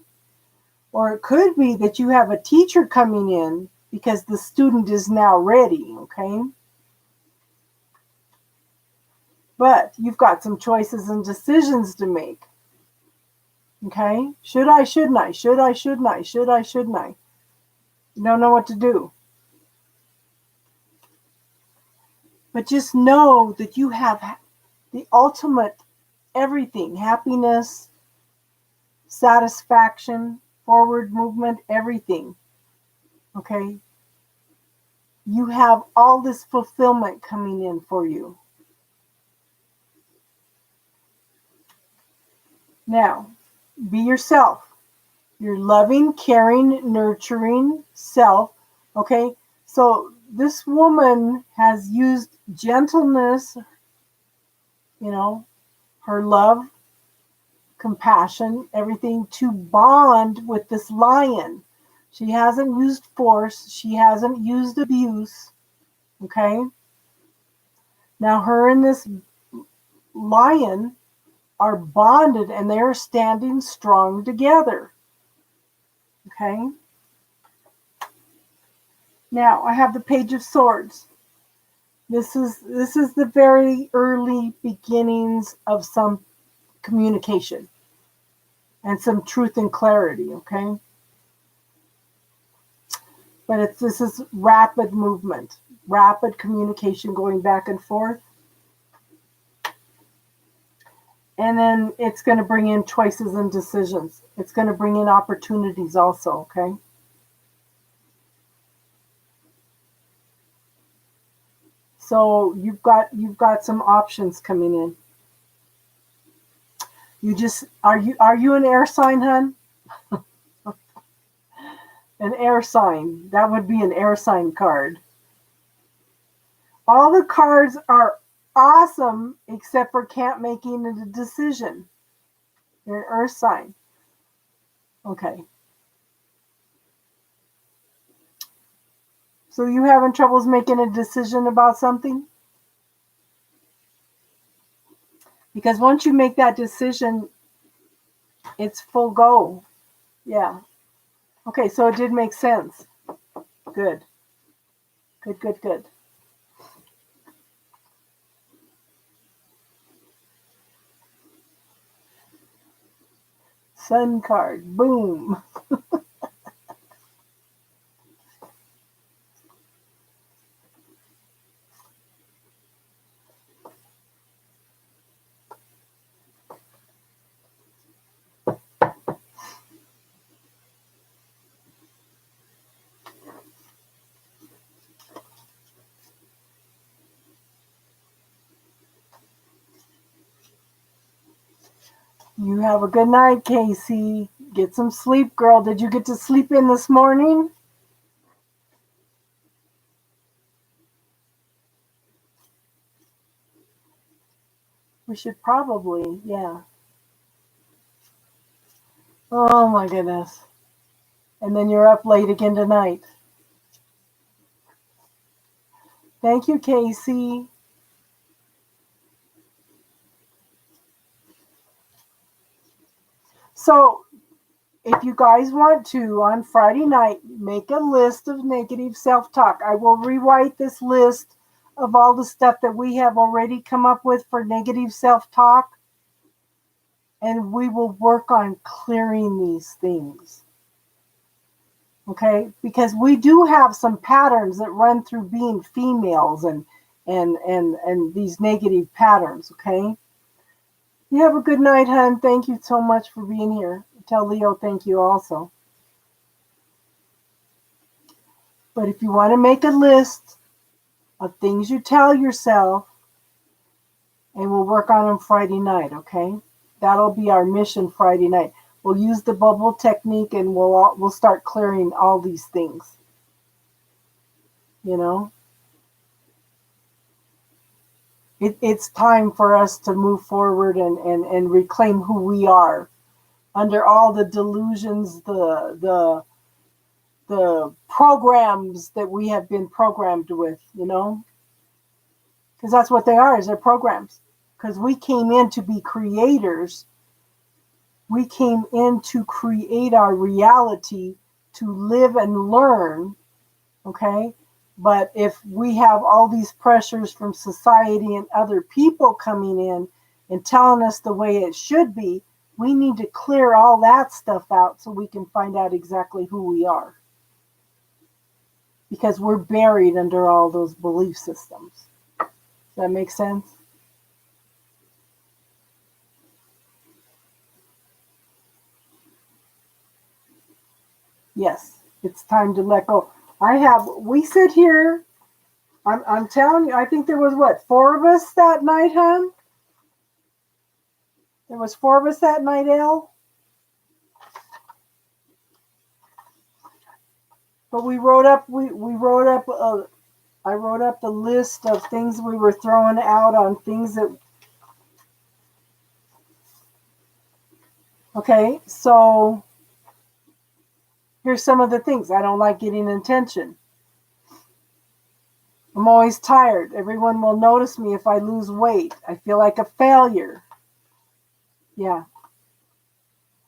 Or it could be that you have a teacher coming in because the student is now ready, okay? But you've got some choices and decisions to make. Okay? Should I, shouldn't I? Should I, shouldn't I? Should I, shouldn't I? You don't know what to do. But just know that you have the ultimate everything, happiness, satisfaction, forward movement, everything. Okay? You have all this fulfillment coming in for you. Now, be yourself. Your loving, caring, nurturing self. Okay? So this woman has used gentleness, her love, compassion, everything to bond with this lion. She hasn't used force. She hasn't used abuse. Okay? Now her and this lion are bonded and they are standing strong together. Okay? Now I have the Page of Swords. This is the very early beginnings of some communication and some truth and clarity, okay? But this is rapid movement, rapid communication going back and forth. And then it's going to bring in choices and decisions. It's going to bring in opportunities also, okay? So you've got some options coming in. You just are you an air sign, hun? An air sign. That would be an air sign card. All the cards are awesome except for can't making a decision. You're an earth sign. Okay. So you having troubles making a decision about something? Because once you make that decision, it's full go. Yeah. Okay, so it did make sense. Good. Good, good, good. Sun card. Boom. You have a good night, Casey. Get some sleep, girl. Did you get to sleep in this morning? We should probably, yeah. Oh my goodness. And then you're up late again tonight. Thank you, Casey. So, if you guys want to, on Friday night, make a list of negative self talk. I will rewrite this list of all the stuff that we have already come up with for negative self talk, and we will work on clearing these things. Okay? Because we do have some patterns that run through being females and these negative patterns, okay? You have a good night, hon. Thank you so much for being here. Tell Leo thank you also. But if you want to make a list of things you tell yourself, and we'll work on them Friday night, okay? That'll be our mission Friday night. We'll use the bubble technique and we'll start clearing all these things. You know? It's time for us to move forward and reclaim who we are under all the delusions, the programs that we have been programmed with, you know? Because that's what they are, is they're programs. Because we came in to be creators. We came in to create our reality, to live and learn, okay? But if we have all these pressures from society and other people coming in and telling us the way it should be, we need to clear all that stuff out so we can find out exactly who we are. Because we're buried under all those belief systems. Does that make sense? Yes, it's time to let go. We sit here, I'm telling you, I think there was what, 4 of us that night, hon? There was 4 of us that night, Elle? But I wrote up the list of things we were throwing out on things that, okay, so here's some of the things. I don't like getting attention. I'm always tired. Everyone will notice me if I lose weight. I feel like a failure. Yeah.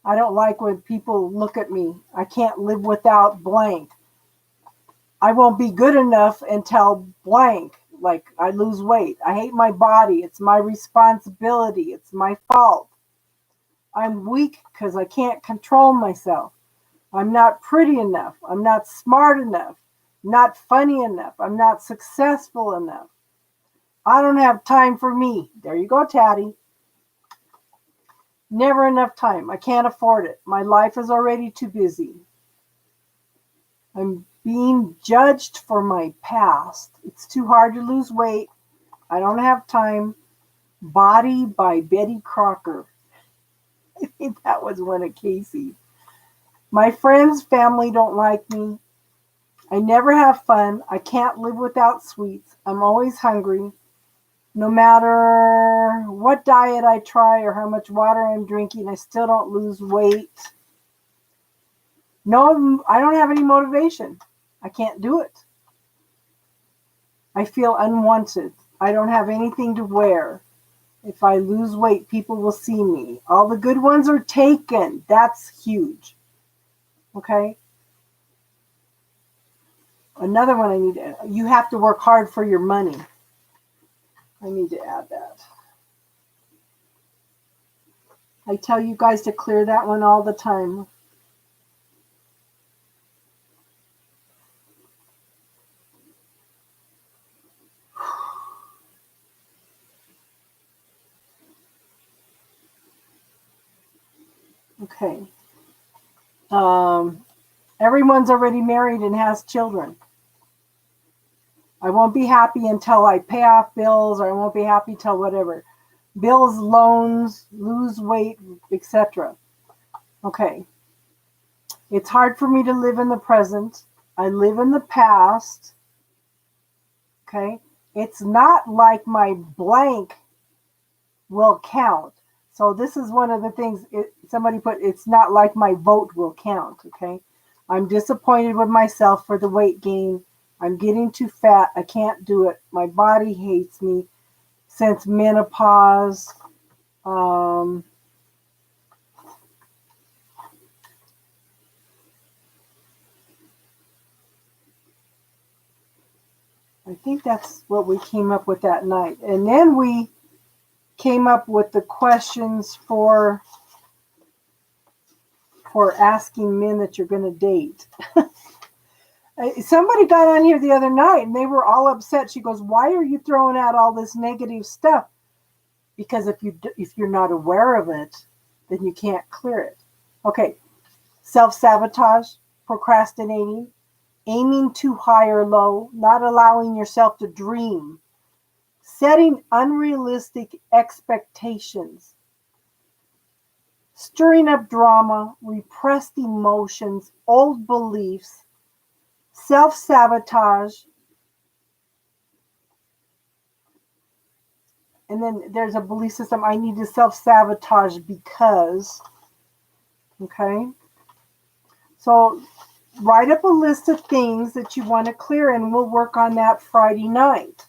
I don't like when people look at me. I can't live without blank. I won't be good enough until blank. Like I lose weight. I hate my body. It's my responsibility. It's my fault. I'm weak because I can't control myself. I'm not pretty enough. I'm not smart enough. Not funny enough. I'm not successful enough. I don't have time for me. There you go, Tatty. Never enough time. I can't afford it. My life is already too busy. I'm being judged for my past. It's too hard to lose weight. I don't have time. Body by Betty Crocker. I think that was one of Casey's. My friends, family don't like me. I never have fun. I can't live without sweets. I'm always hungry. No matter what diet I try or how much water I'm drinking, I still don't lose weight. No, I don't have any motivation. I can't do it. I feel unwanted. I don't have anything to wear. If I lose weight, people will see me. All the good ones are taken. That's huge. Okay? Another one I need to add. You have to work hard for your money. I need to add that. I tell you guys to clear that one all the time. Okay. Everyone's already married and has children. I won't be happy until I pay off bills, or I won't be happy till whatever. Bills, loans, lose weight, etc. Okay. It's hard for me to live in the present. I live in the past. Okay. It's not like my blank will count. So this is one of the things somebody put, it's not like my vote will count. Okay. I'm disappointed with myself for the weight gain. I'm getting too fat. I can't do it. My body hates me since menopause. I think that's what we came up with that night. And then we came up with the questions for asking men that you're going to date. Somebody got on here the other night and they were all upset. She goes, "Why are you throwing out all this negative stuff?" Because if you're not aware of it, then you can't clear it. Okay, self-sabotage, procrastinating, aiming too high or low, not allowing yourself to dream, setting unrealistic expectations, stirring up drama, repressed emotions, old beliefs, self-sabotage, and then there's a belief system, I need to self-sabotage because, okay? So write up a list of things that you want to clear, and we'll work on that Friday night.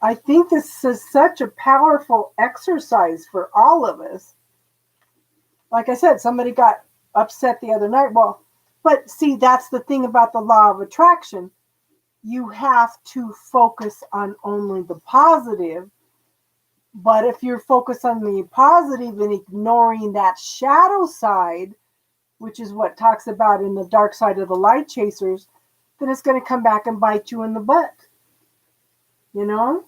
I think this is such a powerful exercise for all of us. Like I said, somebody got upset the other night. Well, but see, that's the thing about the law of attraction. You have to focus on only the positive. But if you're focused on the positive and ignoring that shadow side, which is what talks about in the dark side of the light chasers, then it's going to come back and bite you in the butt. You know?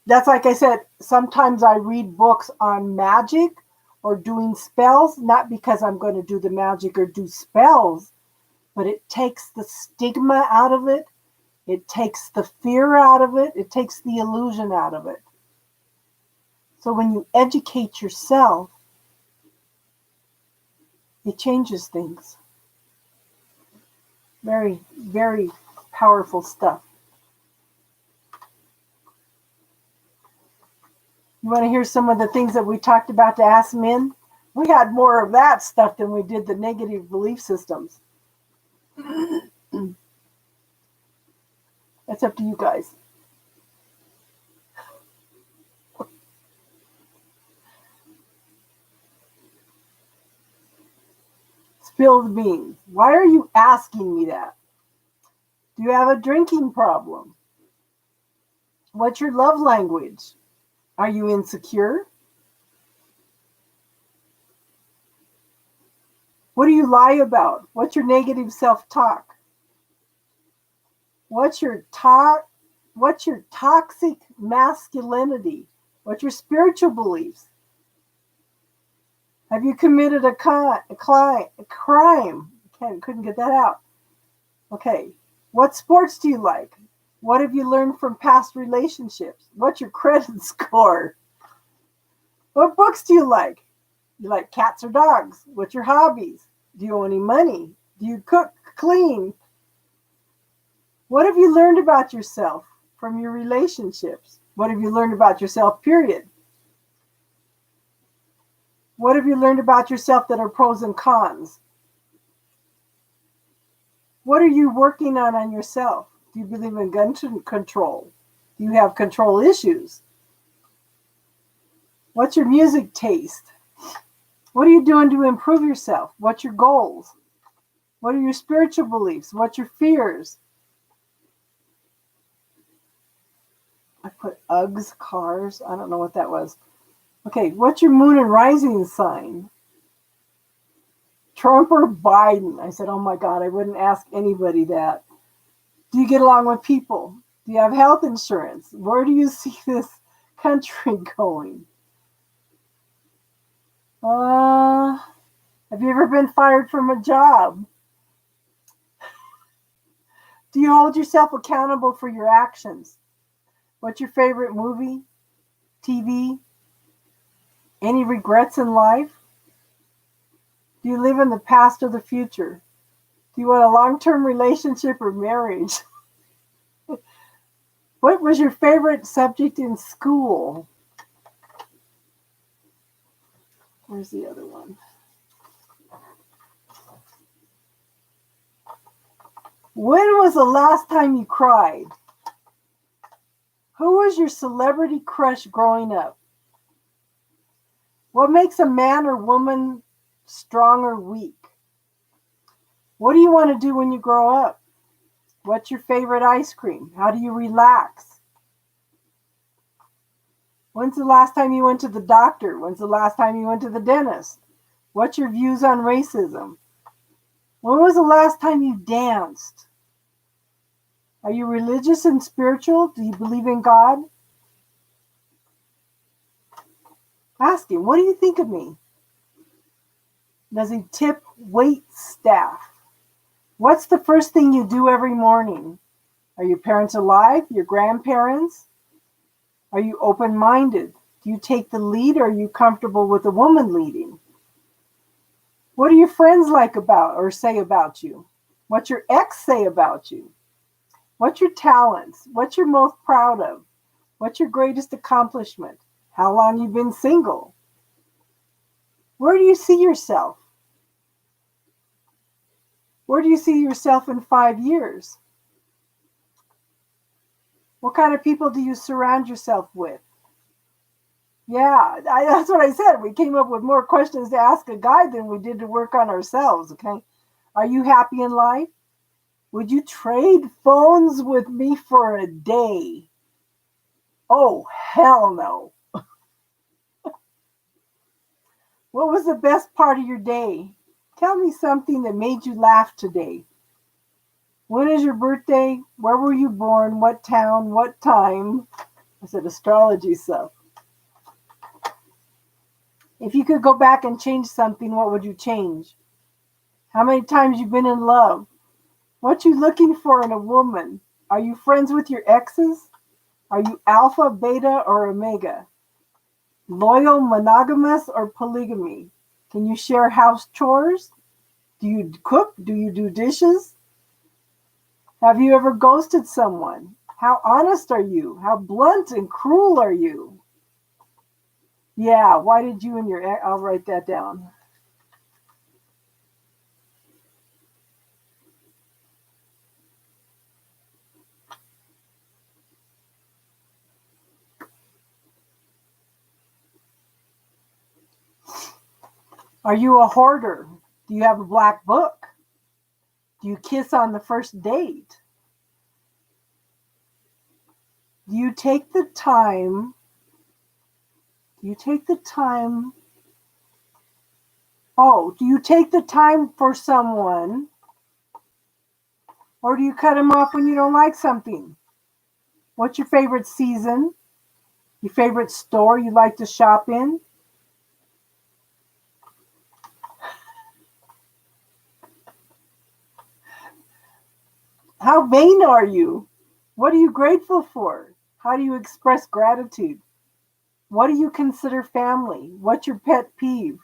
That's like I said, sometimes I read books on magic or doing spells, not because I'm going to do the magic or do spells, but it takes the stigma out of it. It takes the fear out of it. It takes the illusion out of it. So when you educate yourself, it changes things. Very, very powerful stuff. You want to hear some of the things that we talked about to ask men? We had more of that stuff than we did the negative belief systems. That's up to you guys. Spill the beans. Why are you asking me that? Do you have a drinking problem? What's your love language? Are you insecure? What do you lie about? What's your negative self-talk? What's your toxic masculinity? What's your spiritual beliefs? Have you committed a crime? Couldn't get that out. Okay. What sports do you like? What have you learned from past relationships? What's your credit score? What books do you like? You like cats or dogs? What's your hobbies? Do you owe any money? Do you cook, clean? What have you learned about yourself from your relationships? What have you learned about yourself, period? What have you learned about yourself that are pros and cons? What are you working on yourself? Do you believe in gun control? Do you have control issues? What's your music taste? What are you doing to improve yourself? What's your goals? What are your spiritual beliefs? What's your fears? I put Uggs, cars. I don't know what that was. Okay, what's your moon and rising sign? Trump or Biden? I said, oh my God, I wouldn't ask anybody that. Do you get along with people? Do you have health insurance? Where do you see this country going? Have you ever been fired from a job? Do you hold yourself accountable for your actions? What's your favorite movie? TV? Any regrets in life? Do you live in the past or the future? Do you want a long-term relationship or marriage? What was your favorite subject in school? Where's the other one? When was the last time you cried? Who was your celebrity crush growing up? What makes a man or woman strong or weak? What do you want to do when you grow up? What's your favorite ice cream? How do you relax? When's the last time you went to the doctor? When's the last time you went to the dentist? What's your views on racism? When was the last time you danced? Are you religious and spiritual? Do you believe in God? Ask him, what do you think of me? Does he tip wait staff? What's the first thing you do every morning? Are your parents alive? Your grandparents? Are you open-minded? Do you take the lead or are you comfortable with a woman leading? What do your friends like about or say about you? What's your ex say about you? What's your talents? What's you're most proud of? What's your greatest accomplishment? How long you been single? Where do you see yourself? Where do you see yourself in 5 years? What kind of people do you surround yourself with? Yeah, that's what I said. We came up with more questions to ask a guy than we did to work on ourselves, okay? Are you happy in life? Would you trade phones with me for a day? Oh, hell no. What was the best part of your day? Tell me something that made you laugh today. When is your birthday? Where were you born? What town? What time? I said astrology stuff. If you could go back and change something, what would you change? How many times you've been in love? What you looking for in a woman? Are you friends with your exes? Are you alpha, beta, or omega? Loyal, monogamous, or polygamy? Can you share house chores? Do you cook? Do you do dishes? Have you ever ghosted someone? How honest are you? How blunt and cruel are you? Yeah, why did you and your ex? I'll write that down. Are you a hoarder? Do you have a black book? Do you kiss on the first date? Do you take the time? Do you take the time? Oh, do you take the time for someone? Or do you cut them off when you don't like something? What's your favorite season? Your favorite store you like to shop in? How vain are you? What are you grateful for? How do you express gratitude? What do you consider family? What's your pet peeve?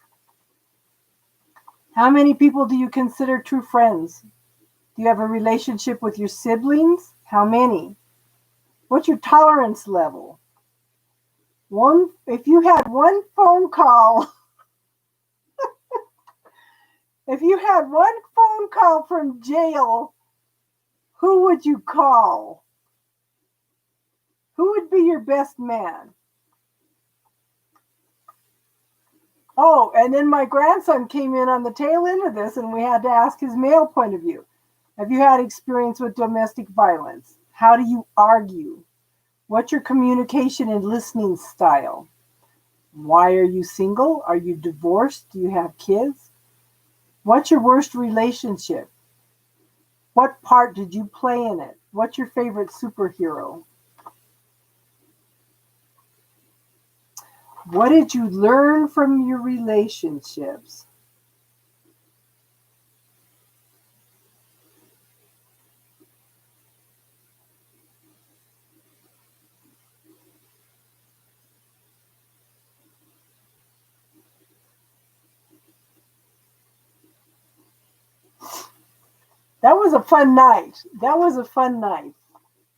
How many people do you consider true friends? Do you have a relationship with your siblings? How many? What's your tolerance level? If you had one phone call, if you had one phone call from jail Who would you call? Who would be your best man? Oh, and then my grandson came in on the tail end of this, and we had to ask his male point of view. Have you had experience with domestic violence? How do you argue? What's your communication and listening style? Why are you single? Are you divorced? Do you have kids? What's your worst relationship? What part did you play in it? What's your favorite superhero? What did you learn from your relationships? That was a fun night. That was a fun night.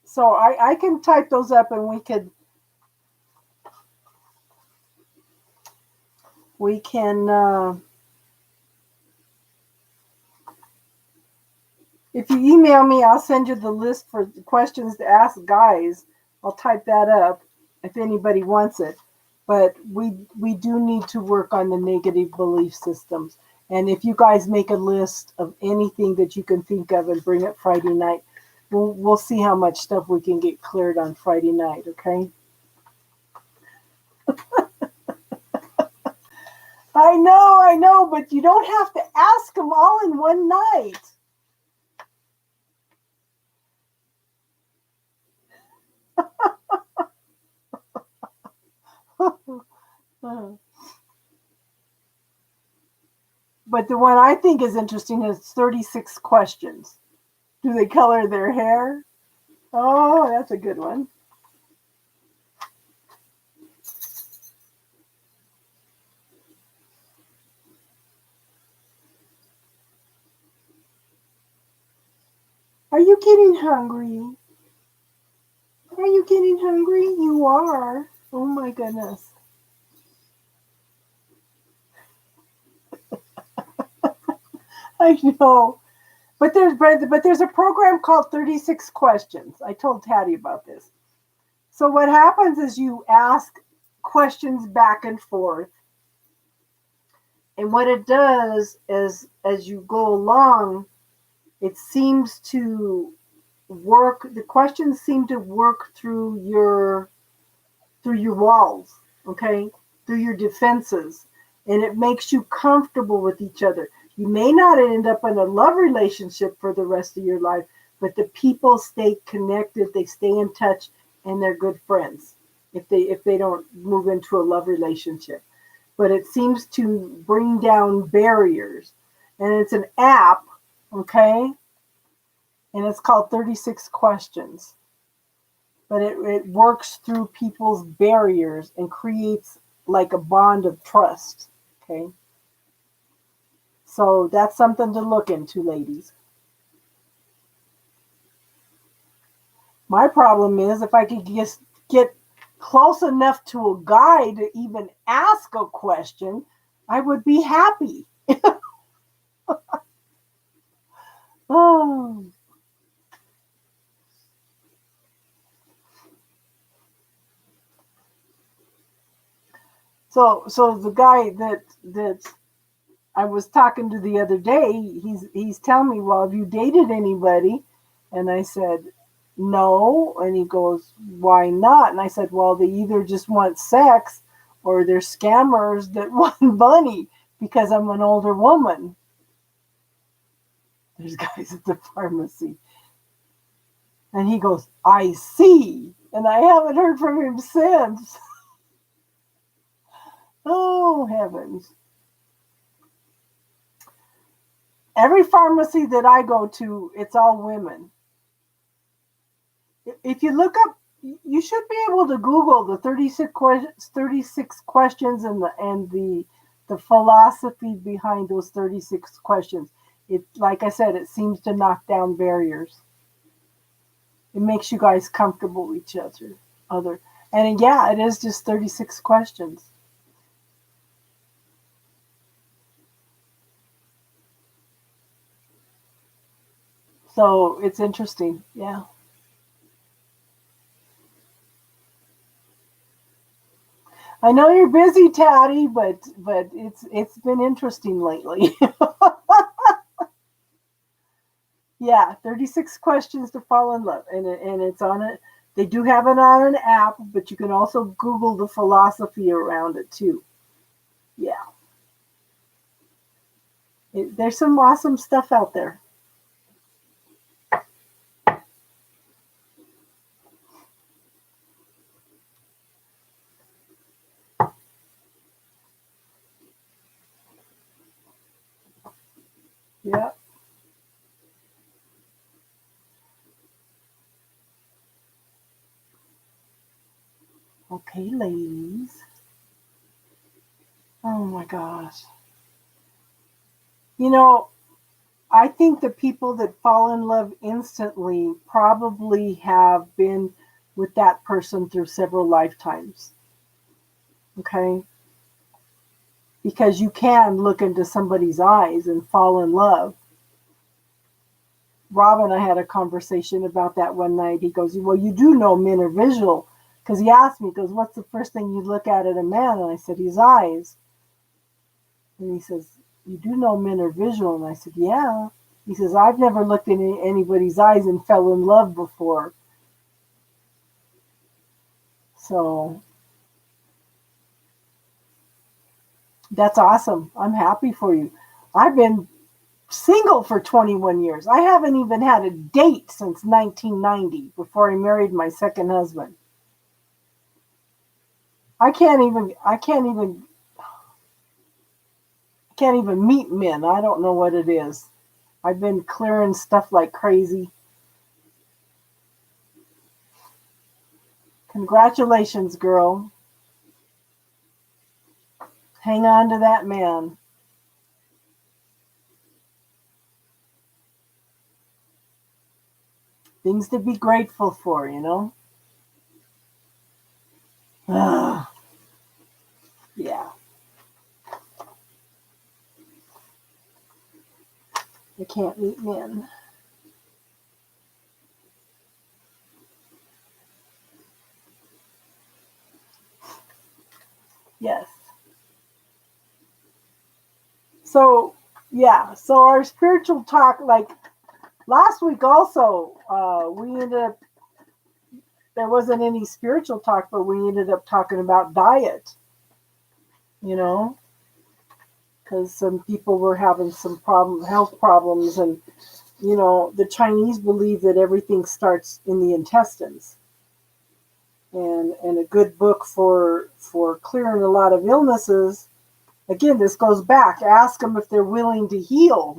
So I can type those up and we can if you email me, I'll send you the list for questions to ask guys. I'll type that up if anybody wants it. But we do need to work on the negative belief systems. And if you guys make a list of anything that you can think of and bring it Friday night, we'll see how much stuff we can get cleared on Friday night, okay? I know, but you don't have to ask them all in one night. But the one I think is interesting is 36 questions. Do they color their hair? Oh, that's a good one. Are you getting hungry? Are you getting hungry? You are. Oh my goodness. I know. But there's a program called 36 Questions. I told Taddy about this. So what happens is you ask questions back and forth. And what it does is as you go along, it seems to work the questions seem to work through your walls, okay? Through your defenses. And it makes you comfortable with each other. You may not end up in a love relationship for the rest of your life, but the people stay connected, they stay in touch, and they're good friends if they don't move into a love relationship. But it seems to bring down barriers. And it's an app, okay? And it's called 36 Questions. But it works through people's barriers and creates like a bond of trust, okay? So that's something to look into, ladies. My problem is if I could just get close enough to a guy to even ask a question, I would be happy. Oh. So the guy that I was talking to the other day, he's telling me, well, have you dated anybody? And I said, no. And he goes, why not? And I said, well, they either just want sex or they're scammers that want money because I'm an older woman. There's guys at the pharmacy. And he goes, I see. And I haven't heard from him since. Oh, heavens. Every pharmacy that I go to, it's all women. If you look up, you should be able to Google the 36 questions and the philosophy behind those 36 questions. It, like I said, it seems to knock down barriers. It makes you guys comfortable with each other. And yeah, it is just 36 questions. So it's interesting. Yeah. I know you're busy, Tatty, but it's been interesting lately. Yeah, 36 questions to fall in love, and it's on it. They do have it on an app, but you can also Google the philosophy around it too. Yeah, there's some awesome stuff out there. Yeah. Okay, ladies. Oh my gosh. You know, I think the people that fall in love instantly probably have been with that person through several lifetimes. Okay? Because you can look into somebody's eyes and fall in love. Rob and I had a conversation about that one night. He goes, "Well, you do know men are visual." Because he asked me, he goes, "What's the first thing you look at in a man?" And I said, "His eyes." And he says, "You do know men are visual." And I said, "Yeah." He says, "I've never looked in anybody's eyes and fell in love before." So that's awesome. I'm happy for you. I've been single for 21 years. I haven't even had a date since 1990 before I married my second husband. I can't even meet men. I don't know what it is. I've been clearing stuff like crazy. Congratulations, girl. Hang on to that man. Things to be grateful for, you know? Ah, yeah. I can't meet men. Yes. So, yeah. So our spiritual talk, like last week also, we ended up, there wasn't any spiritual talk, but we ended up talking about diet, you know? Because some people were having some health problems, and the Chinese believe that everything starts in the intestines, and a good book for clearing a lot of illnesses. Again, this goes back. Ask them if they're willing to heal,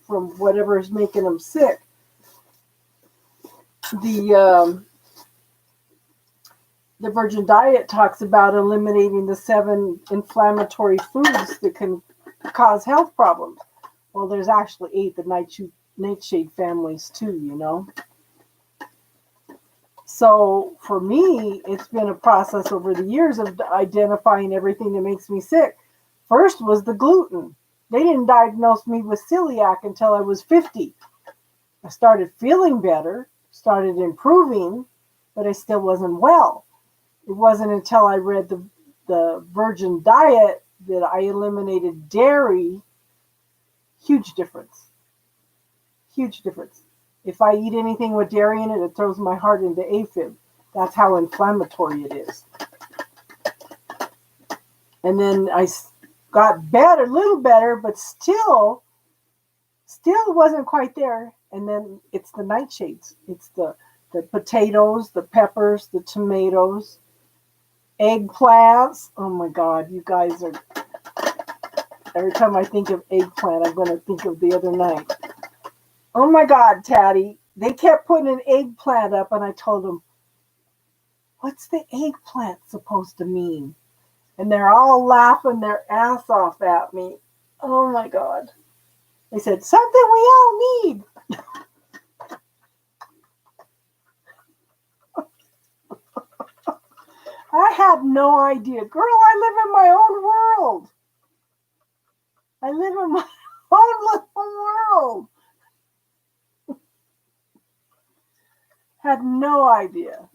from whatever is making them sick. The Virgin Diet talks about eliminating the 7 inflammatory foods that can cause health problems. Well, there's actually 8, the nightshade families too. So for me, it's been a process over the years of identifying everything that makes me sick. First was the gluten. They didn't diagnose me with celiac until I was 50. I started feeling better, started improving, but I still wasn't well. It wasn't until I read the Virgin Diet that I eliminated dairy. Huge difference. Huge difference. If I eat anything with dairy in it, it throws my heart into AFib. That's how inflammatory it is. And then I got better, a little better, but still wasn't quite there. And then it's the nightshades. It's the potatoes, the peppers, the tomatoes, eggplants. Oh my God, you guys are. Every time I think of eggplant, I'm going to think of the other night. Oh my God, Tatty. They kept putting an eggplant up, and I told them, "What's the eggplant supposed to mean?" And they're all laughing their ass off at me. Oh my God. They said, "Something we all need." I had no idea. Girl, I live in my own world. I live in my own little world. Had no idea.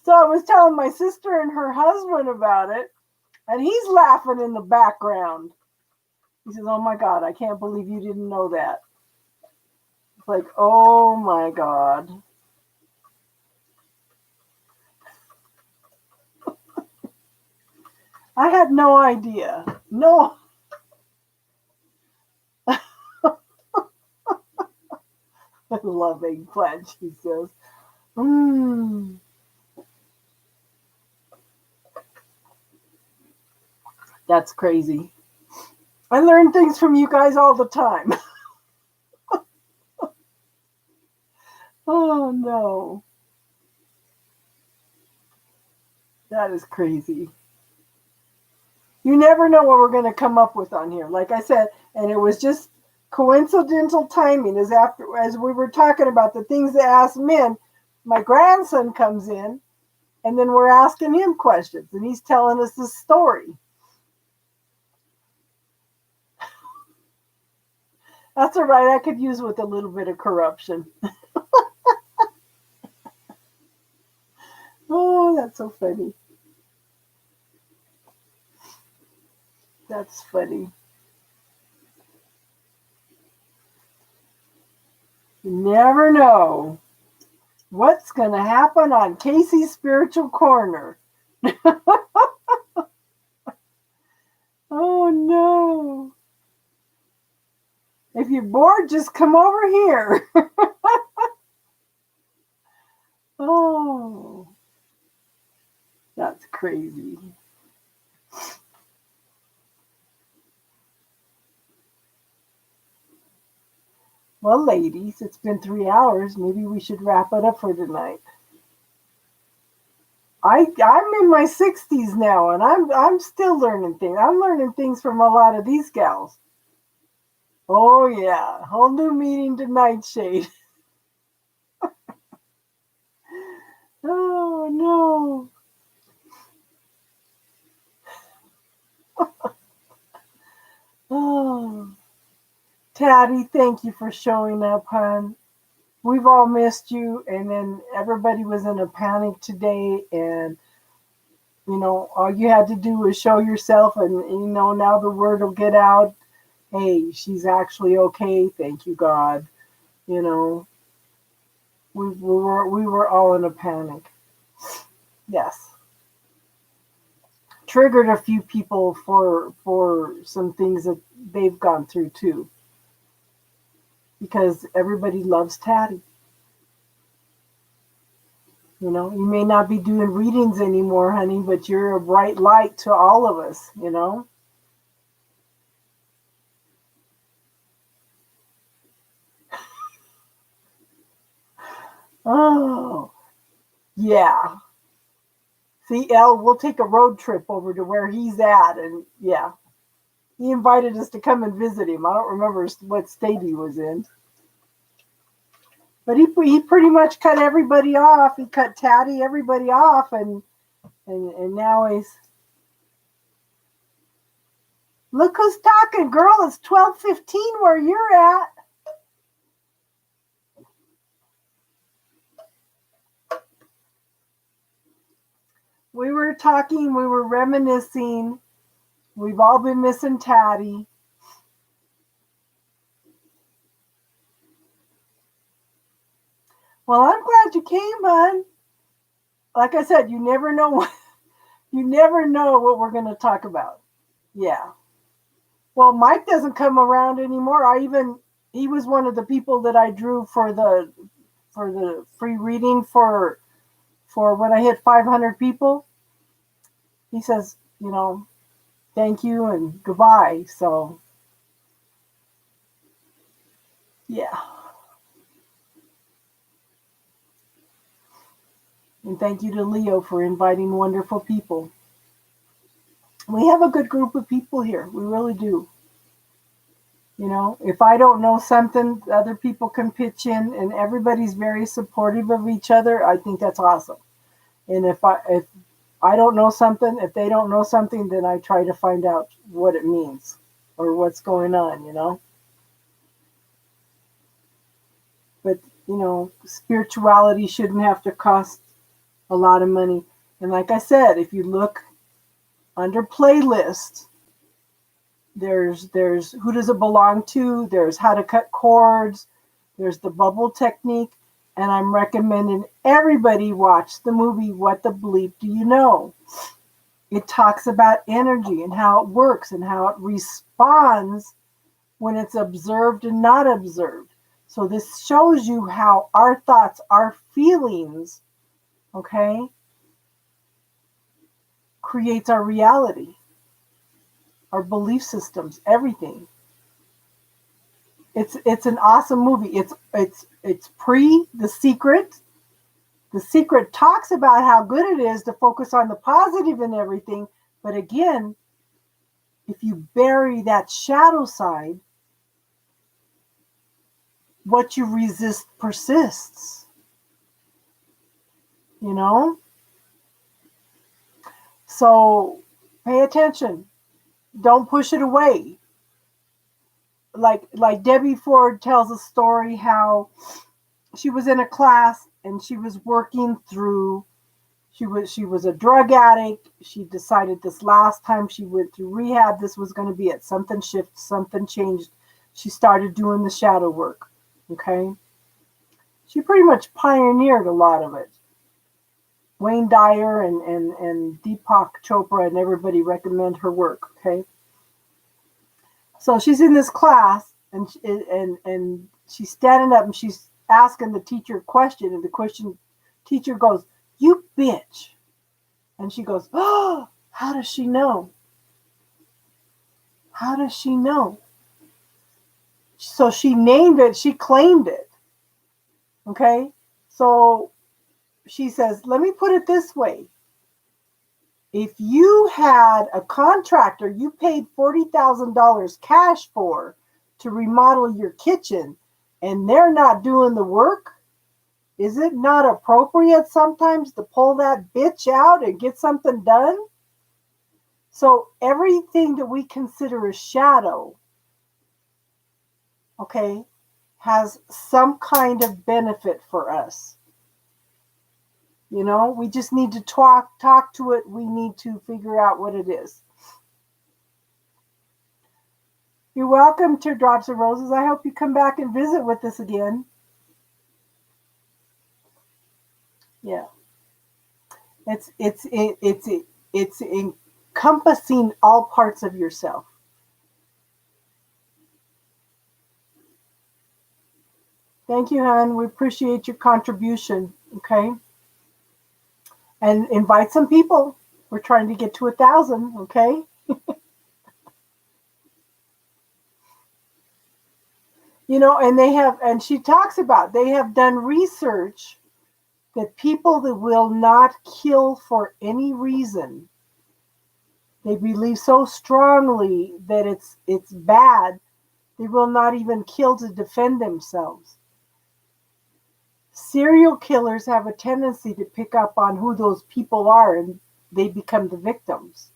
So I was telling my sister and her husband about it, and he's laughing in the background. He says, "Oh my God, I can't believe you didn't know that." It's like, oh my God. I had no idea. No. I love eggplant, she says. Mmm. That's crazy. I learn things from you guys all the time. Oh no. That is crazy. You never know what we're going to come up with on here. Like I said, and it was just coincidental timing as we were talking about the things that ask men, my grandson comes in and then we're asking him questions and he's telling us this story. That's all right. I could use with a little bit of corruption. Oh, that's so funny. That's funny. You never know what's going to happen on Casey's Spiritual Corner. Oh no. If you're bored, just come over here. Oh, that's crazy. Well, ladies, it's been 3 hours. Maybe we should wrap it up for tonight. I'm in my 60s now, and I'm still learning things. I'm learning things from a lot of these gals. Oh yeah, whole new meaning to nightshade. Oh no. Oh, Taddy, thank you for showing up, hon. We've all missed you, and then everybody was in a panic today, and all you had to do was show yourself, and now the word will get out. Hey, she's actually okay. Thank you, God. You know, we were all in a panic. Yes, triggered a few people for some things that they've gone through too, because everybody loves Taddy. You may not be doing readings anymore, honey, but you're a bright light to all of us. Oh, yeah. See, El, we'll take a road trip over to where he's at, and yeah, he invited us to come and visit him. I don't remember what state he was in, but he pretty much cut everybody off. He cut Taddy, everybody off, and now he's look who's talking, girl. It's 12:15 where you're at. We were talking, we were reminiscing. We've all been missing Taddy. Well, I'm glad you came, hon. Like I said, you never know what we're going to talk about. Yeah. Well, Mike doesn't come around anymore. He was one of the people that I drew for the free reading for when I hit 500 people. He says, thank you and goodbye. So, yeah. And thank you to Leo for inviting wonderful people. We have a good group of people here. We really do. If I don't know something, other people can pitch in, and everybody's very supportive of each other. I think that's awesome. And if I don't know something, if they don't know something, then I try to find out what it means or what's going on. But spirituality shouldn't have to cost a lot of money. And like I said, if you look under playlist, there's who does it belong to, there's how to cut cords, there's the bubble technique, and I'm recommending everybody watch the movie What the Bleep Do You Know? It talks about energy and how it works and how it responds when it's observed and not observed. So this shows you how our thoughts, our feelings, okay, creates our reality, our belief systems, everything. It's an awesome movie. It's pre The Secret. The Secret talks about how good it is to focus on the positive and everything, but again, if you bury that shadow side, what you resist persists. So pay attention. Don't push it away. Like Debbie Ford tells a story how she was in a class and she was working through, she was a drug addict. She decided this last time she went through rehab, this was going to be it. Something shifted, something changed. She started doing the shadow work. Okay. She pretty much pioneered a lot of it. Wayne Dyer and Deepak Chopra and everybody recommend her work. Okay. So she's in this class and she's standing up and she's asking the teacher a question, and the teacher goes, "You bitch." And she goes, "Oh, how does she know? How does she know?" So she named it, she claimed it. Okay? So she says, "Let me put it this way. If you had a contractor you paid $40,000 cash for to remodel your kitchen and they're not doing the work, is it not appropriate sometimes to pull that bitch out and get something done?" So everything that we consider a shadow, okay, has some kind of benefit for us. We just need to talk to it. We need to figure out what it is. You're welcome, Teardrops of Roses. I hope you come back and visit with us again. Yeah. It's encompassing all parts of yourself. Thank you, hon. We appreciate your contribution. Okay. And invite some people. We're trying to get to 1,000. Okay. And she talks about, they have done research that people that will not kill for any reason, they believe so strongly that it's bad, they will not even kill to defend themselves. Serial killers have a tendency to pick up on who those people are and they become the victims.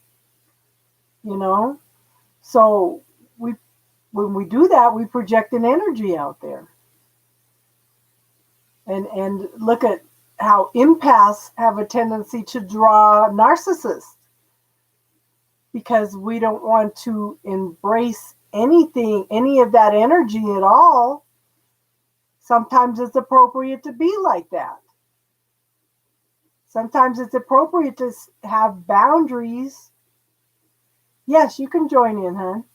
So when we do that, we project an energy out there. And look at how empaths have a tendency to draw narcissists because we don't want to embrace anything, any of that energy at all. Sometimes it's appropriate to be like that. Sometimes it's appropriate to have boundaries. Yes, you can join in, hon.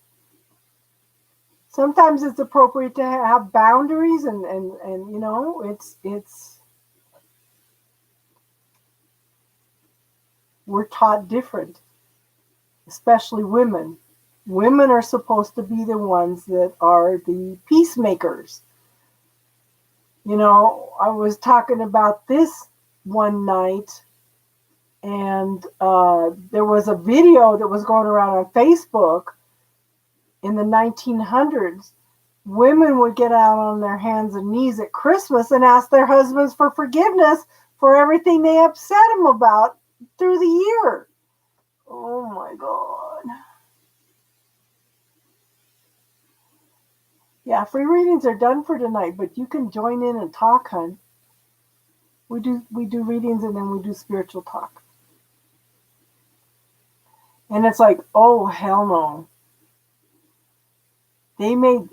Sometimes it's appropriate to have boundaries and it's we're taught different, especially women. Women are supposed to be the ones that are the peacemakers. I was talking about this one night, and there was a video that was going around on Facebook. In the 1900s, women would get out on their hands and knees at Christmas and ask their husbands for forgiveness for everything they upset them about through the year. Oh my God. Yeah, free readings are done for tonight, but you can join in and talk, hun. We do readings and then we do spiritual talk. And it's like, oh hell no. They made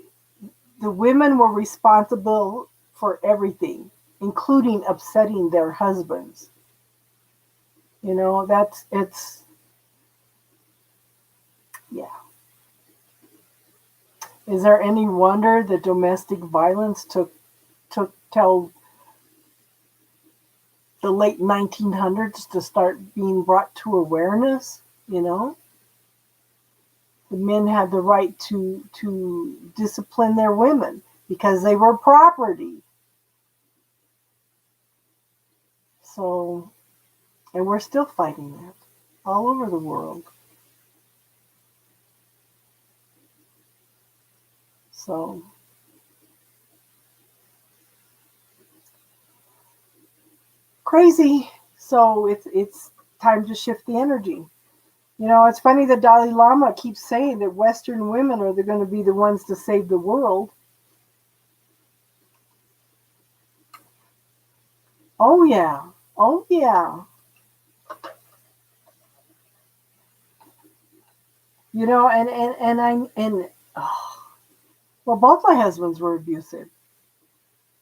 the women were responsible for everything, including upsetting their husbands. It's yeah. Is there any wonder that domestic violence took till the late 1900s to start being brought to awareness? The men had the right to discipline their women because they were property. So, and we're still fighting that all over the world. So, crazy. So it's time to shift the energy. It's funny that Dalai Lama keeps saying that Western women are going to be the ones to save the world. Oh yeah. Oh yeah. Oh, well, both my husbands were abusive.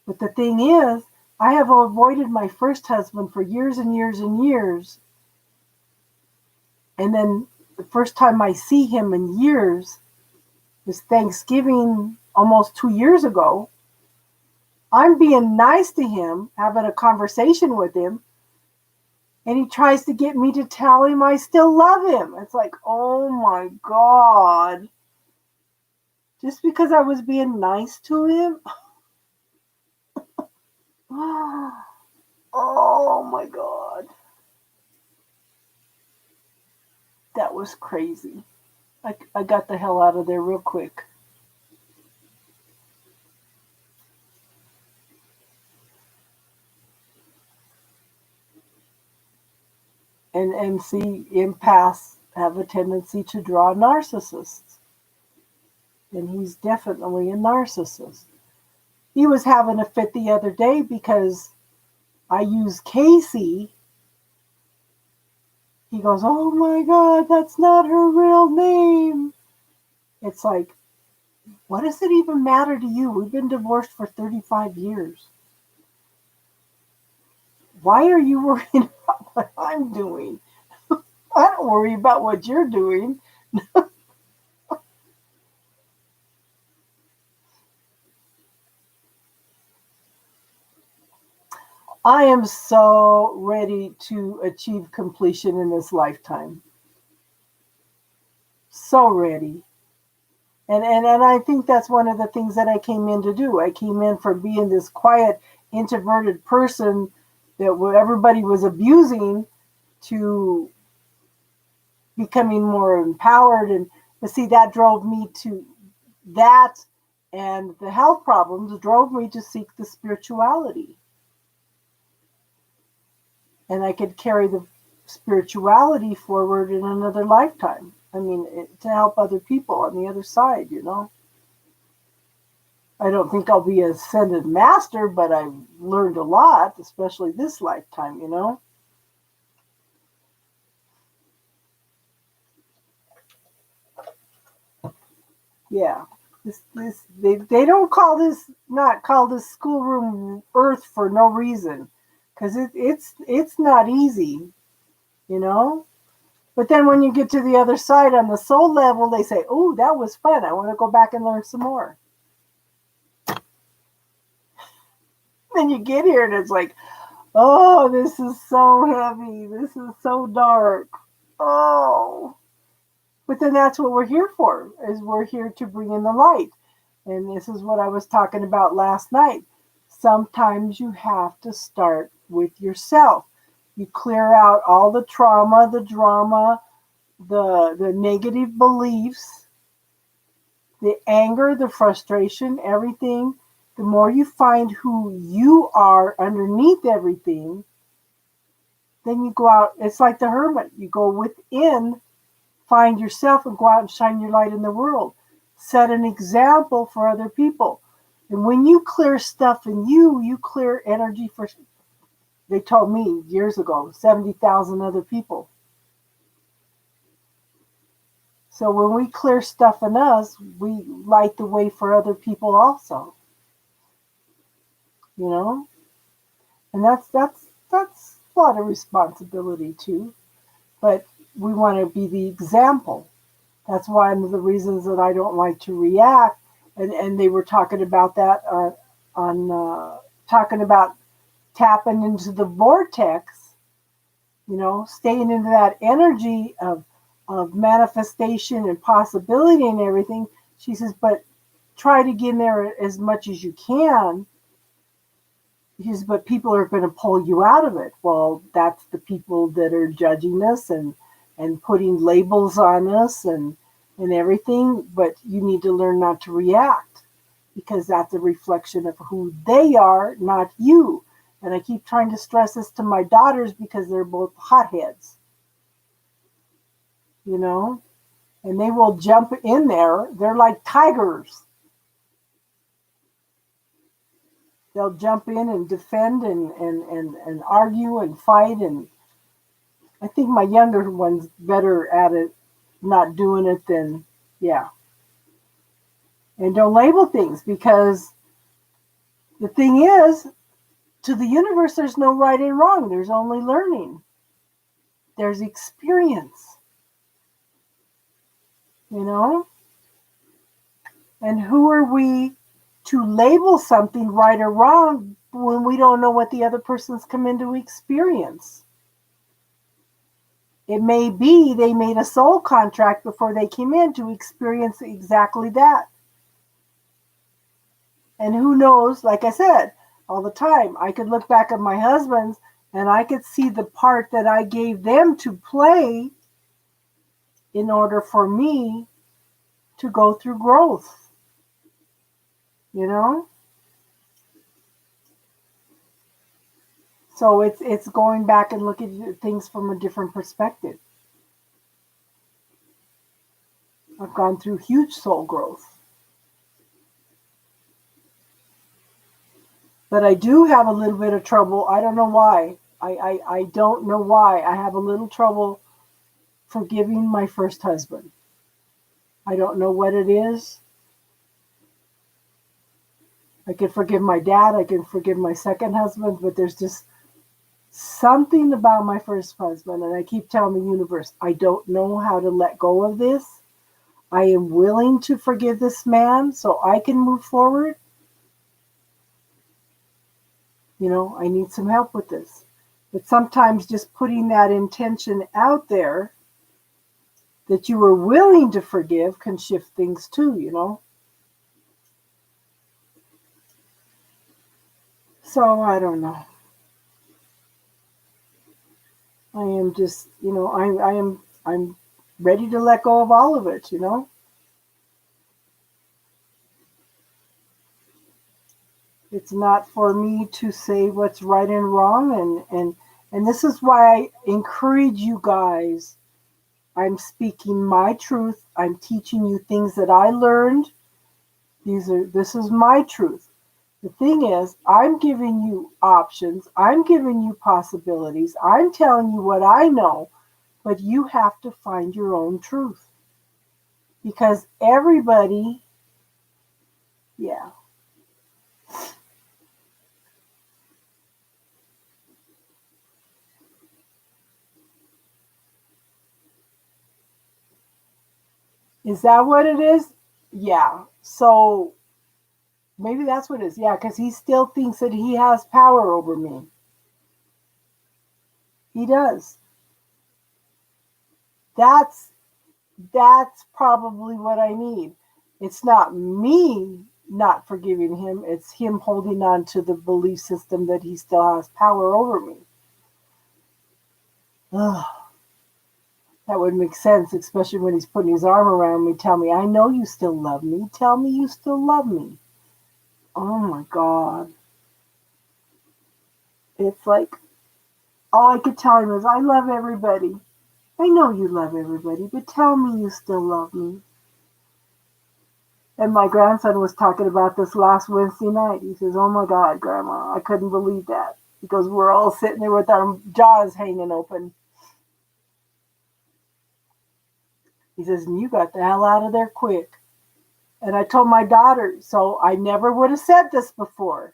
But the thing is, I have avoided my first husband for years and years and years. And then the first time I see him in years was Thanksgiving almost 2 years ago. I'm being nice to him, having a conversation with him, and he tries to get me to tell him I still love him. It's like, oh my God. Just because I was being nice to him? Oh my God. That was crazy. I got the hell out of there real quick. And see, empaths have a tendency to draw narcissists. And he's definitely a narcissist. He was having a fit the other day because I used Casey. He goes, oh my God, that's not her real name. It's like, what does it even matter to you? We've been divorced for 35 years. Why are you worried about what I'm doing? I don't worry about what you're doing. I am so ready to achieve completion in this lifetime. So ready. And I think that's one of the things that I came in to do. I came in from being this quiet, introverted person that everybody was abusing to becoming more empowered. And but see, that drove me to that, and the health problems drove me to seek the spirituality. And I could carry the spirituality forward in another lifetime. I mean, to help other people on the other side. I don't think I'll be a ascended master, but I've learned a lot, especially this lifetime. Yeah. They don't not call this schoolroom Earth for no reason, because it's not easy, you know. But then when you get to the other side on the soul level, they say, "Oh, that was fun. I want to go back and learn some more." Then you get here and it's like, "Oh, this is so heavy. This is so dark." Oh. But then that's what we're here for, is we're here to bring in the light. And this is what I was talking about last night. Sometimes you have to start with yourself. You clear out all the trauma, the drama, the negative beliefs, the anger, the frustration, everything. The more you find who you are underneath everything, then you go out. It's like the hermit. You go within, find yourself, and go out and shine your light in the world. set an example for other people. And when you clear stuff in you, you clear energy for, they told me years ago, 70,000 other people. So when we clear stuff in us, we light the way for other people also. You know? And that's a lot of responsibility too. But we want to be the example. That's one of the reasons that I don't like to react. And they were talking about that on talking about tapping into the vortex, you know, staying into that energy of manifestation and possibility and everything. She says, but try to get in there as much as you can. She says, but people are going to pull you out of it. Well, that's the people that are judging us and putting labels on us and everything. But you need to learn not to react, because that's a reflection of who they are, not you. And I keep trying to stress this to my daughters because they're both hotheads, you know, and they will jump in there. They're like tigers. They'll jump in and defend and argue and fight. And I think my younger one's better at it, not doing it than, yeah. And don't label things, because the thing is, to the universe, there's no right and wrong. There's only learning. There's experience, you know? And who are we to label something right or wrong when we don't know what the other person's come into experience? It may be they made a soul contract before they came in to experience exactly that. And who knows, like I said, all the time, I could look back at my husband's and I could see the part that I gave them to play in order for me to go through growth, you know? So it's going back and looking at things from a different perspective. I've gone through huge soul growth. But I do have a little bit of trouble. I don't know why. I don't know why. I have a little trouble forgiving my first husband. I don't know what it is. I can forgive my dad. I can forgive my second husband. But there's just something about my first husband. And I keep telling the universe, I don't know how to let go of this. I am willing to forgive this man so I can move forward. You know, I need some help with this. But sometimes just putting that intention out there that you were willing to forgive can shift things too, you know. So I don't know. I am just, you know, I'm ready to let go of all of it, you know. It's not for me to say what's right and wrong, and this is why I encourage you guys. I'm speaking my truth. I'm teaching you things that I learned. This is my truth. The thing is, I'm giving you options. I'm giving you possibilities. I'm telling you what I know, but you have to find your own truth. Because everybody, yeah. Is that what it is? Yeah. So maybe that's what it is. Yeah, because he still thinks that he has power over me. He does. That's that's probably what I need. It's not me not forgiving him, it's him holding on to the belief system that he still has power over me. Ugh, that would make sense, especially when he's putting his arm around me, tell me, I know you still love me. Tell me you still love me. Oh my God. It's like all I could tell him is, I love everybody. I know you love everybody, but tell me you still love me. And my grandson was talking about this last Wednesday night. He says, "Oh my God, Grandma, I couldn't believe that." Because we're all sitting there with our jaws hanging open. He says, "And you got the hell out of there quick." And I told my daughter, so I never would have said this before.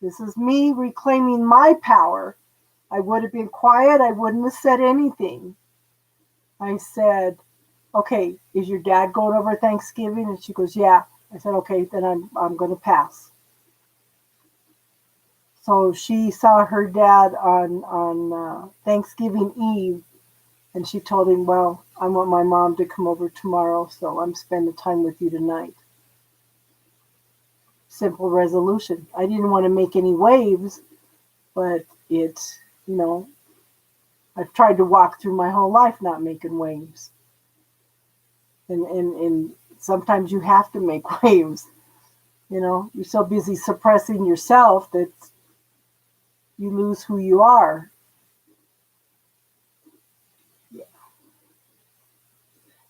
This is me reclaiming my power. I would have been quiet. I wouldn't have said anything. I said, "Okay, is your dad going over Thanksgiving?" And she goes, "Yeah." I said, "Okay, then I'm going to pass." So she saw her dad on Thanksgiving Eve, and she told him, "Well, I want my mom to come over tomorrow, so I'm spending time with you tonight." Simple resolution. I didn't want to make any waves, but it's, I've tried to walk through my whole life not making waves. And sometimes you have to make waves. You're so busy suppressing yourself that you lose who you are. Yeah.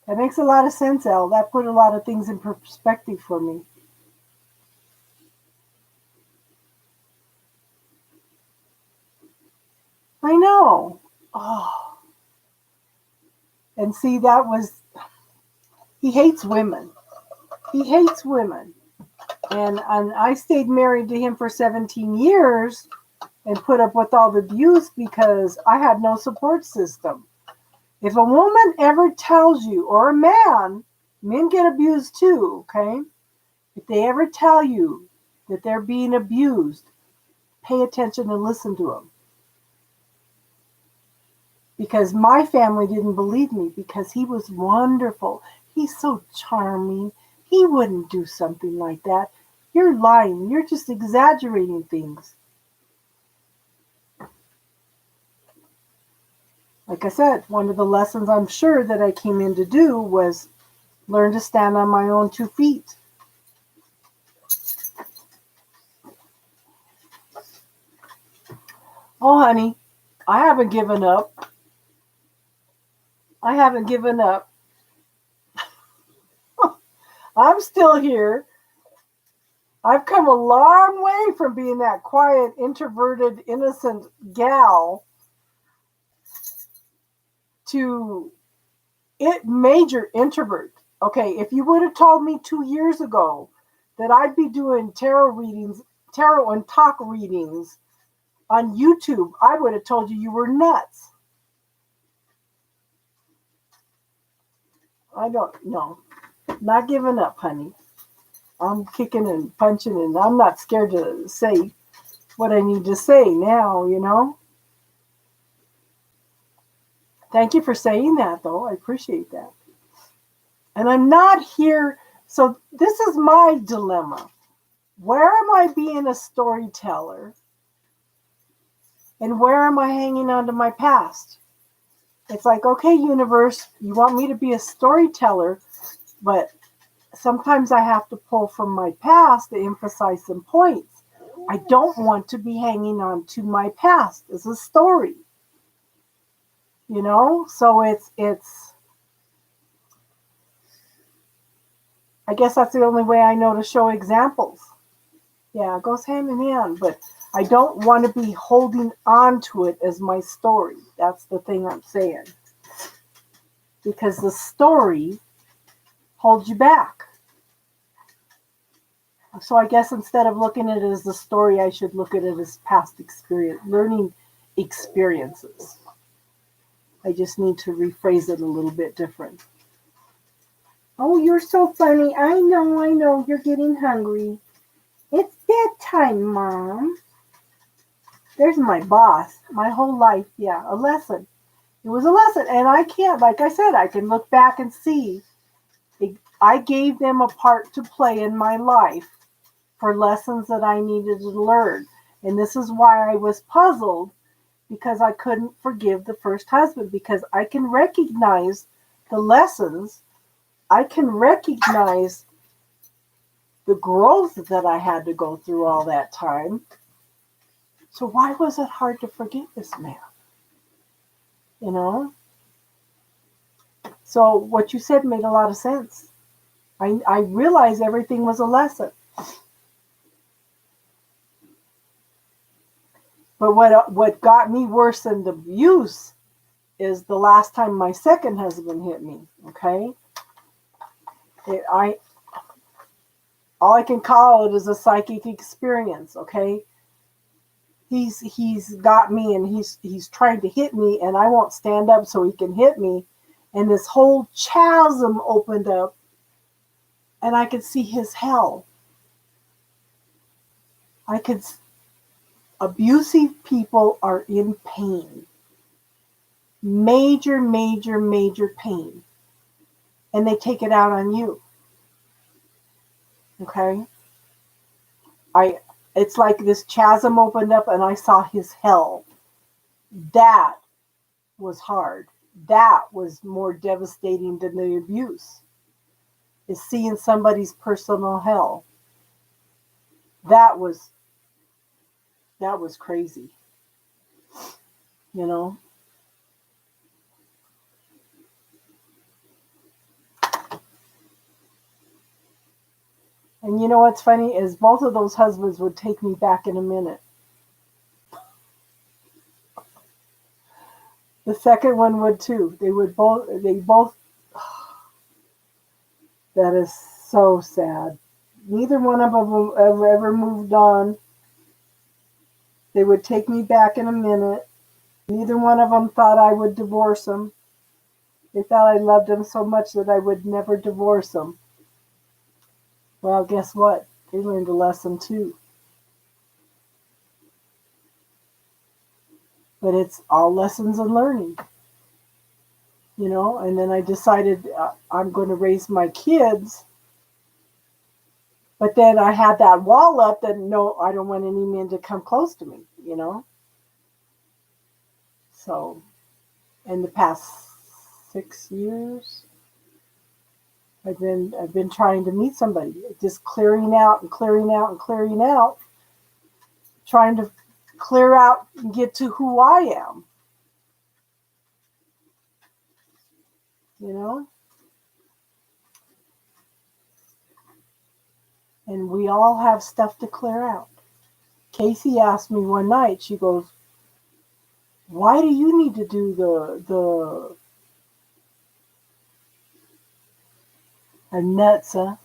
That makes a lot of sense, Elle. That put a lot of things in perspective for me. I know. Oh, and see, he hates women. He hates women. And I stayed married to him for 17 years and put up with all the abuse because I had no support system. If a woman ever tells you, or a man, men get abused too, okay? If they ever tell you that they're being abused, pay attention and listen to them. Because my family didn't believe me because he was wonderful. He's so charming. He wouldn't do something like that. You're lying. You're just exaggerating things. Like I said, one of the lessons I'm sure that I came in to do was learn to stand on my own 2 feet. Oh, honey, I haven't given up. I haven't given up. I'm still here. I've come a long way from being that quiet, introverted, innocent gal to major introvert. Okay, if you would have told me 2 years ago that I'd be doing tarot and talk readings on YouTube, I would have told you were nuts. I don't know. Not giving up, honey. I'm kicking and punching, and I'm not scared to say what I need to say now. Thank you for saying that, though. I appreciate that. And I'm not here. So, this is my dilemma. Where am I being a storyteller? And where am I hanging on to my past? It's like, okay, universe, you want me to be a storyteller, but sometimes I have to pull from my past to emphasize some points. I don't want to be hanging on to my past as a story. So it's I guess that's the only way I know to show examples. Yeah, it goes hand in hand, but I don't want to be holding on to it as my story. That's the thing I'm saying. Because the story holds you back. So I guess instead of looking at it as the story, I should look at it as past experience, learning experiences. I just need to rephrase it a little bit different. Oh, you're so funny. I know. You're getting hungry. It's bedtime, Mom. There's my boss. My whole life, yeah, a lesson. It was a lesson. And I can't, like I said, I can look back and see. I gave them a part to play in my life for lessons that I needed to learn. And this is why I was puzzled, because I couldn't forgive the first husband, because I can recognize the lessons. I can recognize the growth that I had to go through all that time. So why was it hard to forgive this man? You know? So what you said made a lot of sense. I realized everything was a lesson. But what got me worse than the abuse is the last time my second husband hit me. Okay, I all I can call it is a psychic experience. Okay, he's got me and he's trying to hit me, and I won't stand up so he can hit me, and this whole chasm opened up, and I could see his hell. I could. Abusive people are in pain, major, major, major pain, and they take it out on you. Okay, I. It's like this chasm opened up, and I saw his hell. That was hard. That was more devastating than the abuse. Is seeing somebody's personal hell. That was crazy. You know. And you know what's funny is both of those husbands would take me back in a minute. The second one would too. They both, that is so sad. Neither one of them ever moved on. They would take me back in a minute. Neither one of them thought I would divorce them. They thought I loved them so much that I would never divorce them. Well, guess what? They learned a lesson too. But it's all lessons and learning. You know, and then I decided I'm going to raise my kids. But then I had that wall up that no, I don't want any men to come close to me, you know. So in the past 6 years, I've been trying to meet somebody, just clearing out and clearing out and clearing out, trying to clear out and get to who I am, you know. And we all have stuff to clear out. Casey asked me one night, she goes, why do you need to do the Anetza?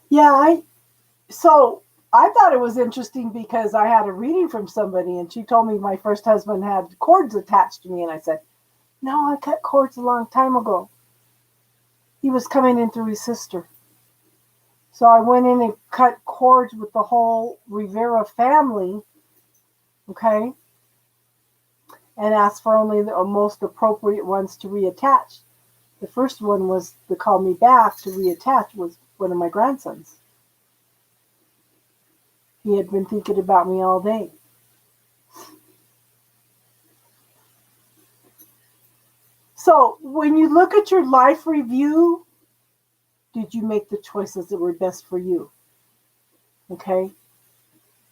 Yeah, so I thought it was interesting because I had a reading from somebody and she told me my first husband had cords attached to me, and I said, no, I cut cords a long time ago. He was coming in through his sister. So I went in and cut cords with the whole Rivera family, okay, and asked for only the most appropriate ones to reattach. The first one was to call me back to reattach was one of my grandsons. He had been thinking about me all day. So when you look at your life review, did you make the choices that were best for you? Okay.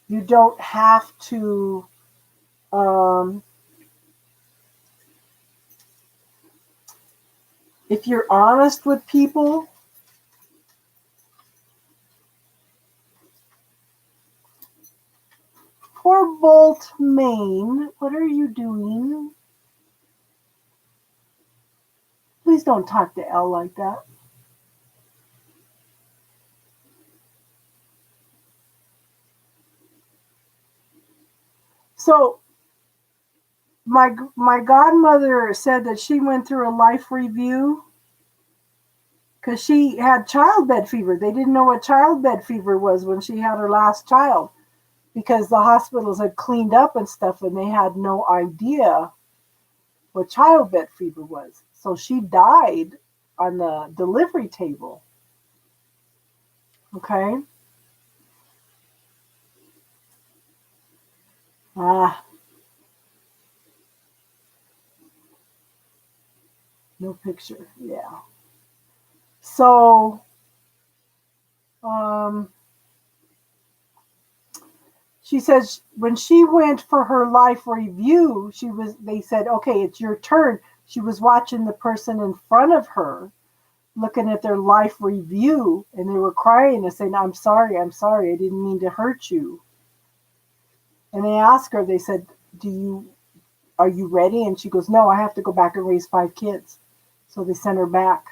You don't have to if you're honest with people, poor Bolt, Maine, what are you doing? Please don't talk to Elle like that. So my godmother said that she went through a life review because she had childbed fever. They didn't know what childbed fever was when she had her last child because the hospitals had cleaned up and stuff and they had no idea what childbed fever was. So she died on the delivery table. Okay. Ah, no picture. Yeah. So, um, she says when she went for her life review, they said, okay, it's your turn. She was watching the person in front of her, looking at their life review, and they were crying and saying, I'm sorry, I didn't mean to hurt you. And they asked her, they said, are you ready? And she goes, no, I have to go back and raise 5 kids. So they sent her back.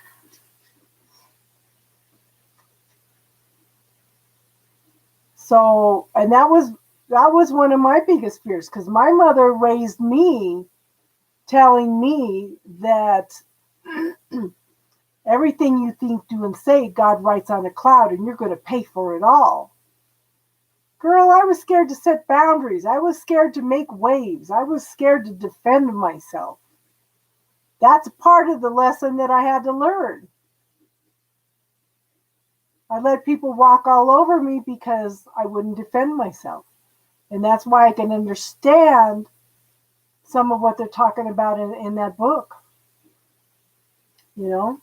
So, and that was one of my biggest fears, because my mother raised me telling me that everything you think, do, and say, God writes on a cloud, and you're going to pay for it all. Girl, I was scared to set boundaries. I was scared to make waves. I was scared to defend myself. That's part of the lesson that I had to learn. I let people walk all over me because I wouldn't defend myself. And that's why I can understand some of what they're talking about in that book. You know,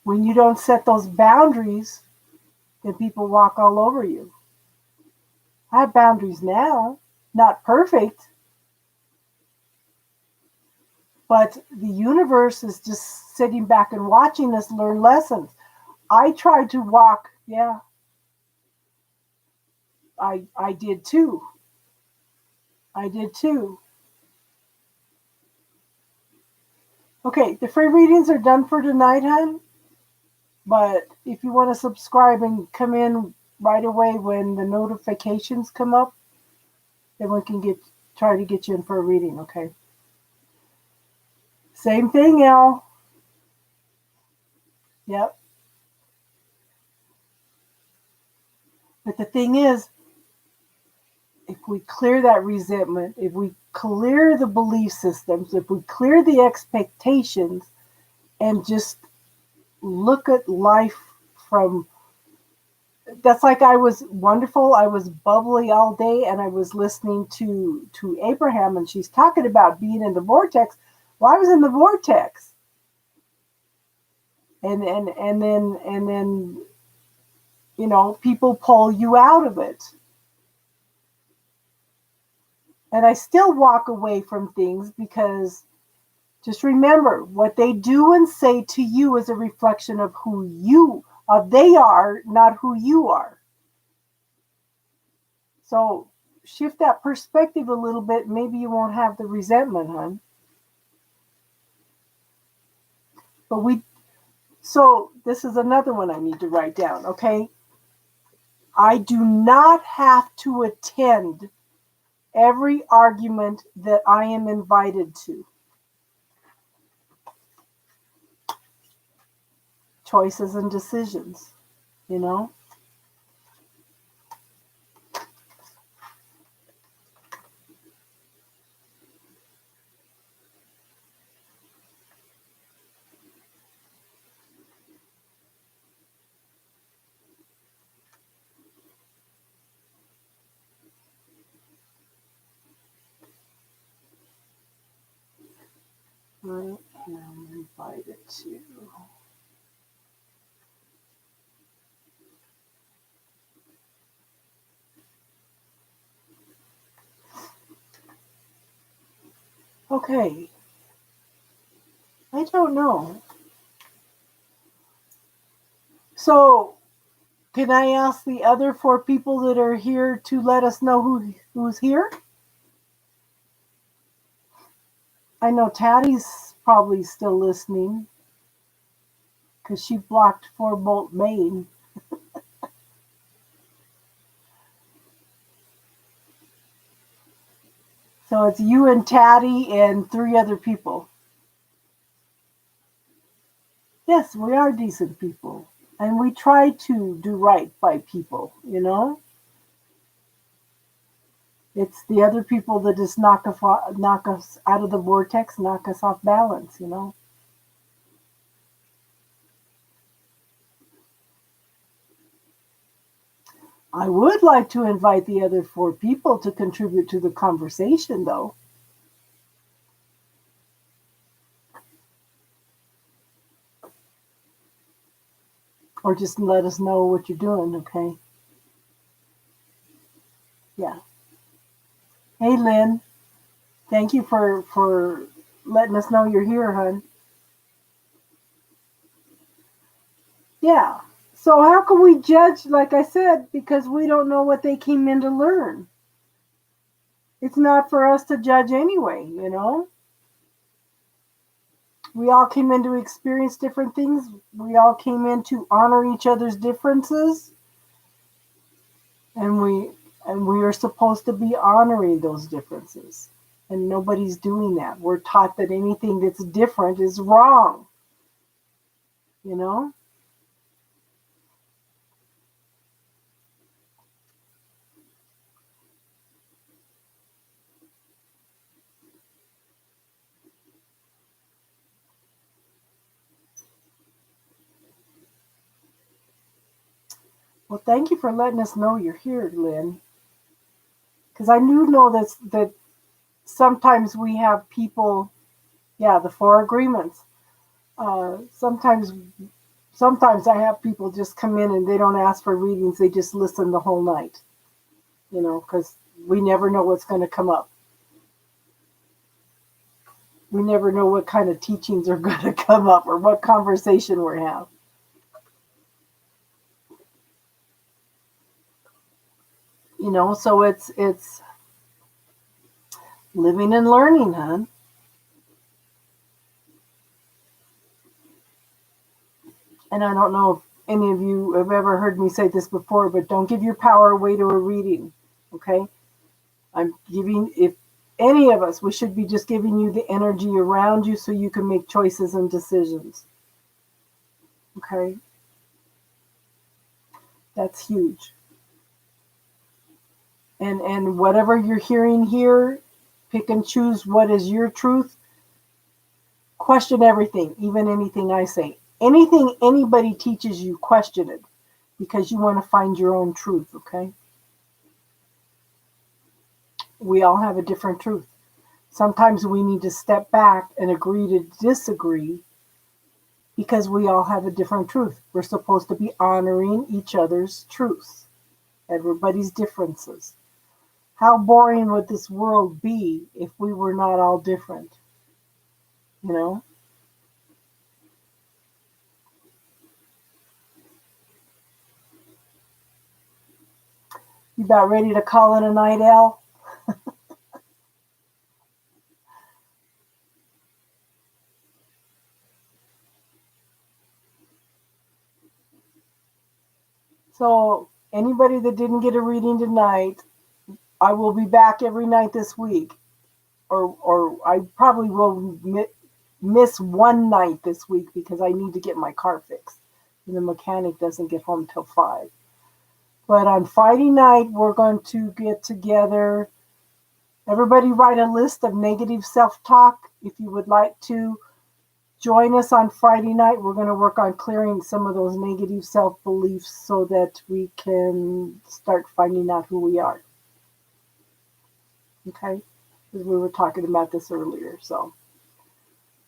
when you don't set those boundaries, then people walk all over you. I have boundaries now, not perfect, but the universe is just sitting back and watching us learn lessons. I tried to walk, yeah, I did too. I did too. Okay, the free readings are done for tonight, hon. But if you want to subscribe and come in right away when the notifications come up, then we can try to get you in for a reading, okay? Same thing, Al. Yep. But the thing is, if we clear that resentment, if we clear the belief systems, if we clear the expectations, and just look at life from, that's like I was wonderful, I was bubbly all day, and I was listening to Abraham, and she's talking about being in the vortex. Well, I was in the vortex. And then you know, people pull you out of it. And I still walk away from things because just remember, what they do and say to you is a reflection of they are, not who you are. So shift that perspective a little bit. Maybe you won't have the resentment, hon. So this is another one I need to write down, okay? I do not have to attend every argument that I am invited to. Choices and decisions, you know? I am invited to. Okay. I don't know. So, can I ask the other 4 people that are here to let us know who's here? I know Tattie's probably still listening because she blocked 4 Bolt Maine. So it's you and Tattie and 3 other people. Yes, we are decent people. And we try to do right by people, you know? It's the other people that just knock us out of the vortex, knock us off balance, you know? I would like to invite the other 4 people to contribute to the conversation, though. Or just let us know what you're doing, okay? Lynn. Thank you for letting us know you're here, hon. Yeah. So how can we judge, like I said, because we don't know what they came in to learn? It's not for us to judge anyway, you know? We all came in to experience different things. We all came in to honor each other's differences. And we are supposed to be honoring those differences. And nobody's doing that. We're taught that anything that's different is wrong. You know? Well, thank you for letting us know you're here, Lynn. Because I do know that sometimes we have people, yeah, the four agreements. Sometimes I have people just come in and they don't ask for readings; they just listen the whole night. You know, because we never know what's going to come up. We never know what kind of teachings are going to come up or what conversation we're having. You know, so it's living and learning, hon. And I don't know if any of you have ever heard me say this before, but don't give your power away to a reading. Okay? I'm giving, if any of us, we should be just giving you the energy around you so you can make choices and decisions. Okay? That's huge. And whatever you're hearing here, pick and choose what is your truth. Question everything, even anything I say. Anything anybody teaches you, question it because you want to find your own truth, okay? We all have a different truth. Sometimes we need to step back and agree to disagree because we all have a different truth. We're supposed to be honoring each other's truths, everybody's differences. How boring would this world be if we were not all different? You know? You about ready to call it a night, Al? So, anybody that didn't get a reading tonight, I will be back every night this week. Or I probably will miss one night this week because I need to get my car fixed. And the mechanic doesn't get home till 5. But on Friday night, we're going to get together. Everybody write a list of negative self-talk. If you would like to join us on Friday night, we're going to work on clearing some of those negative self-beliefs so that we can start finding out who we are. Okay? Because we were talking about this earlier.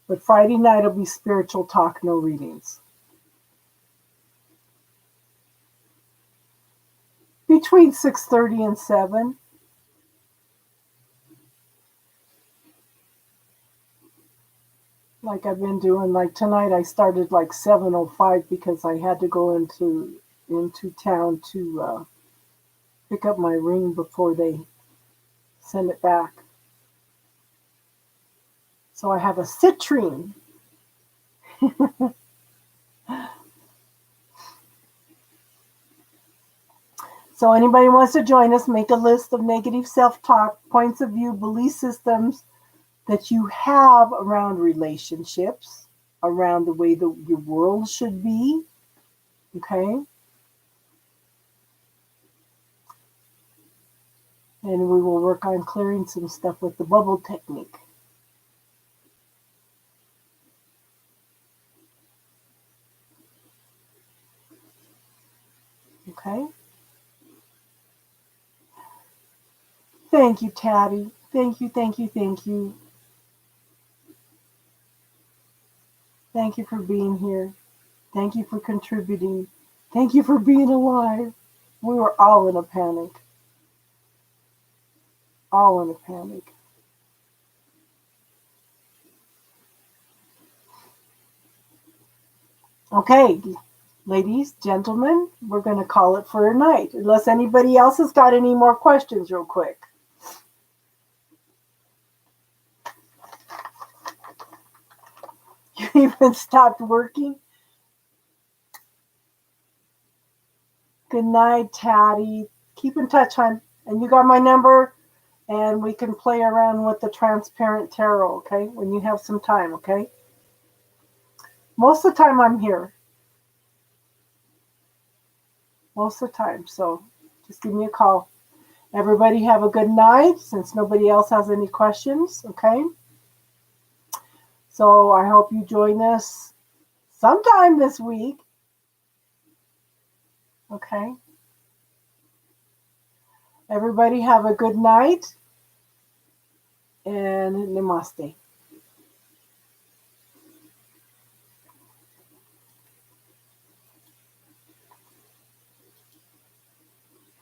But Friday night will be spiritual talk, no readings. Between 6:30 and 7. Like I've been doing. Like tonight I started like 7:05 because I had to go into town to pick up my ring before they send it back. So I have a citrine. So anybody wants to join us, make a list of negative self-talk, points of view, belief systems that you have around relationships, around the way your world should be. Okay? And we will work on clearing some stuff with the bubble technique. Okay? Thank you, Tabby. Thank you, thank you, thank you. Thank you for being here. Thank you for contributing. Thank you for being alive. We were all in a panic. all in a panic. Okay, ladies, gentlemen, we're going to call it for a night, unless anybody else has got any more questions real quick. You even stopped working? Good night, Tatty. Keep in touch, hon. And you got my number, and we can play around with the transparent tarot, okay? When you have some time, okay? Most of the time I'm here. Most of the time. So just give me a call. Everybody have a good night, since nobody else has any questions, okay? So I hope you join us sometime this week. Okay. Everybody have a good night and namaste.